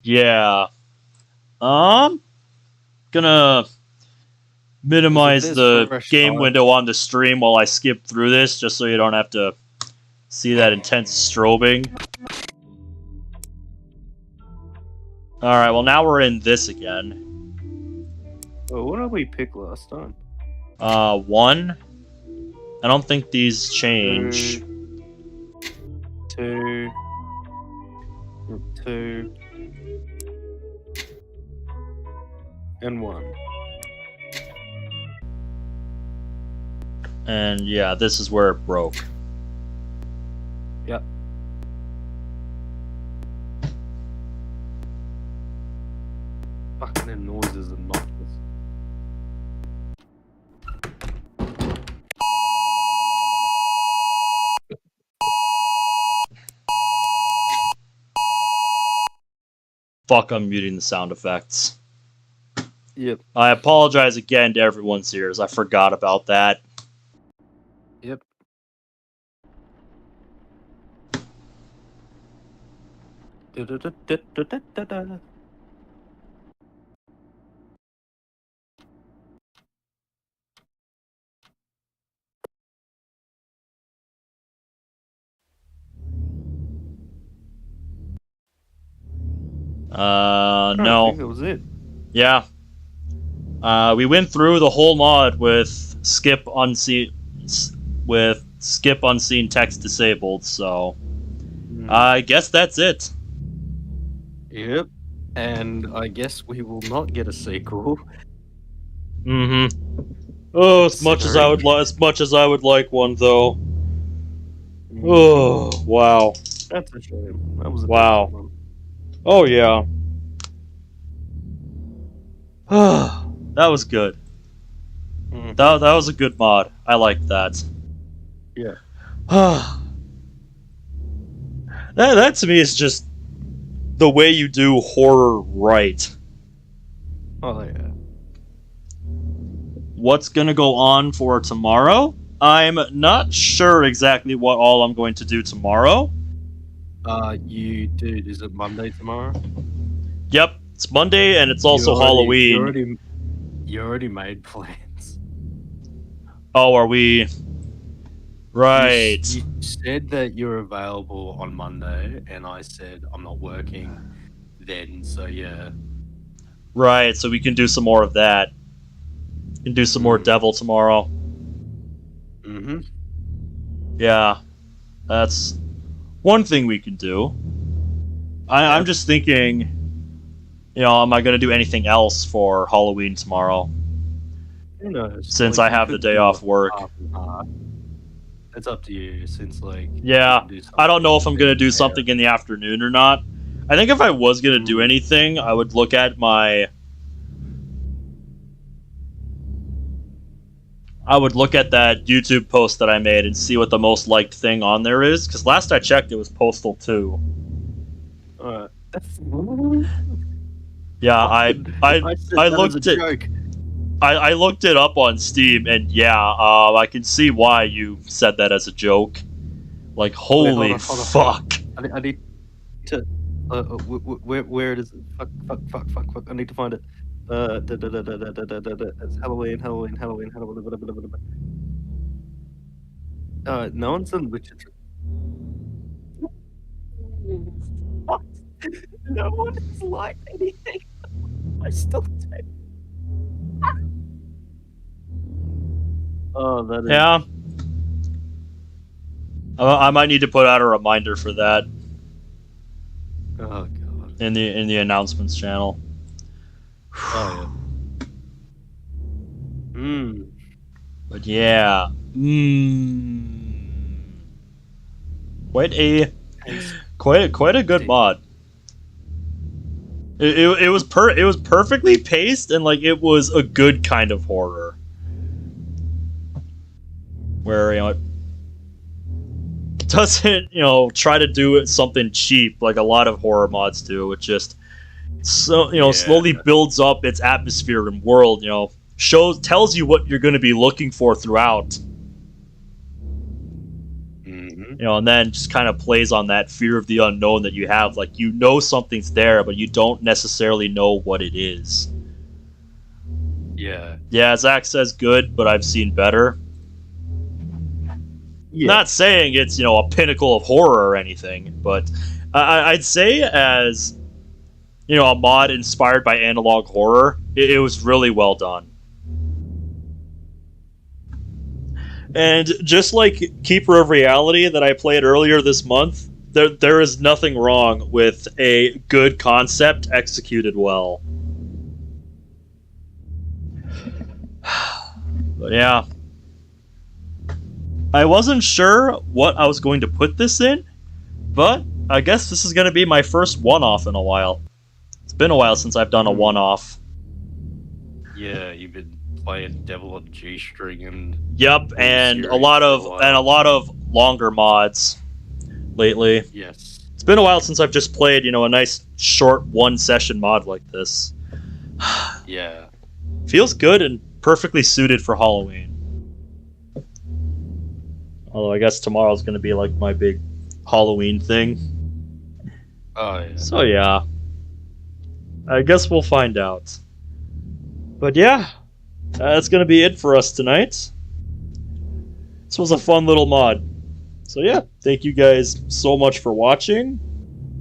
Yeah. Gonna minimize the game window on the stream while I skip through this, just so you don't have to see that intense strobing. Alright, well now we're in this again. Oh, what did we pick last time? 1. I don't think these change. 2. And 1. And yeah, this is where it broke. Yep. Fucking noises and noises. Fuck, I'm muting the sound effects. Yep. I apologize again to everyone's ears. I forgot about that. Yep. Da-da-da-da-da-da-da. I No. think that was it. Yeah. We went through the whole mod with skip unseen text disabled, so I guess that's it. Yep. And I guess we will not get a sequel. Mm-hmm. Oh, as much as I would like one, though. Oh, wow. That's a shame. That was a Wow. decent one. Oh yeah. That was good. That was a good mod. I liked that. Yeah. that to me is just the way you do horror right. Oh yeah. What's gonna go on for tomorrow? I'm not sure exactly what all I'm going to do tomorrow. Dude, is it Monday tomorrow? Yep, it's Monday and it's also Halloween. You already made plans. Oh, are we? Right. You said that you're available on Monday, and I said I'm not working then, so yeah. Right, so we can do some more of that. We can do some more Devil tomorrow. Mm-hmm. Yeah, that's one thing we can do. I'm just thinking, am I going to do anything else for Halloween tomorrow? Who knows? Since Like, I have the day off work. It's up to you, since Yeah, I don't know if I'm going to do something in the afternoon or not. I think if I was going to do anything, I would look at that YouTube post that I made and see what the most liked thing on there is. Because last I checked, it was Postal 2. Yeah, I looked it. I looked it up on Steam, and yeah, I can see why you said that as a joke. Like, holy fuck! I need to. Where it is? Fuck! I need to find it. It's Halloween. No one's in Witcher 3. What? No one has liked anything. I still do. Oh, that is. Yeah. I might need to put out a reminder for that. Oh god. In the announcements channel. Oh yeah. But yeah. Quite a good mod. It was perfectly paced, and it was a good kind of horror. Where it doesn't try to do something cheap like a lot of horror mods do. It just slowly builds up its atmosphere and world. Tells you what you're going to be looking for throughout. And then just kind of plays on that fear of the unknown that you have. Like, something's there, but you don't necessarily know what it is. Yeah. Yeah, Zach says good, but I've seen better. Yeah. Not saying it's, a pinnacle of horror or anything, but I'd say as, a mod inspired by analog horror, it was really well done. And just like Keeper of Reality that I played earlier this month, there is nothing wrong with a good concept executed well. But yeah. I wasn't sure what I was going to put this in, but I guess this is going to be my first one-off in a while. It's been a while since I've done a one-off. Yeah, you've been playing Devil on G-string and a lot of longer mods lately. Yes. It's been a while since I've just played, a nice short one-session mod like this. Yeah. Feels good and perfectly suited for Halloween. Although I guess tomorrow's going to be like my big Halloween thing. Oh yeah. So yeah. I guess we'll find out. But yeah, that's going to be it for us tonight. This was a fun little mod. So yeah, thank you guys so much for watching.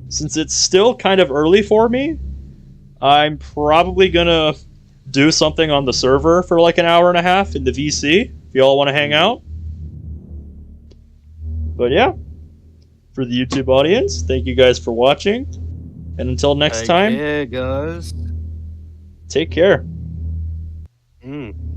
Since it's still kind of early for me, I'm probably going to do something on the server for like an hour and a half in the VC, if y'all want to hang out. But yeah, for the YouTube audience, thank you guys for watching. And until next time, Yeah, guys. take care. Mm.